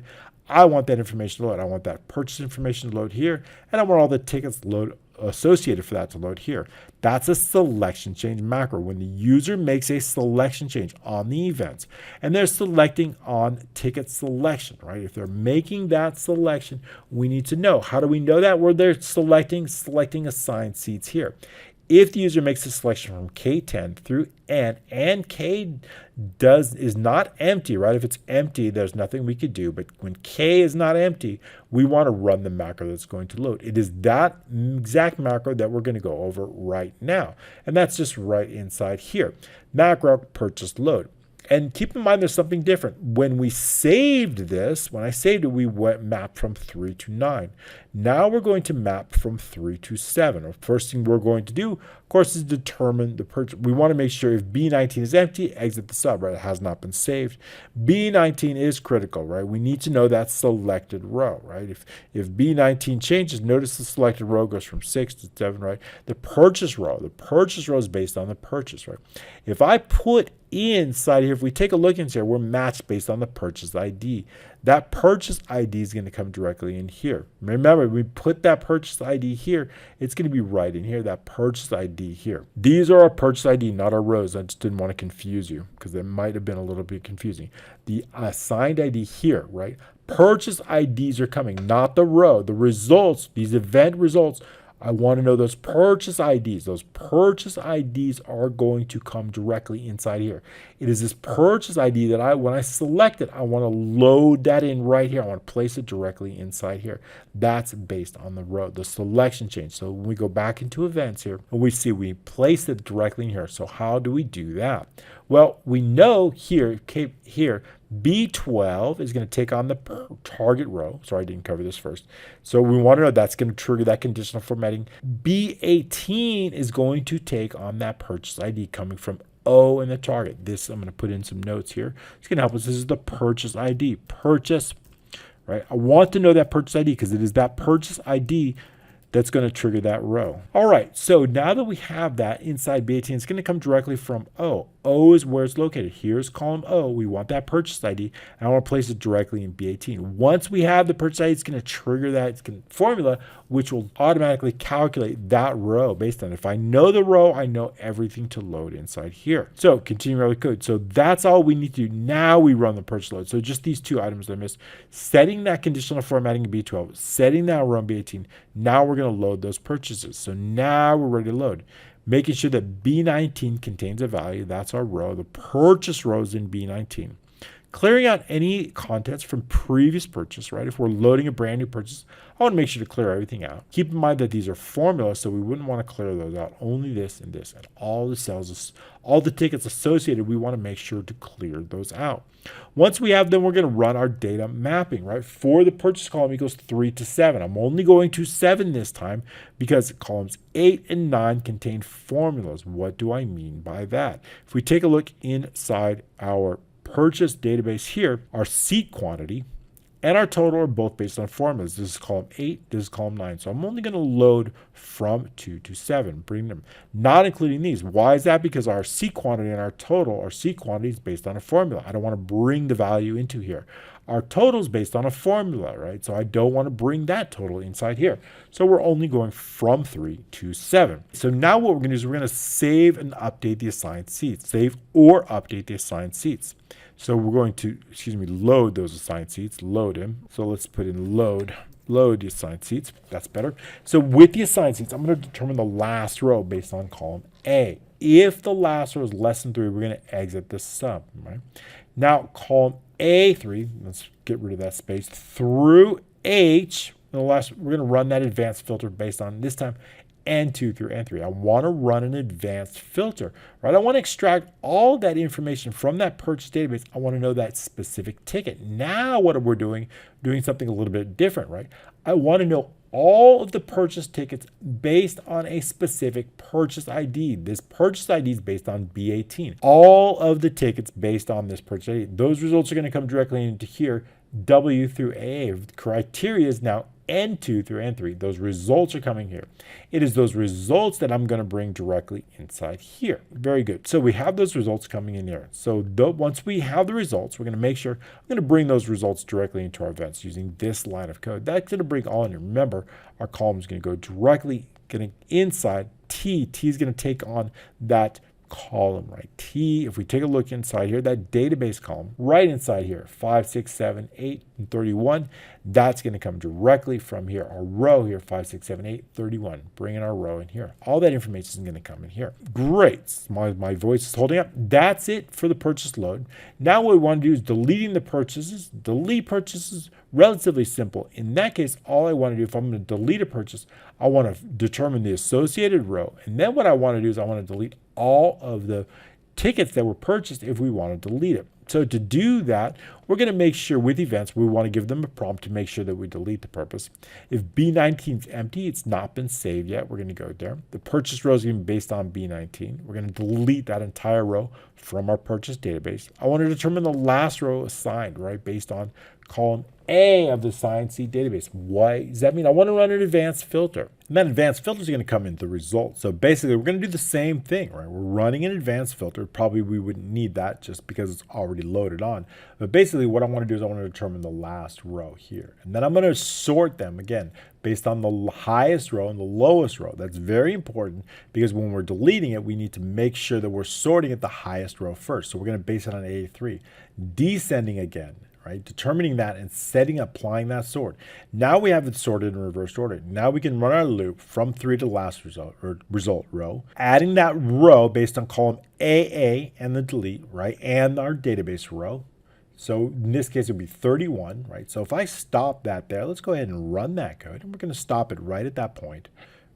[SPEAKER 1] I want that information to load. I want that purchase information to load here, and I want all the tickets load associated for that to load here. That's a selection change macro. When the user makes a selection change on the events and they're selecting on ticket selection, right? If they're making that selection, we need to know. How do we know that? Where they're selecting assigned seats here. If the user makes a selection from K10 through N and K is not empty, right? If it's empty, there's nothing we could do. But when K is not empty, we want to run the macro that's going to load. It is that exact macro that we're going to go over right now. And that's just right inside here. Macro purchase load. And keep in mind there's something different. When we saved this, when I saved it, we went map from 3 to 9. Now we're going to map from 3 to 7. The first thing we're going to do, of course, is determine the purchase. We want to make sure if B19 is empty, exit the sub, right? It has not been saved. B19 is critical, right? We need to know that selected row, right? If B19 changes, notice the selected row goes from 6 to 7, right? The purchase row is based on the purchase, right? If I put inside here, if we take a look in here, we're matched based on the purchase ID. That purchase ID is going to come directly in here. Remember, we put that purchase ID here, it's going to be right in here, that purchase ID here. These are our purchase ID, not our rows. I just didn't want to confuse you because it might have been a little bit confusing. The assigned ID here, right? Purchase IDs are coming, not the row. The results, these event results, I want to know those purchase IDs. Those purchase IDs are going to come directly inside here. It is this purchase ID that when I select it, I want to load that in right here. I want to place it directly inside here. That's based on the row, the selection change. So when we go back into events here, and we see we place it directly in here. So how do we do that? Well, we know here, B12 is going to take on the target row. Sorry, I didn't cover this first. So we want to know that's going to trigger that conditional formatting. B18 is going to take on that purchase ID coming from O in the target. This, I'm going to put in some notes here. It's going to help us. This is the purchase ID. Purchase, right? I want to know that purchase ID because it is that purchase ID that's going to trigger that row. All right, so now that we have that inside B18, it's going to come directly from O. O is where it's located. Here's column O. We want that purchase ID, and I want to place it directly in B18. Once we have the purchase ID, it's going to trigger that formula, which will automatically calculate that row based on it. If I know the row, I know everything to load inside here. So continue running code. So that's all we need to do. Now we run the purchase load. So just these two items I missed. Setting that conditional formatting in B12, setting that row in B18. Now we're going to load those purchases. So now we're ready to load. Making sure that B19 contains a value. That's our row. The purchase row is in B19. Clearing out any contents from previous purchase, right? If we're loading a brand new purchase, I want to make sure to clear everything out. Keep in mind that these are formulas, so we wouldn't want to clear those out. Only this and this, and all the cells, all the tickets associated, we want to make sure to clear those out. Once we have them, we're going to run our data mapping, right? For the purchase column equals 3 to 7. I'm only going to 7 this time because columns 8 and 9 contain formulas. What do I mean by that? If we take a look inside our purchase database here, our seat quantity and our total are both based on formulas. This is column 8, this is column 9. So I'm only going to load from 2 to 7, bring them, not including these. Why is that? Because our seat quantity and our total, our seat quantity is based on a formula. I don't want to bring the value into here. Our total is based on a formula, right? So I don't want to bring that total inside here. So we're only going from 3 to 7. So now what we're going to do is we're going to save and update the assigned seats. Save or update the assigned seats. So we're going to, load those assigned seats, load them. So let's put in load the assigned seats. That's better. So with the assigned seats, I'm going to determine the last row based on column A. If the last row is less than 3, we're going to exit the sum, right? Now column A3, let's get rid of that space, through H, we're going to run that advanced filter based on, this time, N2 through N3. I want to run an advanced filter, right? I want to extract all that information from that purchase database. I want to know that specific ticket. Now what we're doing something a little bit different, right? I want to know all of the purchase tickets based on a specific purchase ID. This purchase ID is based on B18. All of the tickets based on this purchase ID. Those results are going to come directly into here, W through AA. The criteria is now N2 through N3. Those results are coming here. It is those results that I'm going to bring directly inside here. Very good. So we have those results coming in here. So once we have the results, we're going to make sure I'm going to bring those results directly into our events using this line of code. That's going to bring all in. Remember, our column is going to go directly getting inside T. T is going to take on that column, right? T, if we take a look inside here, that database column right inside here, 5, 6, 7, 8, and 31, that's going to come directly from here. Our row here, 5, 6, 7, 8, 31. Bring in our row in here. All that information is going to come in here. Great. My voice is holding up. That's it for the purchase load. Now what we want to do is deleting the purchases. Delete purchases, relatively simple. In that case, all I want to do, if I'm going to delete a purchase, I want to determine the associated row. And then what I want to do is I want to delete all of the tickets that were purchased if we want to delete it. So to do that, we're going to make sure with events, we want to give them a prompt to make sure that we delete the purpose. If B19 is empty, it's not been saved yet. We're going to go there. The purchase row is going to be based on B19. We're going to delete that entire row from our purchase database. I want to determine the last row assigned, right, based on column A of the assigned seat database. What does that mean? I want to run an advanced filter. And that advanced filter is going to come into the result. So basically, we're going to do the same thing, right? We're running an advanced filter. Probably we wouldn't need that just because it's already loaded on. But basically, what I want to do is I want to determine the last row here. And then I'm going to sort them, again, based on the highest row and the lowest row. That's very important because when we're deleting it, we need to make sure that we're sorting at the highest row first. So we're going to base it on A3. Descending again, right? Determining that and applying that sort. Now we have it sorted in reverse order. Now we can run our loop from 3 to the last result row, adding that row based on column AA and the delete, right? And our database row. So in this case, it would be 31, right? So if I stop that there, let's go ahead and run that code. And we're going to stop it right at that point,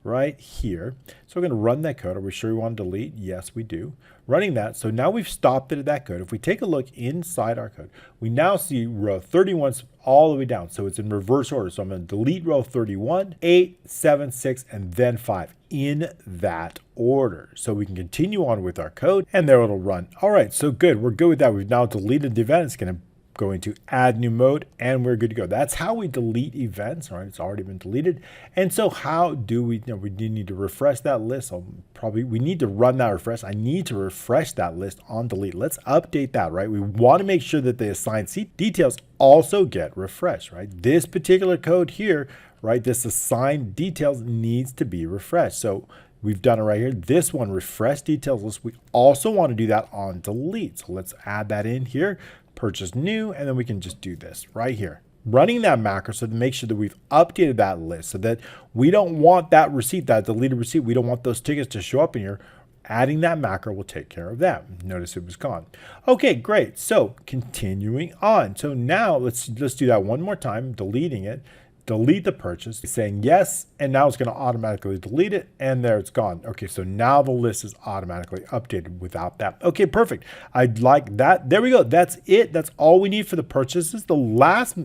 [SPEAKER 1] right here. So we're going to run that code. Are we sure we want to delete? Yes, we do. Running that. So now we've stopped it at that code. If we take a look inside our code, we now see row 31 all the way down. So it's in reverse order. So I'm going to delete row 31, 8, 7, 6, and then 5 in that order. So we can continue on with our code and there it'll run. All right, so good. We're good with that. We've now deleted the event. It's going to go into add new mode and we're good to go. That's how we delete events, right? It's already been deleted. And so how do we, we do need to refresh that list. So we need to run that refresh. I need to refresh that list on delete. Let's update that, right? We want to make sure that the assigned seat details also get refreshed, right? This particular code here, right? This assigned details needs to be refreshed. So we've done it right here. This one, refresh details list. We also want to do that on delete. So let's add that in here. Purchase new, and then we can just do this right here. Running that macro so to make sure that we've updated that list so that we don't want that receipt, that deleted receipt, we don't want those tickets to show up in here. Adding that macro will take care of that. Notice it was gone. Okay, great. So continuing on. So now let's do that one more time, deleting it. Delete the purchase, saying yes, and now it's going to automatically delete it, and there it's gone. Okay, so now the list is automatically updated without that. Okay, perfect. I'd like that. There we go. That's it. That's all we need for the purchases. The last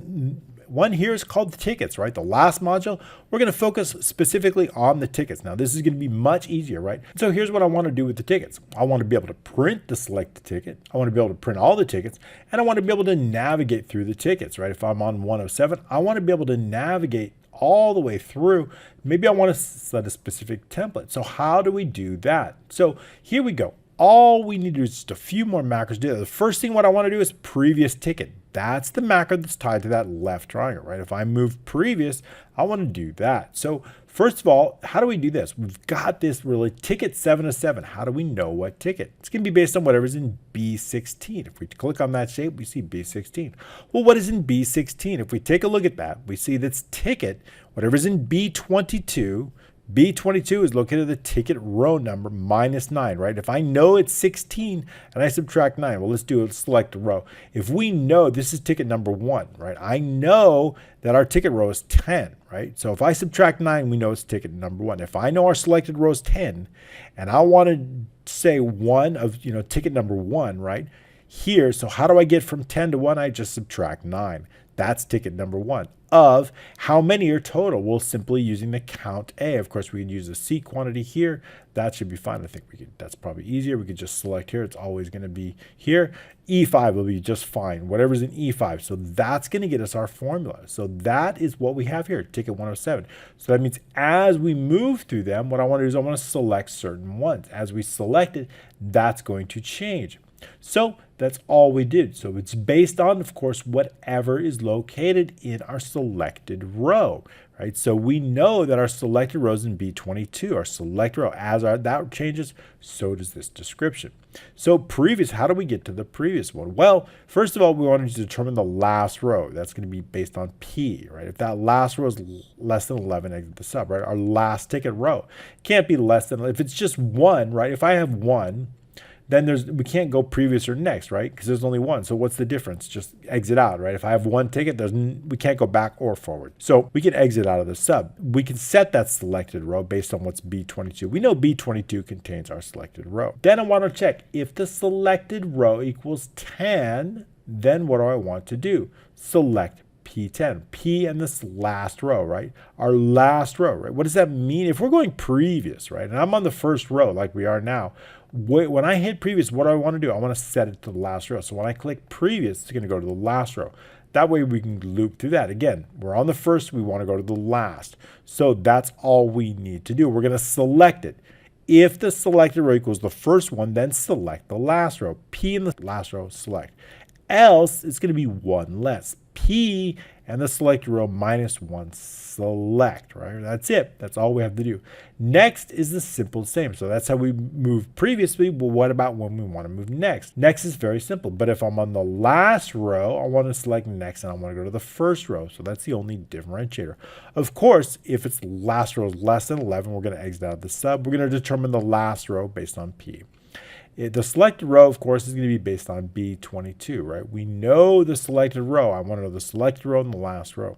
[SPEAKER 1] One here is called the tickets, right? The last module, we're going to focus specifically on the tickets. Now, this is going to be much easier, right? So here's what I want to do with the tickets. I want to be able to print the selected ticket. I want to be able to print all the tickets, and I want to be able to navigate through the tickets, right? If I'm on 107, I want to be able to navigate all the way through. Maybe I want to set a specific template. So how do we do that? So here we go. All we need to do is just a few more macros to do. The first thing what I want to do is previous ticket. That's the macro that's tied to that left triangle, right? If I move previous, I want to do that. So first of all, how do we do this? We've got this really ticket 7 of 7. How do we know what ticket? It's going to be based on whatever's in B16. If we click on that shape, we see B16. Well, what is in B16? If we take a look at that, we see that's ticket, whatever's in B22. B22 is located at the ticket row number -9, right? If I know it's 16 and I subtract 9, well, let's do a select row. If we know this is ticket number 1, right? I know that our ticket row is 10, right? So if I subtract 9, we know it's ticket number 1. If I know our selected row is 10 and I want to say 1 of, ticket number 1, right? Here, so how do I get from 10 to 1? I just subtract 9. That's ticket number 1. Of how many are total? Well, simply using the count A. Of course, we can use the C quantity here. That should be fine. I think that's probably easier. We could just select here. It's always going to be here. E5 will be just fine. Whatever's in E5. So that's going to get us our formula. So that is what we have here, ticket 107. So that means as we move through them, what I want to do is I want to select certain ones. As we select it, that's going to change. So that's all we did. So it's based on, of course, whatever is located in our selected row, right? So we know that our selected row is in B22, our select row. As that changes, so does this description. So previous, how do we get to the previous one? Well, first of all, we want to determine the last row. That's going to be based on P, right? If that last row is less than 11, exit the sub, right? Our last ticket row can't be less than, if it's just 1, right? If I have 1, then we can't go previous or next, right? Because there's only 1. So what's the difference? Just exit out, right? If I have 1 ticket, we can't go back or forward. So we can exit out of the sub. We can set that selected row based on what's B22. We know B22 contains our selected row. Then I want to check if the selected row equals 10, then what do I want to do? Select P10, P and this last row, right? Our last row, right? What does that mean? If we're going previous, right? And I'm on the first row like we are now, when I hit previous, what do I want to do? I want to set it to the last row. So when I click previous, it's going to go to the last row. That way we can loop through that. Again, we're on the first, we want to go to the last. So that's all we need to do. We're going to select it. If the selected row equals the first one, then select the last row. P in the last row, select. Else, it's going to be 1 less. P and the selected row -1 select, right? That's it. That's all we have to do. Next is the simple same. So that's how we moved previously. Well, what about when we want to move next? Next is very simple. But if I'm on the last row, I want to select next and I want to go to the first row. So that's the only differentiator. Of course, if it's last row is less than 11, we're going to exit out of the sub. We're going to determine the last row based on P. The selected row, of course, is going to be based on B22, right? We know the selected row. I want to know the selected row and the last row.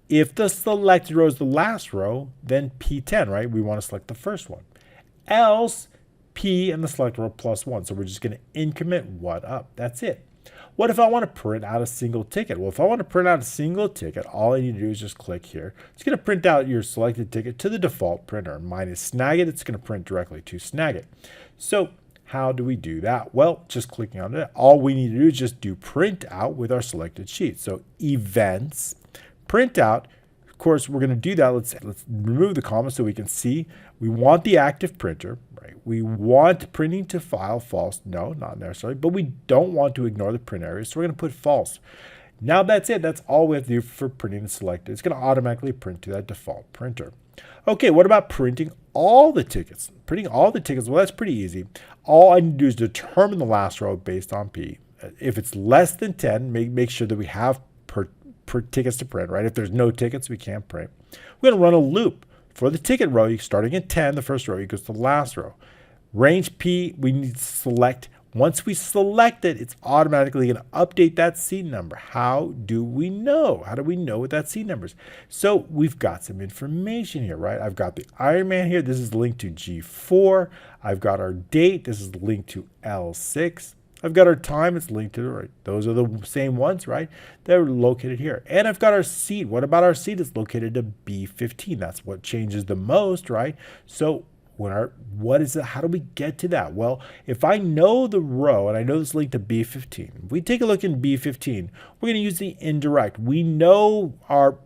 [SPEAKER 1] If the selected row is the last row, then P10, right? We want to select the first one. Else, P and the selected row +1. So we're just going to increment 1 up. That's it. What if I want to print out a single ticket? Well, if I want to print out a single ticket, all I need to do is just click here. It's going to print out your selected ticket to the default printer. Mine is Snagit. It's going to print directly to Snagit. So how do we do that? Well, just clicking on it. All we need to do is just do print out with our selected sheet. So events, print out. Of course, we're going to do that. Let's remove the comma so we can see. We want the active printer, right? We want printing to file false. No, not necessarily, but we don't want to ignore the print area. So we're going to put false. Now that's it. That's all we have to do for printing the selected. It's going to automatically print to that default printer. Okay, what about printing all the tickets? Printing all the tickets, well, that's pretty easy. All I need to do is determine the last row based on P. If it's less than 10, make sure that we have per tickets to print, right? If there's no tickets, we can't print. We're going to run a loop. For the ticket row, starting at 10, the first row equals the last row. Range P, we need to select. Once we select it, it's automatically going to update that seed number. How do we know? How do we know what that seed number is? So we've got some information here, right? I've got the Iron Man here. This is linked to G4. I've got our date. This is linked to L6. I've got our time, it's linked to the right. Those are the same ones, right? They're located here. And I've got our seat. What about our seat? It's located to B15. That's what changes the most, right? So what is it? How do we get to that? Well, if I know the row and I know this linked to B15, if we take a look in B15, we're going to use the indirect. We know our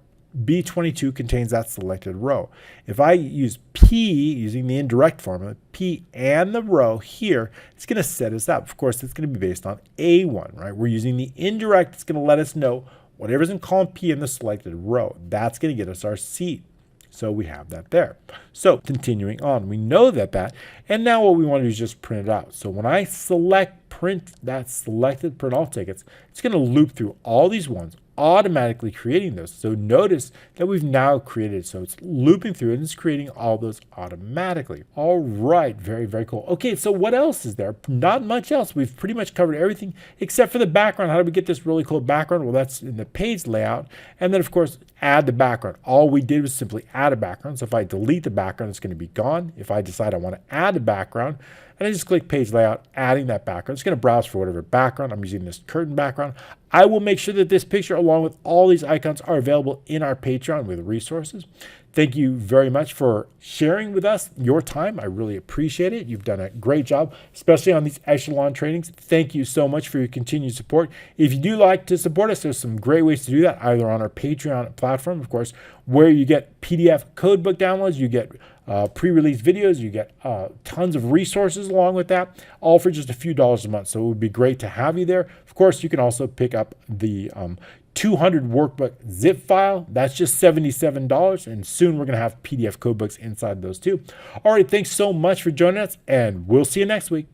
[SPEAKER 1] B22 contains that selected row. If I use P using the indirect formula, P and the row here, it's going to set us up. Of course, it's going to be based on A1, right? We're using the indirect. It's going to let us know whatever's in column P in the selected row. That's going to get us our seat. So we have that there. So continuing on, we know that, and now what we want to do is just print it out. So when I select print that selected print all tickets, it's going to loop through all these ones, automatically creating those. So notice that we've now created, so it's looping through and it's creating all those automatically. All right, very, very cool. Okay, so what else is there? Not much else. We've pretty much covered everything except for the background. How do we get this really cool background? Well, that's in the page layout. And then of course, add the background. All we did was simply add a background. So if I delete the background, it's going to be gone. If I decide I want to add a background, and I just click page layout, adding that background. It's going to browse for whatever background. I'm using this curtain background. I will make sure that this picture, along with all these icons, are available in our Patreon with resources. Thank you very much for sharing with us your time. I really appreciate it. You've done a great job, especially on these echelon trainings. Thank you so much for your continued support. If you do like to support us, there's some great ways to do that, either on our Patreon platform, of course, where you get PDF codebook downloads, you get pre-release videos, you get tons of resources along with that, all for just a few dollars a month. So it would be great to have you there. Of course, you can also pick up the 200 workbook zip file. That's just $77, and soon we're going to have PDF codebooks inside those too. All right, thanks so much for joining us, and we'll see you next week.